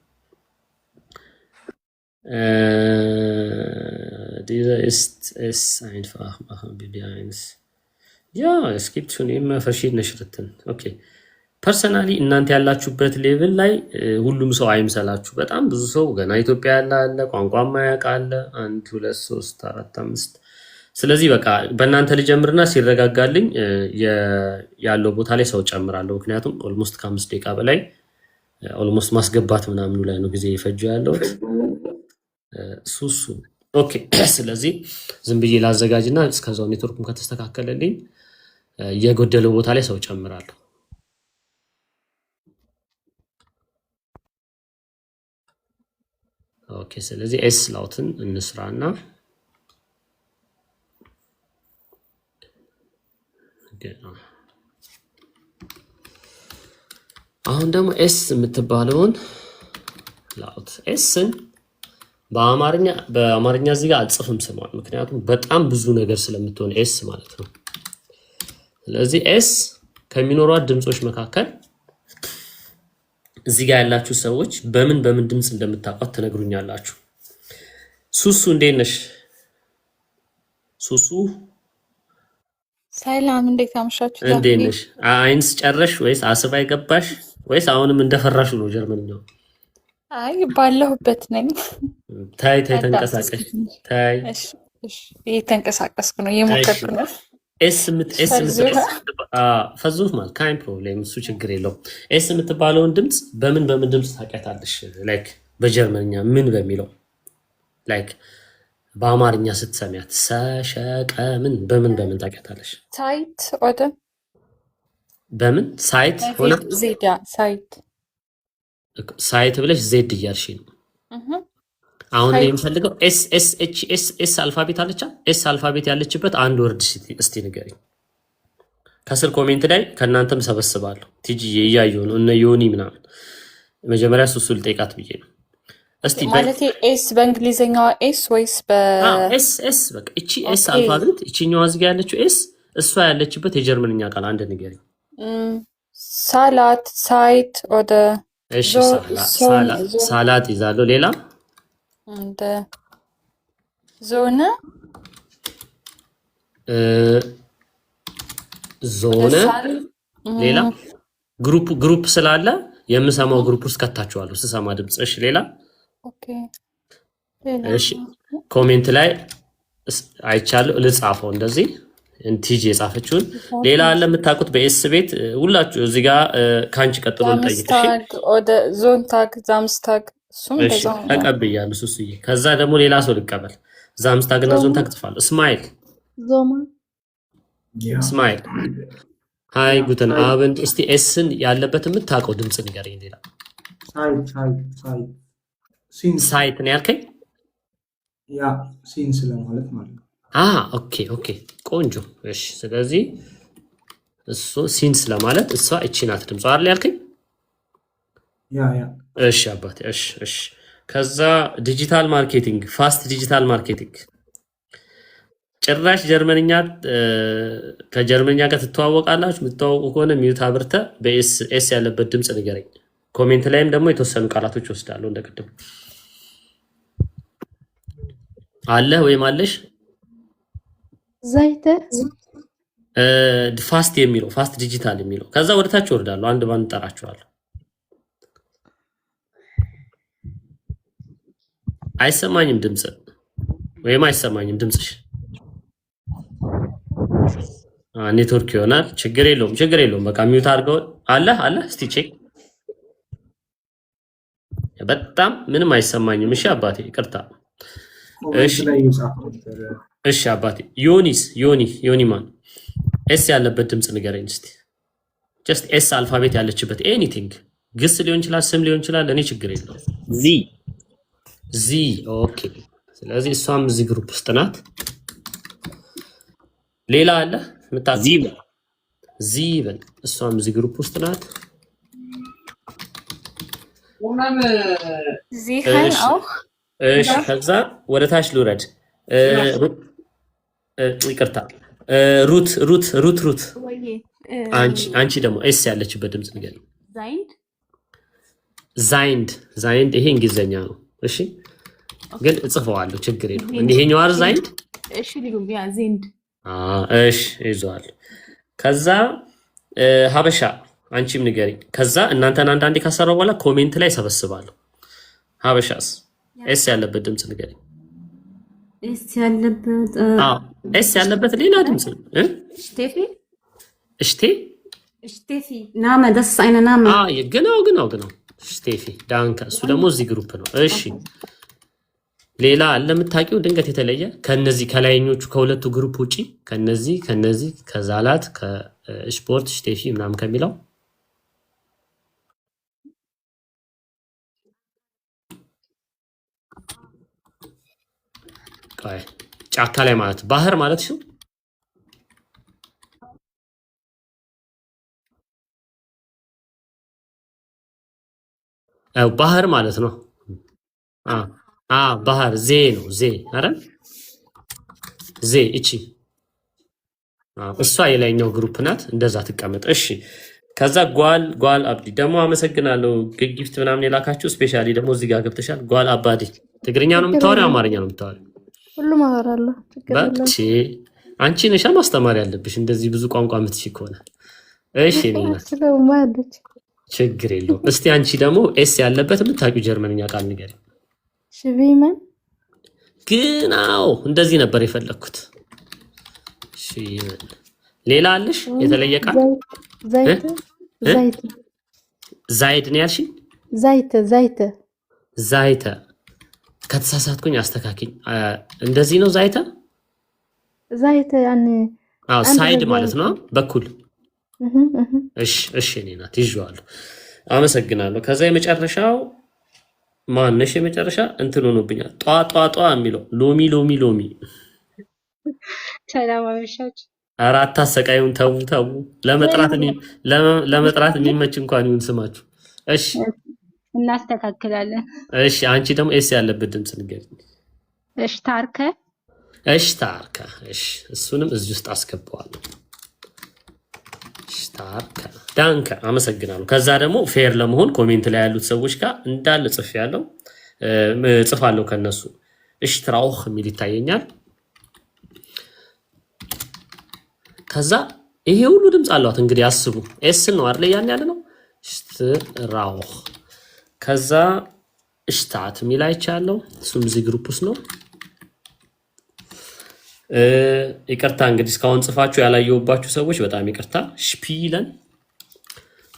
Dieser ist es einfach machen B1. Ja, es gibt schon immer verschiedene Schritte. Okay. ፐርሰናሊ እናንተ ያላችሁበት ሌቭል ላይ ሁሉም ሰው አይምሰላችሁ። በጣም ብዙ ሰው ገና ኢትዮጵያ ያለ ቋንቋ ማያውቅ አለ። 1 2 3 4 5 ስለዚህ በቃ በእናንተ ልጀምርና ሲረጋጋልኝ ያለው ቦታ ላይ ሰው ጨምራለሁ። ምክንያቱም ኦልሞስት ከ5 ደቂቃ በላይ ኦልሞስት ማስገባት ምናምኑ ላይ ነው ጊዜ ይፈጀው ያለው ሱሱ። ኦኬ ስለዚህ ዝም ብዬ ላዘጋጅና እስከዛው ኔትወርኩም ከተስተካከለልኝ የጎደለው ቦታ ላይ ሰው ጨምራለሁ። ኦኬ ስለዚህ ኤስ ላውትን እንስራና አሁን ደግሞ ኤስ የምትባለውን ላውት ኤስን በአማርኛ እዚህ ጋር አልጽፍም ስሟን፣ ምክንያቱም በጣም ብዙ ነገር ስለምትሆን ኤስ ማለት ነው። ስለዚህ ኤስ ከሚኖሯት ድምጾች መካከል እዚህ ጋር ያላችሁ ሰዎች በምን ድምጽ እንደምታውቋት ትነግሩኛላችሁ። ሱሱ እንዴት ነሽ? ሱሱ ሰላም፣ እንዴት አመሻችሁ? እንዴት ነሽ? አይንስ ጨረሽ ወይስ አስባይ ገባሽ ወይስ አሁንም እንደፈራሹ ነው ጀርመንኛው? አይ ባለሁበት ነኝ። ታይ ተንቀሳቀሽ። ታይ እሺ እየተንቀሳቀስኩ ነው፣ እየሞከርኩ ነው። ፈዙፍ ማለት ካይን ፕሮብሌም፣ እሱ ችግር የለውም። ኤስ የምትባለውን ድምጽ በምን ድምጽ ታውቂያታለሽ? ላይክ በጀርመንኛ ምን በሚለው ላይክ በአማርኛ ስትሰሚያት ሰሸቀ ምን በምን ታውቂያታለሽ? ሳይት ወደ በምን ሳይት ሆነ ዜዳ ሳይት ብለሽ ዜድ እያልሽ ነው። አሁን እኔ የምፈልገው ኤስ ኤስ ኤች ኤስ ኤስ አልፋቤት አለቻ ኤስ አልፋቤት ያለችበት አንድ ወርድ እስቲ ንገሪኝ። ከስር ኮሜንት ላይ ከእናንተም ሰበስባለሁ። ቲጂ እያየሁ ነው እነ ዮኒ ምናምን መጀመሪያ ሱሱ ልጠይቃት ብዬ ነው። እስቲ ማለት ኤስ በእንግሊዘኛዋ ኤስ ወይስ ኤስ ኤስ በቃ እቺ ኤስ አልፋቤት እቺኛዋ እዚህ ጋር ያለችው ኤስ እሷ ያለችበት የጀርመንኛ ቃል አንድ ንገሪኝ። ሳላት ሳይት ወደ እሺ ሳላት ይዛለሁ። ሌላ እንደ ዞነ ዞነ ሌላ ግሩፕ ስላለ የምሰማው ግሩፕ ውስጥ ከታችኋለሁ ስሰማ ድምጽ። እሺ ሌላ ኦኬ እሺ ኮሜንት ላይ አይቻለሁ ልጻፈው እንደዚህ ቲጂ የጻፈችውን። ሌላ አለ የምታውቁት በኤስ ቤት ሁላችሁ እዚህ ጋር ካንቺ ቀጥሎ ልጠይቅ። እሺ ወደ ዞንታግ ዛምስታግ ሱም እንደዛው ተቀብያለሁ ሱሱዬ። ከዛ ደግሞ ሌላ ሰው ልቀበል። ዛምስታግ እና ዞንታግ ጽፋለሁ። እስማኤል ዞማ እስማኤል ሃይ ጉተን አብንድ። እስቲ ኤስን ያለበት የምታውቀው ድምጽ ንገረኝ። ሌላ ሳይት ነው ያልከኝ? ያ ሲን ስለማለት ማለት ነው። ኦኬ ኦኬ ቆንጆ። እሺ ስለዚህ እሱ ሲን ስለማለት እሷ እቺ ናት ድምጿ አይደል ያልከኝ? ያ እሺ አባቴ እሺ እሺ። ከዛ ዲጂታል ማርኬቲንግ ፋስት ዲጂታል ማርኬቲንግ ጭራሽ ጀርመንኛ ከጀርመንኛ ጋር ትተዋወቃላችሁ። የምትተዋወቁ ከሆነ ሚዩት አብርተ በኤስ ኤስ ያለበት ድምጽ ንገረኝ። ኮሜንት ላይም ደግሞ የተወሰኑ ቃላቶች ወስዳለሁ እንደቀደም አለ ወይም አለሽ ዘይተ ፋስት የሚለው ፋስት ዲጂታል የሚለው ከዛ ወደታች ወርዳለሁ። አንድ ባንድ ጠራችኋለሁ። አይሰማኝም ድምጽ ወይም አይሰማኝም ድምጽሽ። ኔትወርክ ይሆናል። ችግር የለውም በቃ ሚውት አድርገው። አለ እስቲ ቼክ። በጣም ምንም አይሰማኝም። እሺ አባቴ ይቅርታ። እሺ አባቴ ዮኒ ማን ኤስ ያለበት ድምጽ ንገረኝ እስቲ። ጀስት ኤስ አልፋቤት ያለችበት ኤኒቲንግ ግስ ሊሆን ይችላል ስም ሊሆን ይችላል። እኔ ችግር የለውም። ዚ ኦኬ። ስለዚህ እሷም እዚህ ግሩፕ ውስጥ ናት። ሌላ አለ ዚበን እሷም እዚህ ግሩፕ ውስጥ ናት። ዚህን auch እሺ ከዛ ወደ ታች ልውረድ። ይቅርታ ሩት አንቺ ደግሞ ኤስ ያለችበት ድምጽ ንገሪኝ። ዛይንድ ይሄ እንግሊዘኛ ነው። እሺ ግን እጽፈዋለሁ ችግር የለውም። ይሄኛው አር ዛይንድ እሺ ሊጉም ያ ዜንድ እሺ ይዟል። ከዛ ሀበሻ አንቺም ንገሪኝ። ከዛ እናንተን አንዳንዴ ካሰራው በኋላ ኮሜንት ላይ ሰበስባለሁ። ሀበሻስ ኤስ ያለበት ድምጽ ንገሪኝ። ኤስ ያለበት ሌላ ድምጽ ሽቴፊ ናመ ደስ አይነ ናመ genau ሽቴፊ ዳንከ። እሱ ደግሞ እዚህ ግሩፕ ነው። እሺ ሌላ አለ የምታውቂው ድንገት የተለየ ከነዚህ ከላይኞቹ ከሁለቱ ግሩፕ ውጪ ከነዚህ ከዛላት ከስፖርት ሽቴፊ ምናምን ከሚለው ጫካ ላይ ማለት ባህር ማለት ነው። ባህር ማለት ነው። ባህር ዜ ነው። አረ እቺ እሷ የላይኛው ግሩፕ ናት። እንደዛ ትቀመጥ። እሺ ከዛ ጓል አብዲ ደግሞ አመሰግናለሁ። ጊፍት ምናምን የላካችሁ ስፔሻሊ ደግሞ እዚህ ጋር ገብተሻል። ጓል አባዲ ትግርኛ ነው የምታወሪው አማርኛ ነው የምታወሪው? ሁሉም አወራለሁ። አንቺ ነሻ ማስተማር ያለብሽ እንደዚህ ብዙ ቋንቋ የምትችይ ከሆነ። እሺ ችግር የለውም። እስቲ አንቺ ደግሞ ኤስ ያለበት የምታውቂው ጀርመንኛ ቃል ንገሪ። ሽቪመን ግን እንደዚህ ነበር የፈለግኩት። ሌላ አለሽ የተለየ ቃል? ዛይድ ነው ያልሽኝ? ዛይተ ከተሳሳትኩኝ አስተካክኝ። እንደዚህ ነው ዛይተ ያኔ ሳይድ ማለት ነው በኩል። እሺ እኔ ናት ይዤዋለሁ። አመሰግናለሁ። ከዛ የመጨረሻው ማነሽ የመጨረሻ እንትን ሆኖብኛል። ጧ ጧ ጧ የሚለው ሎሚ ሎሚ ሎሚ። ሰላም አመሻችሁ። ኧረ አታሰቃዩን፣ ተው ተው። ለመጥራት የሚመች እንኳን ይሁን ስማችሁ። እሺ እናስተካክላለን። እሺ አንቺ ደግሞ ኤስ ያለበት ድምፅ ንገሪኝ። እሽ ታርከ። እሽ ታርከ። እሺ እሱንም እዚህ ውስጥ አስገባዋለሁ። እሽ ታርከ ዳንከ። አመሰግናለሁ። ከዛ ደግሞ ፌር ለመሆን ኮሜንት ላይ ያሉት ሰዎች ጋር እንዳለ ጽፋለሁ ከነሱ። እሽ ትራውህ የሚል ይታየኛል። ከዛ ይሄ ሁሉ ድምፅ አሏት እንግዲህ አስቡ። ኤስ ነው አይደል ያን ያለ ነው። ሽትራውህ ከዛ እሽታት የሚል አይቻለሁ። እሱም እዚህ ግሩፕ ውስጥ ነው። ይቅርታ እንግዲህ እስካሁን ጽፋችሁ ያላየሁባችሁ ሰዎች በጣም ይቅርታ። ሽፒለን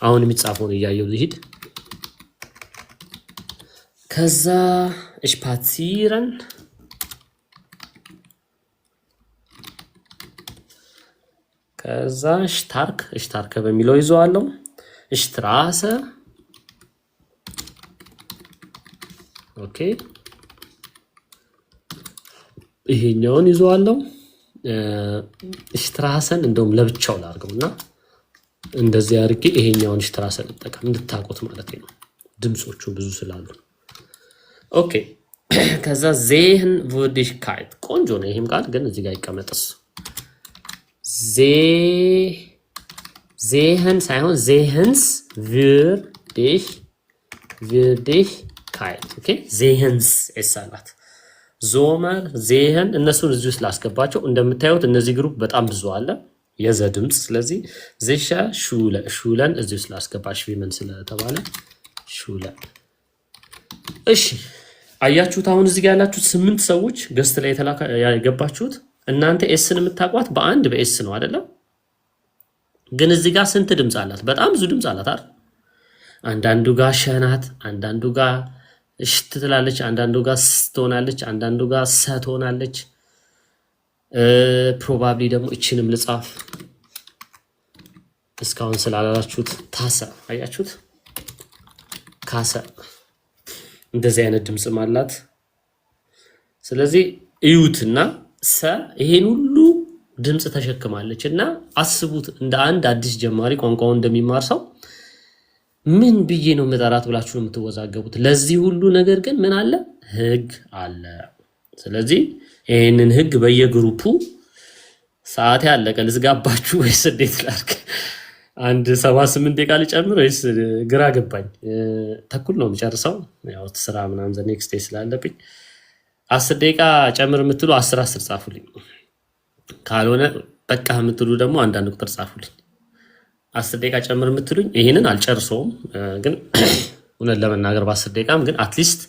አሁን የሚጻፈውን እያየሁ ልሂድ። ከዛ እሽፓቲረን ከዛ ሽታርከ በሚለው ይዘዋለሁ። እሽትራሰ ኦኬ ይሄኛውን ይዘዋለሁ። ሽትራሰን እንደውም ለብቻው ላድርገውና እንደዚህ አድርጌ ይሄኛውን ሽትራሰን ልጠቀም እንድታውቁት ማለት ነው፣ ድምጾቹ ብዙ ስላሉ። ኦኬ ከዛ ዜህን ቮዲሽካይት ቆንጆ ነው። ይሄም ቃል ግን እዚህ ጋር ይቀመጥስ ዜህን ሳይሆን ዜህንስ ቪርዲሽካይት። ኦኬ ዜህንስ ኤሳላት ዞመር ዜህን እነሱን እዚህ ውስጥ ላስገባቸው። እንደምታዩት እነዚህ ግሩፕ በጣም ብዙ አለ የዘ ድምፅ። ስለዚህ ዜሻ ሹለን እዚህ ውስጥ ላስገባ ሽቪመን ስለተባለ ሹለን። እሺ አያችሁት? አሁን እዚህ ጋር ያላችሁት 8 ሰዎች ገስት ላይ የገባችሁት እናንተ ኤስን የምታውቋት በአንድ በኤስ ነው አይደለም? ግን እዚህ ጋር ስንት ድምፅ አላት? በጣም ብዙ ድምፅ አላት አይደል? አንዳንዱ ጋር ሸናት፣ አንዳንዱ ጋር እሽት ትላለች፣ አንዳንዱ ጋር ስ ትሆናለች፣ አንዳንዱ ጋር ሰ ትሆናለች። ፕሮባብሊ ደግሞ እችንም ልጻፍ እስካሁን ስላላላችሁት ታሰ። አያችሁት? ካሰ እንደዚህ አይነት ድምፅም አላት። ስለዚህ እዩትና ሰ ይሄን ሁሉ ድምፅ ተሸክማለች እና አስቡት እንደ አንድ አዲስ ጀማሪ ቋንቋውን እንደሚማር ሰው ምን ብዬ ነው መጠራት ብላችሁ ነው የምትወዛገቡት። ለዚህ ሁሉ ነገር ግን ምን አለ? ህግ አለ። ስለዚህ ይሄንን ህግ በየግሩፑ ሰዓት ያለቀ ልዝጋባችሁ ወይስ እንዴት ላድርግ? አንድ 78 ደቂቃ ልጨምር ወይስ ግራ ገባኝ። ተኩል ነው የምጨርሰው ያው ስራ ምናምን ዘ ኔክስት ዴይ ስላለብኝ 10 ደቂቃ ጨምር የምትሉ 10 ጻፉልኝ። ካልሆነ በቃ የምትሉ ደግሞ አንዳንድ ቁጥር ጻፉልኝ። 10 ደቂቃ ጨምር የምትሉኝ ይሄንን አልጨርሰውም፣ ግን እውነት ለመናገር በ10 ደቂቃም ግን አትሊስት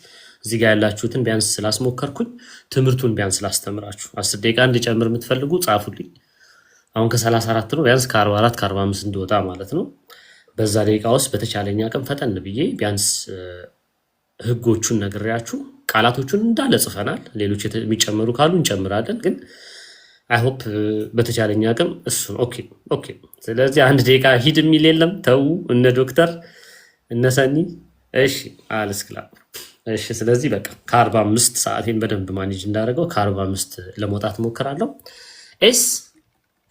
እዚህ ጋር ያላችሁትን ቢያንስ ስላስሞከርኩኝ ትምህርቱን ቢያንስ ላስተምራችሁ 10 ደቂቃ እንድጨምር የምትፈልጉ ጻፉልኝ። አሁን ከ34 ነው ቢያንስ ከ44 ከ45 እንዲወጣ ማለት ነው። በዛ ደቂቃ ውስጥ በተቻለኛ ቀን ፈጠን ብዬ ቢያንስ ህጎቹን ነግሬያችሁ ቃላቶቹን እንዳለ ጽፈናል። ሌሎች የሚጨመሩ ካሉ እንጨምራለን፣ ግን አይ ሆፕ በተቻለኛ አቅም እሱን ኦኬ። ስለዚህ 1 ደቂቃ ሂድ የሚል የለም። ተው እነ ዶክተር እነ ሰኒ እሺ አልስክላ እሺ። ስለዚህ በቃ ከ45 ሰዓቴን በደንብ ማኔጅ እንዳደረገው ከ45 ለመውጣት ሞክራለሁ። ኤስ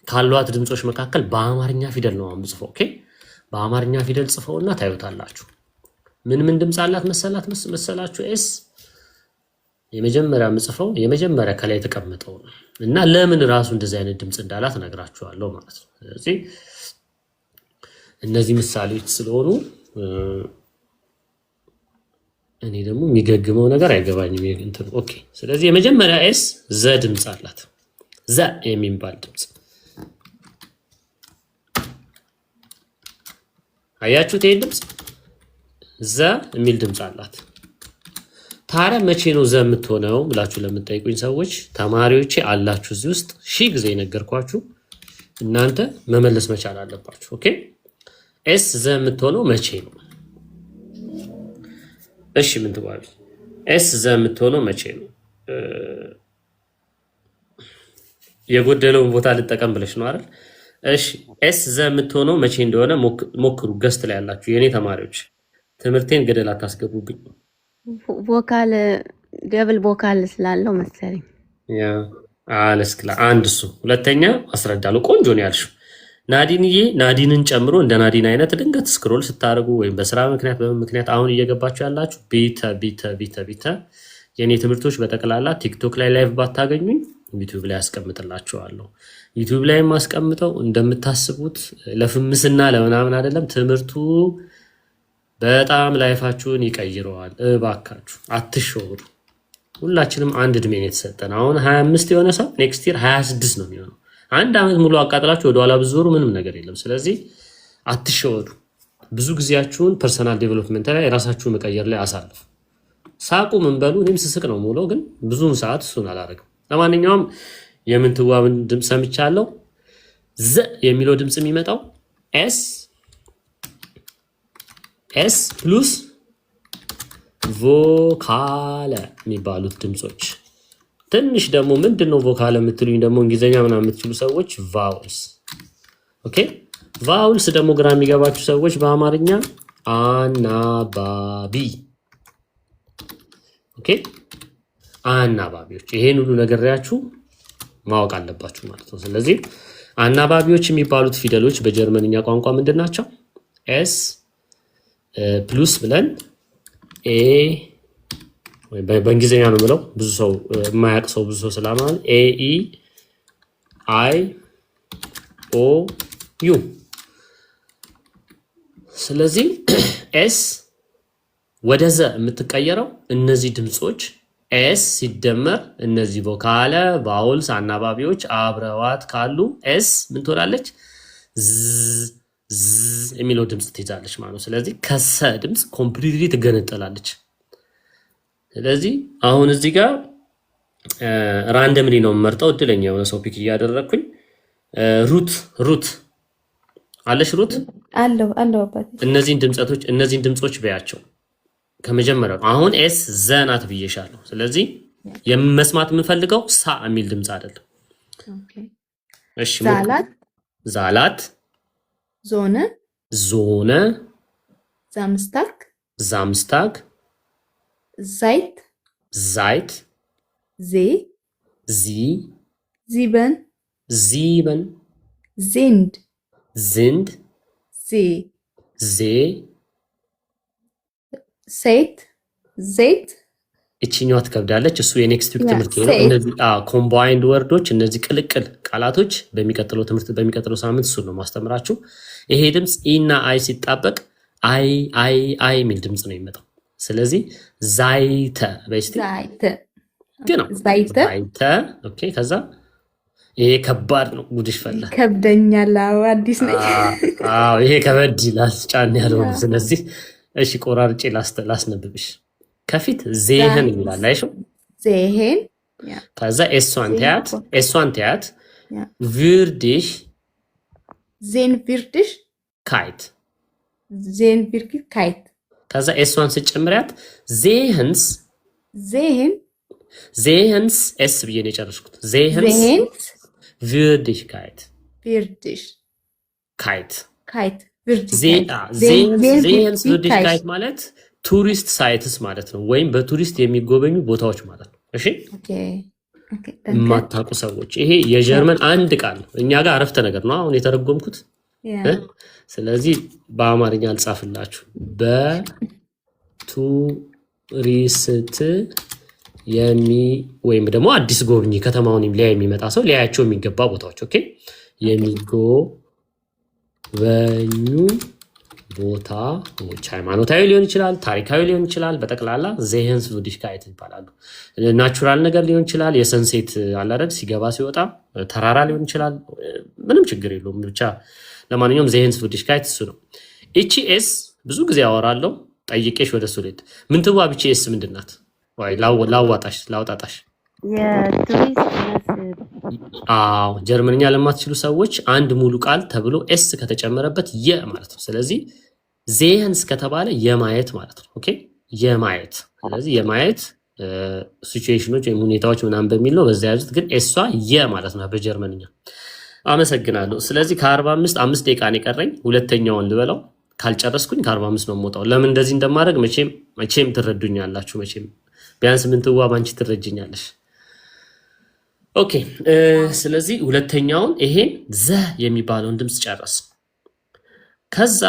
ካሏት ድምጾች መካከል በአማርኛ ፊደል ነው የምጽፈው። ኦኬ በአማርኛ ፊደል ጽፈውና ታዩታላችሁ። ምን ድምጽ አላት መሰላችሁ? ኤስ የመጀመሪያ የምጽፈው የመጀመሪያ ከላይ የተቀመጠው ነው እና ለምን ራሱ እንደዚህ አይነት ድምጽ እንዳላት ነግራችኋለሁ ማለት ነው። ስለዚህ እነዚህ ምሳሌዎች ስለሆኑ እኔ ደግሞ የሚገግመው ነገር አይገባኝም እንትን። ኦኬ ስለዚህ የመጀመሪያ ኤስ ዘ ድምጽ አላት። ዘ የሚባል ድምጽ አያችሁት? ይሄን ድምጽ ዘ የሚል ድምጽ አላት። ታዲያ መቼ ነው ዘ የምትሆነው ብላችሁ ለምትጠይቁኝ ሰዎች ተማሪዎቼ አላችሁ እዚህ ውስጥ 1000 ጊዜ ነገርኳችሁ፣ እናንተ መመለስ መቻል አለባችሁ። ኦኬ ኤስ ዘ የምትሆነው መቼ ነው? እሺ ምን ትባሉ? ኤስ ዘ የምትሆነው መቼ ነው? የጎደለውን ቦታ ልጠቀም ብለሽ ነው አይደል? እሺ ኤስ ዘ የምትሆነው መቼ እንደሆነ ሞክሩ። ገስት ላይ ያላችሁ የኔ ተማሪዎች ትምህርቴን ገደል አታስገቡብኝ። ቮካል ደብል ቮካል ስላለው መሰለኝ። ያ አለስክላ አንድ እሱ። ሁለተኛ አስረዳለሁ። ቆንጆ ነው ያልሽው ናዲንዬ። ናዲንን ጨምሮ እንደ ናዲን አይነት ድንገት ስክሮል ስታደርጉ ወይም በስራ ምክንያት በምን ምክንያት አሁን እየገባችሁ ያላችሁ ቤተ የኔ ትምህርቶች በጠቅላላ ቲክቶክ ላይ ላይቭ ባታገኙኝ ዩቲዩብ ላይ አስቀምጥላችኋለሁ። ዩቲዩብ ላይ ማስቀምጠው እንደምታስቡት ለፍምስና ለምናምን አይደለም። ትምህርቱ በጣም ላይፋችሁን ይቀይረዋል። እባካችሁ አትሸወዱ። ሁላችንም አንድ እድሜ ነው የተሰጠን። አሁን 25 የሆነ ሰው ኔክስት ይር 26 ነው የሚሆነው። አንድ ዓመት ሙሉ አቃጥላችሁ ወደኋላ ብትዞሩ ምንም ነገር የለም። ስለዚህ አትሸወዱ። ብዙ ጊዜያችሁን ፐርሰናል ዴቨሎፕመንት ላይ የራሳችሁን መቀየር ላይ አሳልፉ። ሳቁ ምን በሉ። እኔም ስስቅ ነው ሙሉ፣ ግን ብዙውን ሰዓት እሱን አላደርግም። ለማንኛውም የምንትዋብን ድምፅ ሰምቻለሁ። ዘ የሚለው ድምፅ የሚመጣው ኤስ ፕሉስ ቮካለ የሚባሉት ድምፆች። ትንሽ ደግሞ ምንድን ነው ቮካለ የምትሉኝ ደግሞ እንግሊዝኛ ምናምን የምትችሉ ሰዎች ቫውልስ። ኦኬ ቫውልስ ደግሞ ግራ የሚገባችሁ ሰዎች በአማርኛ አናባቢ። ኦኬ አናባቢዎች። ይሄን ሁሉ ነገርያችሁ ማወቅ አለባችሁ ማለት ነው። ስለዚህ አናባቢዎች የሚባሉት ፊደሎች በጀርመንኛ ቋንቋ ምንድን ናቸው? ኤስ ፕሉስ ብለን ኤ በእንግሊዝኛ ነው የምለው። ብዙ ሰው የማያውቅ ሰው ብዙ ሰው ስላማን ኤኢ አይ ኦ ዩ። ስለዚህ ኤስ ወደ ዘ የምትቀየረው እነዚህ ድምፆች ኤስ ሲደመር እነዚህ ቮካለ ቫውልስ አናባቢዎች አብረዋት ካሉ ኤስ ምን ትሆናለች? የሚለው ድምፅ ትይዛለች ማለት ነው። ስለዚህ ከሰ ድምፅ ኮምፕሊትሊ ትገነጠላለች። ስለዚህ አሁን እዚህ ጋር ራንደምሊ ነው የምመርጠው። እድለኛ የሆነ ሰው ፒክ እያደረግኩኝ ሩት አለሽ? ሩት አለው አባቴ። እነዚህን ድምፆች በያቸው ከመጀመሪያው። አሁን ኤስ ዘናት ብዬሻለሁ። ስለዚህ መስማት የምፈልገው ሳ የሚል ድምፅ አይደለም። እሺ ዛላት ዞነ ዛምስታግ ዘይት zieben sind ሴት እቺኛዋ ትከብዳለች። እሱ የኔክስት ዊክ ትምህርት ነው። እነዚህ ኮምባይንድ ወርዶች፣ እነዚህ ቅልቅል ቃላቶች በሚቀጥለው ሳምንት እሱ ነው ማስተምራችሁ። ይሄ ድምፅ ኢ እና አይ ሲጣበቅ አይ የሚል ድምፅ ነው የሚመጣው። ስለዚህ ዛይተ በስቲ ግን ነው ዛይተ። ኦኬ ከዛ ይሄ ከባድ ነው። ጉድሽ ፈላ ከብደኛል። አዲስ ነኝ። ይሄ ከበድ ይላል፣ ጫን ያለው። ስለዚህ እሺ ቆራርጬ ላስነብብሽ። ከፊት ዜህን ይላል አይሾ ዜህን። ከዛ ኤሷን ተያት ቪርዲሽ ካይት ከዛ ኤሷን ስጨምሪያት ዜህንስ ኤስ ብዬ ነው የጨረስኩት። ዜህንስ ቪርዲሽ ካይት ዜህንስ ቪርዲሽ ካይት ማለት ቱሪስት ሳይትስ ማለት ነው፣ ወይም በቱሪስት የሚጎበኙ ቦታዎች ማለት ነው። እሺ የማታውቁ ሰዎች ይሄ የጀርመን አንድ ቃል ነው። እኛ ጋር አረፍተ ነገር ነው አሁን የተረጎምኩት። ስለዚህ በአማርኛ አልጻፍላችሁ። በቱሪስት ወይም ደግሞ አዲስ ጎብኚ ከተማውን ሊያ የሚመጣ ሰው ሊያያቸው የሚገባ ቦታዎች። ኦኬ የሚጎበኙ ቦታዎች ሃይማኖታዊ ሊሆን ይችላል፣ ታሪካዊ ሊሆን ይችላል። በጠቅላላ ዜህንስ ቪርዲሽካይት ይባላሉ። ናቹራል ነገር ሊሆን ይችላል። የሰንሴት አላረድ ሲገባ ሲወጣ ተራራ ሊሆን ይችላል። ምንም ችግር የለውም። ብቻ ለማንኛውም ዜህንስ ቪርዲሽካይት እሱ ነው። እቺ ኤስ ብዙ ጊዜ አወራለሁ። ጠይቄሽ ወደ እሱ ልሄድ። ምንትዋ ብቻ ኤስ ምንድን ናት? ወይ ላውጣጣሽ። ጀርመንኛ ለማትችሉ ሰዎች አንድ ሙሉ ቃል ተብሎ ኤስ ከተጨመረበት የ ማለት ነው። ስለዚህ ዜህንስ ከተባለ የማየት ማለት ነው። ኦኬ የማየት። ስለዚህ የማየት ሲቹዌሽኖች ወይም ሁኔታዎች ምናምን በሚል ነው በዛ ያዙት። ግን ኤሷ የ ማለት ነው በጀርመንኛ። አመሰግናለሁ። ስለዚህ ከ45 5 ደቂቃ ነው የቀረኝ። ሁለተኛውን ልበለው። ካልጨረስኩኝ ከ45 ነው የምወጣው። ለምን እንደዚህ እንደማድረግ መቼም መቼም ትረዱኛላችሁ። መቼም ቢያንስ ምንትዋብ አንቺ ትረጅኛለሽ። ኦኬ ስለዚህ ሁለተኛውን ይሄን ዘ የሚባለውን ድምፅ ጨረስ። ከዛ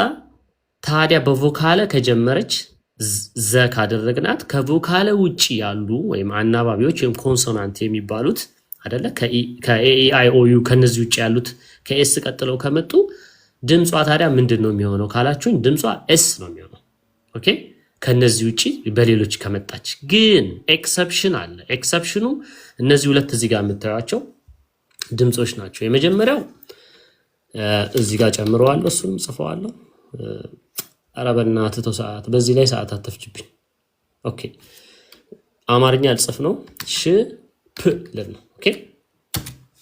ታዲያ በቮካለ ከጀመረች ዘ ካደረግናት ከቮካለ ውጪ ያሉ ወይም አናባቢዎች ወይም ኮንሶናንት የሚባሉት አይደለ ከኤኢአይኦዩ ከነዚህ ውጪ ያሉት ከኤስ ቀጥለው ከመጡ ድምጿ ታዲያ ምንድን ነው የሚሆነው ካላችሁኝ ድምጿ ኤስ ነው የሚሆነው። ኦኬ ከነዚህ ውጪ በሌሎች ከመጣች ግን ኤክሰፕሽን አለ። ኤክሰፕሽኑ እነዚህ ሁለት እዚህ ጋር የምታዩቸው ድምጾች ናቸው። የመጀመሪያው እዚህ ጋር ጨምረዋለሁ፣ እሱንም ጽፈዋለሁ። ኧረ በእናትህ ተው ሰዓት፣ በዚህ ላይ ሰዓት አትፍጅብኝ። ኦኬ አማርኛ ልጽፍ ነው። ሽ ፕ ልን ነው። ኦኬ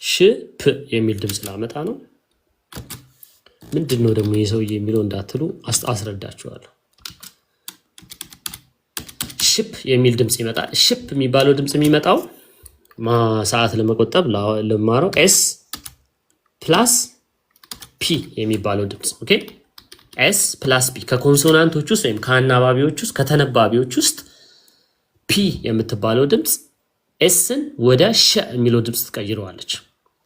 ሽ ፕ የሚል ድምፅ ላመጣ ነው። ምንድን ነው ደግሞ የሰውዬ የሚለው እንዳትሉ አስረዳችኋለሁ። ሽፕ የሚል ድምፅ ይመጣል። ሽፕ የሚባለው ድምፅ የሚመጣው ሰዓት ለመቆጠብ ለማረው ኤስ ፕላስ ፒ የሚባለው ድምፅ ኦኬ ኤስ ፕላስ ፒ ከኮንሶናንቶች ውስጥ ወይም ከአናባቢዎች ውስጥ ከተነባቢዎች ውስጥ ፒ የምትባለው ድምፅ ኤስን ወደ ሸ የሚለው ድምፅ ትቀይረዋለች።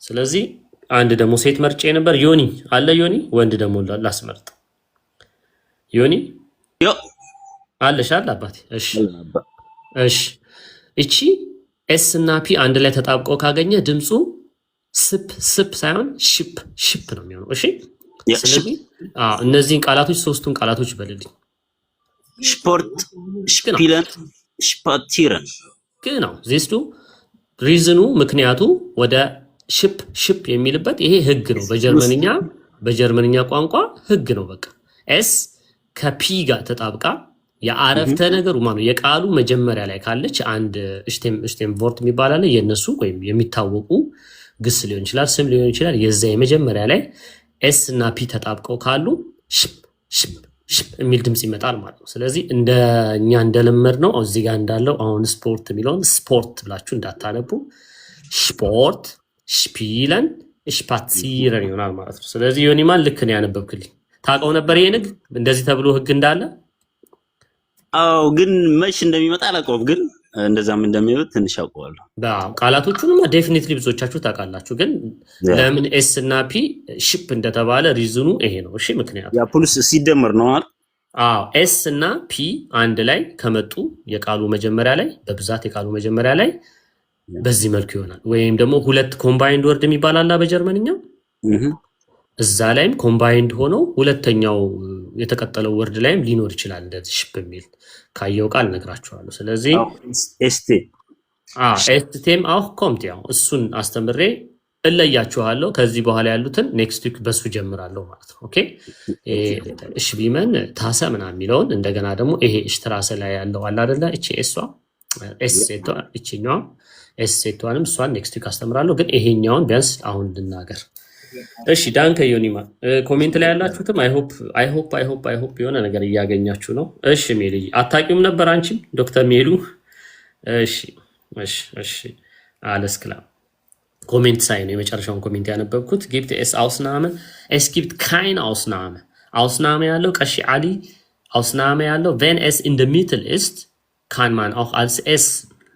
ስለዚህ አንድ ደግሞ ሴት መርጬ ነበር። ዮኒ አለ። ዮኒ ወንድ ደግሞ ላስመርጥ። ዮኒ አለሽ አለ አባቴ። እሺ እሺ እቺ ኤስ እና ፒ አንድ ላይ ተጣብቀው ካገኘ ድምፁ ስፕ ስፕ ሳይሆን ሽፕ ሽፕ ነው የሚሆነው። እሺ ስለዚህ እነዚህን ቃላቶች ሶስቱን ቃላቶች በልልኝ። ስፖርት ስፒለን ስፖርቲረን ግን ነው ዚስቱ ሪዝኑ ምክንያቱ ወደ ሽፕ ሽፕ የሚልበት ይሄ ህግ ነው። በጀርመንኛ ቋንቋ ህግ ነው። በቃ ኤስ ከፒ ጋር ተጣብቃ የአረፍተ ነገሩ ማነው የቃሉ መጀመሪያ ላይ ካለች አንድ ስቴም ቮርት የሚባል አለ። የነሱ ወይም የሚታወቁ ግስ ሊሆን ይችላል፣ ስም ሊሆን ይችላል። የዛ የመጀመሪያ ላይ ኤስ እና ፒ ተጣብቀው ካሉ ሽፕ ሽፕ ሽፕ የሚል ድምፅ ይመጣል ማለት ነው። ስለዚህ እንደኛ እንደለመድ ነው እዚህ ጋር እንዳለው አሁን ስፖርት የሚለውን ስፖርት ብላችሁ እንዳታነቡ ስፖርት ስፒለን ስፓትሲረን ይሆናል ማለት ነው። ስለዚህ ዮኒማን ልክ ነው ያነበብክልኝ። ታውቀው ነበር ይሄ ህግ እንደዚህ ተብሎ ህግ እንዳለ? አዎ ግን መች እንደሚመጣ አላውቀውም፣ ግን እንደዛም እንደሚወጥ ትንሽ አውቀዋለሁ። ቃላቶቹንማ ዴፊኒትሊ ብዙዎቻችሁ ታውቃላችሁ፣ ግን ለምን ኤስ እና ፒ ሽፕ እንደተባለ ሪዝኑ ይሄ ነው። እሺ ምክንያቱ ያ ፕሉስ ሲደመር ነው አይደል? አዎ ኤስ እና ፒ አንድ ላይ ከመጡ የቃሉ መጀመሪያ ላይ በብዛት የቃሉ መጀመሪያ ላይ በዚህ መልኩ ይሆናል። ወይም ደግሞ ሁለት ኮምባይንድ ወርድ የሚባል አለ በጀርመንኛ። እዛ ላይም ኮምባይንድ ሆነው ሁለተኛው የተቀጠለው ወርድ ላይም ሊኖር ይችላል እንደዚህ ሽፕ የሚል ካየው ቃል ነግራችኋለሁ። ስለዚህ ኤስቴም አውህ ኮምት ያው እሱን አስተምሬ እለያችኋለሁ። ከዚህ በኋላ ያሉትን ኔክስት ዊክ በሱ ጀምራለሁ ማለት ነው። ኦኬ እሺ ቢመን ታሰ ምናምን የሚለውን እንደገና ደግሞ ይሄ እሽትራሰ ላይ ያለው አለ አይደለ? እቺ ኤሷ ኤስሴቷ እቺኛው ኤስሴቷንም እሷን ኔክስት ዊክ አስተምራለሁ። ግን ይሄኛውን ቢያንስ አሁን ልናገር። እሺ ዳንከ ዮኒማ ኮሜንት ላይ ያላችሁትም አይ ሆፕ የሆነ ነገር እያገኛችሁ ነው። እሺ ሜሊ አታውቂውም ነበር አንቺም ዶክተር ሜሉ? እሺ alles klar ኮሜንት ሳይ ነው የመጨረሻውን ኮሜንት ያነበብኩት። gibt es Ausnahmen? es gibt keine Ausnahme ያለው ቀሺ አሊ Ausnahme ያለው wenn es in der Mitte ist kann man auch als es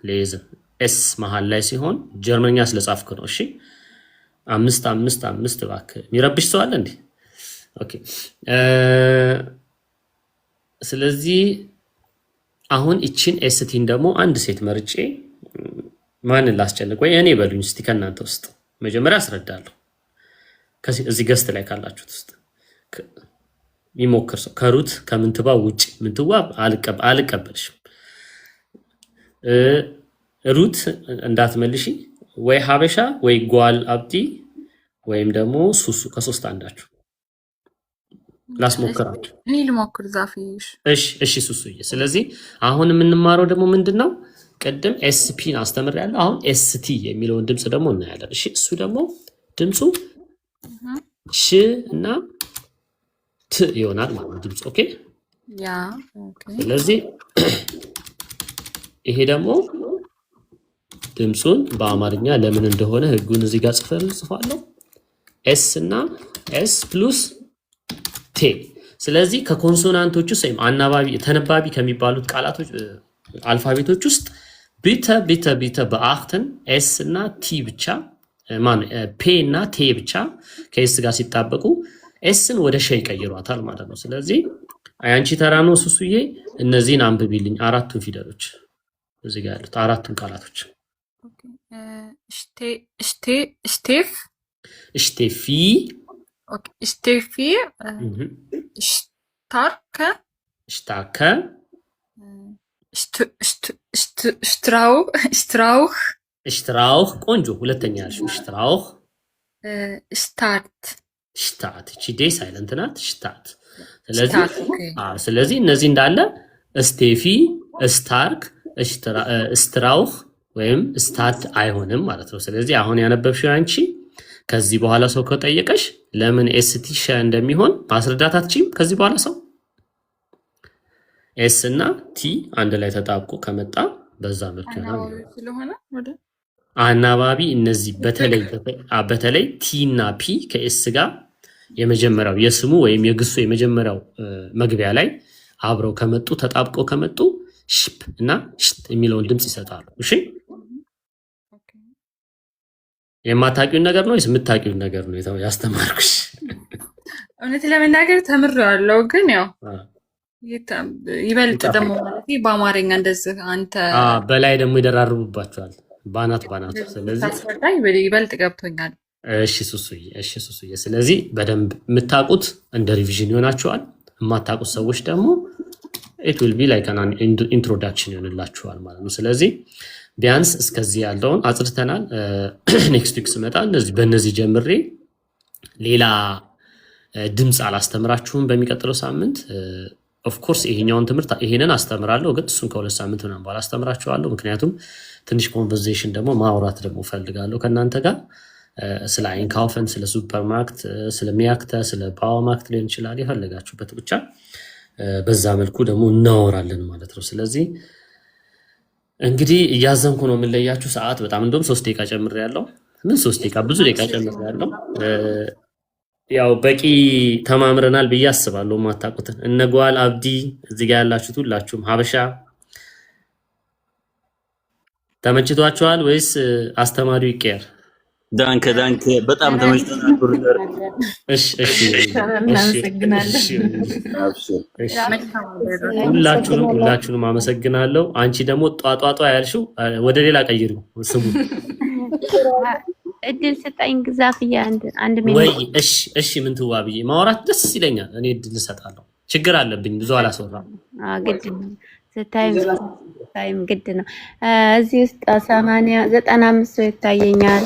lesen። es መሃል ላይ ሲሆን ጀርመንኛ ስለጻፍኩ ነው። እሺ 5 እባክህ የሚረብሽ ሰው አለ እንዴ? ኦኬ ስለዚህ አሁን እቺን ኤስቲን ደግሞ አንድ ሴት መርጬ ማንን ላስጨንቅ? ወይ እኔ በሉኝ እስቲ ከእናንተ ውስጥ መጀመሪያ አስረዳለሁ። እዚህ ገስት ላይ ካላችሁት ውስጥ የሚሞክር ሰው ከሩት ከምንትባብ ውጭ ምንትባብ አልቀበልሽም። ሩት እንዳትመልሺ፣ ወይ ሀበሻ ወይ ጓል አብዲ ወይም ደግሞ ሱሱ ከሶስት አንዳችሁ ላስሞክራችሁ። እኔ ልሞክር ዛፍሽ። እሺ ሱሱዬ። ስለዚህ አሁን የምንማረው ደግሞ ምንድነው? ቅድም ኤስፒን አስተምሬያለሁ። አሁን ኤስቲ የሚለውን ድምጽ ደግሞ እናያለን። እሺ እሱ ደግሞ ድምጹ ሽ እና ት ይሆናል ማለት ነው ድምጽ። ኦኬ ያ ኦኬ። ስለዚህ ይሄ ደግሞ ድምጹን በአማርኛ ለምን እንደሆነ ህጉን እዚህ ጋር ጽፋለሁ። ኤስ እና ኤስ ፕሉስ ቴ። ስለዚህ ከኮንሶናንቶች ውስጥ ወይም አናባቢ ተነባቢ ከሚባሉት ቃላቶች አልፋቤቶች ውስጥ ቢተ በአክተን ኤስ እና ቲ ብቻ ፔ እና ቴ ብቻ ከኤስ ጋር ሲጣበቁ ኤስን ወደ ሸ ይቀይሯታል ማለት ነው። ስለዚህ አንቺ ተራ ነው ሱሱዬ፣ እነዚህን አንብቢልኝ አራቱን ፊደሎች እዚህ ጋር ያሉት አራቱን ቃላቶች። ስቴፍ ስቴፊ ስቴፊ ስታርከ ሽታከ ስትራውህ ሽትራውህ ቆንጆ ሁለተኛ ያልሽው ሽትራውህ ስታርት ሽታት እቺ ዴ ሳይለንት ናት ሽታት። ስለዚህ እነዚህ እንዳለ ስቴፊ ስታርክ ስትራውህ ወይም ስታት አይሆንም ማለት ነው። ስለዚህ አሁን ያነበብሽው አንቺ ከዚህ በኋላ ሰው ከጠየቀሽ ለምን ኤስቲ ሸ እንደሚሆን ማስረዳት አትችይም። ከዚህ በኋላ ሰው ኤስ እና ቲ አንድ ላይ ተጣብቆ ከመጣ በዛ መልኩ ስለሆነ ወደ አናባቢ እነዚህ በተለይ ቲ እና ፒ ከኤስ ጋር የመጀመሪያው የስሙ ወይም የግሱ የመጀመሪያው መግቢያ ላይ አብረው ከመጡ ተጣብቀው ከመጡ ሽፕ እና ሽት የሚለውን ድምጽ ይሰጣሉ። እሺ የማታውቂውን ነገር ነው ወይስ የምታውቂውን ነገር ነው ያስተማርኩሽ? እውነት ለመናገር ተምሬዋለሁ፣ ግን ያው ይበልጥ ደግሞ ማለት በአማርኛ እንደዚህ አንተ በላይ ደግሞ ይደራርቡባቸዋል ባናት። ስለዚህ ይበልጥ ገብቶኛል። እሺ ሱሱዬ፣ ስለዚህ በደንብ የምታውቁት እንደ ሪቪዥን ይሆናችኋል። የማታውቁት ሰዎች ደግሞ it will be like an introduction ይሆንላችኋል ማለት ነው። ስለዚህ ቢያንስ እስከዚህ ያለውን አጽድተናል። ኔክስት ዊክ ስመጣ በእነዚህ ጀምሬ ሌላ ድምፅ አላስተምራችሁም። በሚቀጥለው ሳምንት ኦፍኮርስ ይሄኛውን ትምህርት ይሄንን አስተምራለሁ፣ ግን እሱን ከ2 ሳምንት ምናምን በኋላ አስተምራችኋለሁ። ምክንያቱም ትንሽ ኮንቨርሴሽን ደግሞ ማውራት ደግሞ ፈልጋለሁ ከእናንተ ጋር ስለ አይንካውፈን፣ ስለ ሱፐርማርክት፣ ስለ ሚያክተ፣ ስለ ባወማክት ሊሆን ይችላል። የፈለጋችሁበት ብቻ በዛ መልኩ ደግሞ እናወራለን ማለት ነው። ስለዚህ እንግዲህ እያዘንኩ ነው የምንለያችሁ። ሰዓት በጣም እንደውም 3 ደቂቃ ጨምሬያለሁ። ምን 3 ደቂቃ ብዙ ደቂቃ ጨምሬያለሁ። ያው በቂ ተማምረናል ብዬ አስባለሁ። ማታውቁትን እነጓል አብዲ እዚህ ጋር ያላችሁት ሁላችሁም ሀበሻ ተመችቷችኋል ወይስ አስተማሪው ይቀየር? ዳንከ በጣም ተመችቶናል ብሩደር። ሁላችሁንም አመሰግናለሁ። አንቺ ደግሞ ጧጧጧ ያልሽው ወደ ሌላ ቀይሪው ስሙ። እድል ስጠኝ ግዛፍዬ አንድ ምን ወይ እሺ ምን ትዋብዬ ማውራት ደስ ይለኛል። እኔ እድል እሰጣለሁ። ችግር አለብኝ ብዙ አላስወራም። ግድ ነው ስታይም ግድ ነው። እዚህ ውስጥ 95 ሰው ይታየኛል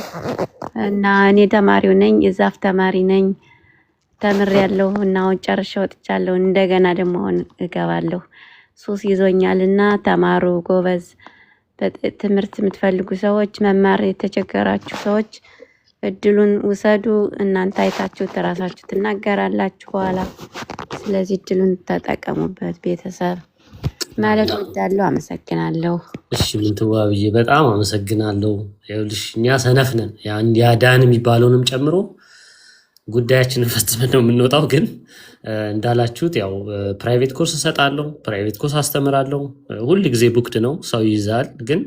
እና እኔ ተማሪው ነኝ፣ የዛፍ ተማሪ ነኝ። ተምሬያለሁ እና አሁን ጨርሼ ወጥቻለሁ። እንደገና ደግሞ አሁን እገባለሁ። ሱስ ይዞኛልና ተማሩ ጎበዝ። ትምህርት የምትፈልጉ ሰዎች፣ መማር የተቸገራችሁ ሰዎች እድሉን ውሰዱ። እናንተ አይታችሁ ተራሳችሁ ትናገራላችሁ በኋላ። ስለዚህ እድሉን ተጠቀሙበት ቤተሰብ ማለት ወዳለሁ። አመሰግናለሁ። እሺ ምን ትዋብዬ በጣም አመሰግናለሁ። ይኸውልሽ እኛ ሰነፍ ነን። ያዳን የሚባለውንም ጨምሮ ጉዳያችንን ፈጽመን ነው የምንወጣው። ግን እንዳላችሁት ያው ፕራይቬት ኮርስ እሰጣለሁ፣ ፕራይቬት ኮርስ አስተምራለሁ። ሁል ጊዜ ቡክድ ነው፣ ሰው ይይዛል። ግን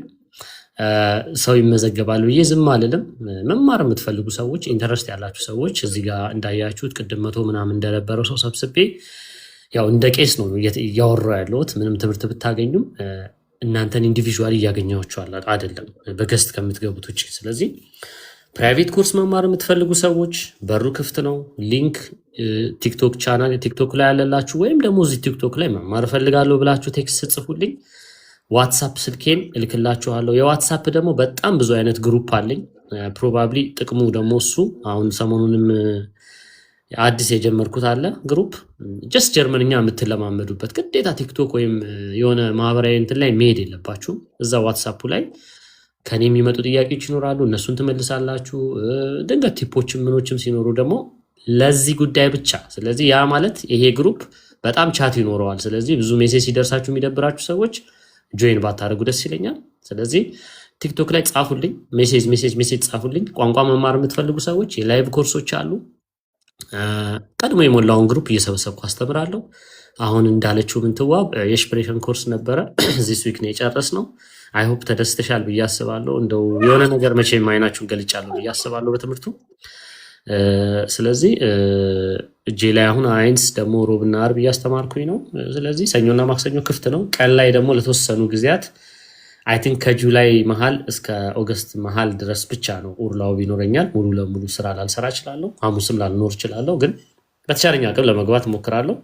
ሰው ይመዘገባል ብዬ ዝም አልልም። መማር የምትፈልጉ ሰዎች፣ ኢንተረስት ያላችሁ ሰዎች እዚህ ጋር እንዳያችሁት ቅድም 100 ምናምን እንደነበረው ሰው ሰብስቤ ያው እንደ ቄስ ነው እያወራሁ ያለሁት። ምንም ትምህርት ብታገኙም እናንተን ኢንዲቪዥዋል እያገኛችኋል አይደለም በገስት ከምትገቡት ውጭ። ስለዚህ ፕራይቬት ኮርስ መማር የምትፈልጉ ሰዎች በሩ ክፍት ነው። ሊንክ ቲክቶክ ቻናል ቲክቶክ ላይ ያለላችሁ ወይም ደግሞ እዚህ ቲክቶክ ላይ መማር እፈልጋለሁ ብላችሁ ቴክስት ጽፉልኝ። ዋትሳፕ ስልኬን እልክላችኋለሁ። የዋትሳፕ ደግሞ በጣም ብዙ አይነት ግሩፕ አለኝ። ፕሮባብሊ ጥቅሙ ደግሞ እሱ አሁን ሰሞኑንም አዲስ የጀመርኩት አለ ግሩፕ ጀስት ጀርመንኛ የምትለማመዱበት። ግዴታ ቲክቶክ ወይም የሆነ ማህበራዊ እንትን ላይ መሄድ የለባችሁም። እዛ ዋትሳፑ ላይ ከኔ የሚመጡ ጥያቄዎች ይኖራሉ፣ እነሱን ትመልሳላችሁ። ድንገት ቲፖችም ምኖችም ሲኖሩ ደግሞ ለዚህ ጉዳይ ብቻ። ስለዚህ ያ ማለት ይሄ ግሩፕ በጣም ቻት ይኖረዋል። ስለዚህ ብዙ ሜሴጅ ሲደርሳችሁ የሚደብራችሁ ሰዎች ጆይን ባታደርጉ ደስ ይለኛል። ስለዚህ ቲክቶክ ላይ ጻፉልኝ፣ ሜሴጅ ጻፉልኝ። ቋንቋ መማር የምትፈልጉ ሰዎች የላይቭ ኮርሶች አሉ። ቀድሞ የሞላውን ግሩፕ እየሰበሰብኩ አስተምራለሁ። አሁን እንዳለችው ምንትዋብ የሽፕሬሽን ኮርስ ነበረ ዚስ ዊክ ነው የጨረስነው። አይ ሆፕ ተደስተሻል ብዬ አስባለሁ። እንደው የሆነ ነገር መቼም አይናችሁን ገልጫለሁ ብዬ አስባለሁ በትምህርቱ። ስለዚህ እጄ ላይ አሁን አይንስ ደግሞ ሮብና አርብ እያስተማርኩኝ ነው። ስለዚህ ሰኞና ማክሰኞ ክፍት ነው። ቀን ላይ ደግሞ ለተወሰኑ ጊዜያት አይ ቲንክ ከጁላይ መሀል እስከ ኦገስት መሀል ድረስ ብቻ ነው ኡርላው ይኖረኛል። ሙሉ ለሙሉ ስራ ላልሰራ እችላለሁ። ሐሙስም ላልኖር እችላለሁ። ግን በተቻለኝ አቅም ለመግባት እሞክራለሁ።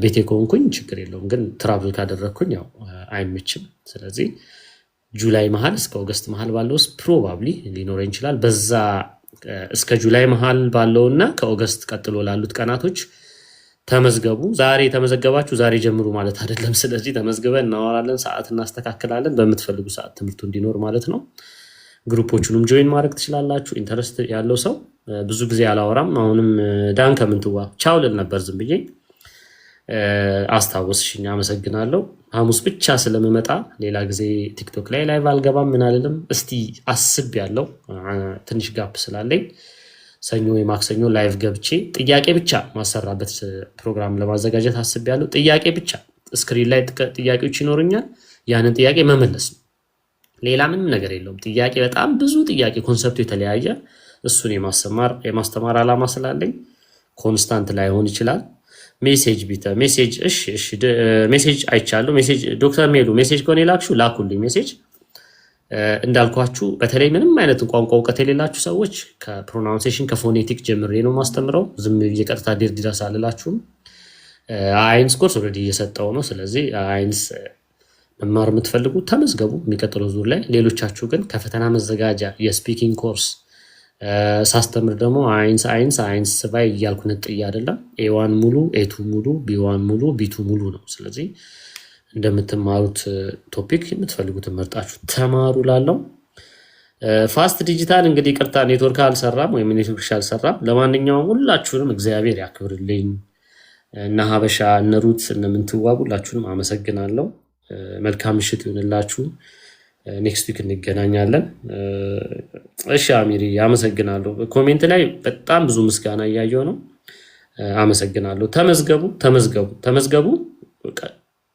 ቤቴ ከሆንኩኝ ችግር የለውም። ግን ትራቭል ካደረግኩኝ ያው አይመችም። ስለዚህ ጁላይ መሀል እስከ ኦገስት መሀል ባለው ውስጥ ፕሮባብሊ ሊኖረኝ ይችላል። በዛ እስከ ጁላይ መሀል ባለውና ከኦገስት ቀጥሎ ላሉት ቀናቶች ተመዝገቡ። ዛሬ ተመዘገባችሁ ዛሬ ጀምሩ ማለት አይደለም። ስለዚህ ተመዝግበን እናወራለን፣ ሰዓት እናስተካክላለን። በምትፈልጉ ሰዓት ትምህርቱ እንዲኖር ማለት ነው። ግሩፖቹንም ጆይን ማድረግ ትችላላችሁ። ኢንተረስት ያለው ሰው ብዙ ጊዜ አላወራም። አሁንም ዳን ከምንትዋ ቻው ልል ነበር ዝም ብዬ አስታወስሽኝ፣ አመሰግናለሁ። ሐሙስ ብቻ ስለምመጣ ሌላ ጊዜ ቲክቶክ ላይ ላይቭ አልገባም ምን አልልም። እስቲ አስብ ያለው ትንሽ ጋፕ ስላለኝ ሰኞ ወይ ማክሰኞ ላይቭ ገብቼ ጥያቄ ብቻ ማሰራበት ፕሮግራም ለማዘጋጀት አስቤያለሁ። ጥያቄ ብቻ ስክሪን ላይ ጥያቄዎች ይኖሩኛል። ያንን ጥያቄ መመለስ ነው። ሌላ ምንም ነገር የለውም። ጥያቄ በጣም ብዙ ጥያቄ፣ ኮንሰፕቱ የተለያየ፣ እሱን የማስተማር ዓላማ ስላለኝ ኮንስታንት ላይሆን ይችላል። ሜሴጅ ቢተ ሜሴጅ ሜሴጅ አይቻለሁ። ሜሴጅ ዶክተር ሜሉ ሜሴጅ ከሆነ የላክሹ ላኩልኝ ሜሴጅ። እንዳልኳችሁ በተለይ ምንም አይነት ቋንቋ እውቀት የሌላችሁ ሰዎች ከፕሮናውንሴሽን ከፎኔቲክ ጀምሬ ነው ማስተምረው። ዝም ብዬ ቀጥታ ዴር ድረስ አልላችሁም። አይንስ ኮርስ ኦልሬዲ እየሰጠው ነው። ስለዚህ አይንስ መማር የምትፈልጉ ተመዝገቡ የሚቀጥለው ዙር ላይ። ሌሎቻችሁ ግን ከፈተና መዘጋጃ የስፒኪንግ ኮርስ ሳስተምር ደግሞ አይንስ ስባይ እያልኩ ነጥዬ አይደለም። ኤዋን ሙሉ፣ ኤቱ ሙሉ፣ ቢዋን ሙሉ፣ ቢቱ ሙሉ ነው። ስለዚህ እንደምትማሩት ቶፒክ የምትፈልጉትን መርጣችሁ ተማሩ ላለው። ፋስት ዲጂታል እንግዲህ ቅርታ ኔትወርክ አልሰራም ወይም ኔትወርክ አልሰራም። ለማንኛውም ሁላችሁንም እግዚአብሔር ያክብርልኝ። እነ ሀበሻ እነ ሩት እነ ምንትዋብ ሁላችሁንም አመሰግናለሁ። መልካም ምሽት ይሁንላችሁ። ኔክስት ዊክ እንገናኛለን። እሺ አሚሪ አመሰግናለሁ። ኮሜንት ላይ በጣም ብዙ ምስጋና እያየሁ ነው። አመሰግናለሁ። ተመዝገቡ።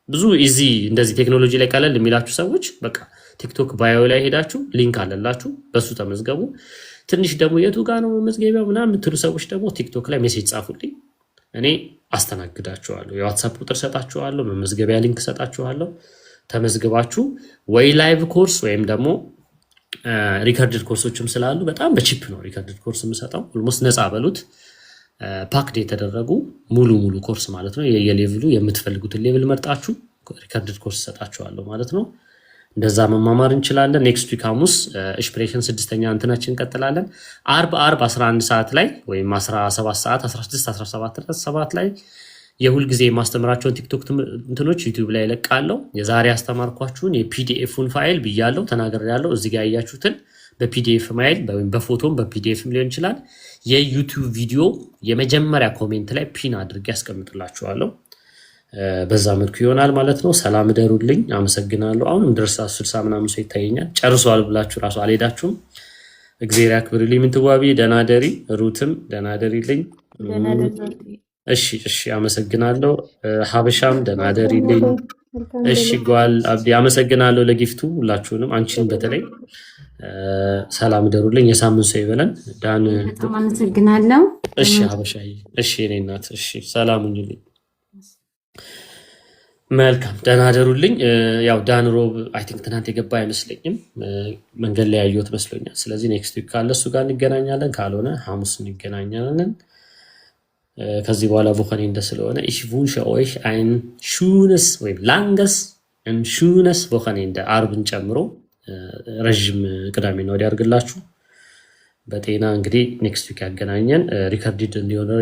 ብዙ ኢዚ እንደዚህ ቴክኖሎጂ ላይ ቀለል የሚላችሁ ሰዎች በቃ ቲክቶክ ባዮ ላይ ሄዳችሁ ሊንክ አለላችሁ፣ በሱ ተመዝገቡ። ትንሽ ደግሞ የቱ ጋር ነው መዝገቢያው ምናምን የምትሉ ሰዎች ደግሞ ቲክቶክ ላይ ሜሴጅ ጻፉልኝ፣ እኔ አስተናግዳችኋለሁ። የዋትሳፕ ቁጥር ሰጣችኋለሁ፣ መመዝገቢያ ሊንክ ሰጣችኋለሁ። ተመዝግባችሁ ወይ ላይቭ ኮርስ ወይም ደግሞ ሪከርድድ ኮርሶችም ስላሉ በጣም በቺፕ ነው ሪከርድድ ኮርስ የምሰጠው። ኦልሞስት ነፃ በሉት ፓክድ የተደረጉ ሙሉ ኮርስ ማለት ነው። የሌቭሉ የምትፈልጉትን ሌቭል መርጣችሁ ሪከርድድ ኮርስ ሰጣችኋለሁ ማለት ነው። እንደዛ መማማር እንችላለን። ኔክስት ዊክ ሐሙስ ኢንስፒሬሽን 6ኛ እንትናችን እንቀጥላለን። አርብ 11 ሰዓት ላይ ወይም 17 ሰዓት 16 17 7 ላይ የሁል ጊዜ የማስተምራቸውን ቲክቶክ እንትኖች ዩቲዩብ ላይ ለቃለሁ። የዛሬ አስተማርኳችሁን የፒዲኤፉን ፋይል ብያለሁ ተናግሬያለሁ። እዚህ ጋር ያያችሁትን በፒዲኤፍ ፋይል ወይም በፎቶም በፒዲኤፍም ሊሆን ይችላል። የዩቲዩብ ቪዲዮ የመጀመሪያ ኮሜንት ላይ ፒን አድርጌ ያስቀምጥላችኋለሁ። በዛ መልኩ ይሆናል ማለት ነው። ሰላም እደሩልኝ። አመሰግናለሁ። አሁንም ድረስ 60 ምናምን ሰው ይታየኛል። ጨርሷል ብላችሁ ራሱ አልሄዳችሁም። እግዚአብሔር ያክብርልኝ። ምንትዋቢ ደህና ደሪ፣ ሩትም ደህና ደሪልኝ። እሺ አመሰግናለሁ። ሀበሻም ደህና ደሪልኝ። እሺ ጓል አብዲ አመሰግናለሁ ለጊፍቱ። ሁላችሁንም አንቺን በተለይ ሰላም እደሩልኝ። የሳምንት ሰው ይበለን። ዳን በጣም አመሰግናለሁ። እሺ ሀበሻዬ፣ እሺ የኔ እናት፣ እሺ ሰላም ሁኑልኝ። መልካም ደህና ደሩልኝ። ያው ዳን ሮብ አይ ቲንክ ትናንት የገባ አይመስለኝም፣ መንገድ ላይ ያየሁት መስሎኛል። ስለዚህ ኔክስት ዊክ ካለ እሱ ጋር እንገናኛለን፣ ካልሆነ ሐሙስ እንገናኛለን። ከዚህ በኋላ ቮከኔንደ ስለሆነ ich wünsche euch ein schönes ወይም ላንገስ ein schönes ቮከኔንደ አርብን ጨምሮ ረጅም ቅዳሜና ወዲያ አድርግላችሁ በጤና እንግዲህ ኔክስት ዊክ ያገናኘን። ሪከርዲድ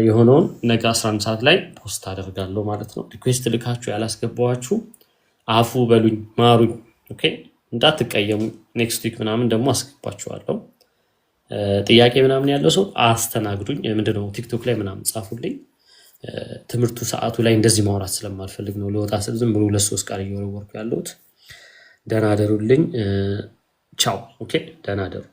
የሆነውን ነገ 11 ሰዓት ላይ ፖስት አደርጋለሁ ማለት ነው። ሪኩዌስት ልካችሁ ያላስገባችሁ አፉ በሉኝ፣ ማሩኝ። ኦኬ እንዳትቀየሙ። ኔክስት ዊክ ምናምን ደግሞ አስገባችኋለሁ። ጥያቄ ምናምን ያለው ሰው አስተናግዱኝ። ምንድነው ቲክቶክ ላይ ምናምን ጻፉልኝ። ትምህርቱ ሰዓቱ ላይ እንደዚህ ማውራት ስለማልፈልግ ነው። ለወጣ ስል ዝም ብሎ 2-3 ቃል እየወረወርኩ ያለሁት። ደህና ደሩልኝ። ቻው። ኦኬ ደህና ደሩ።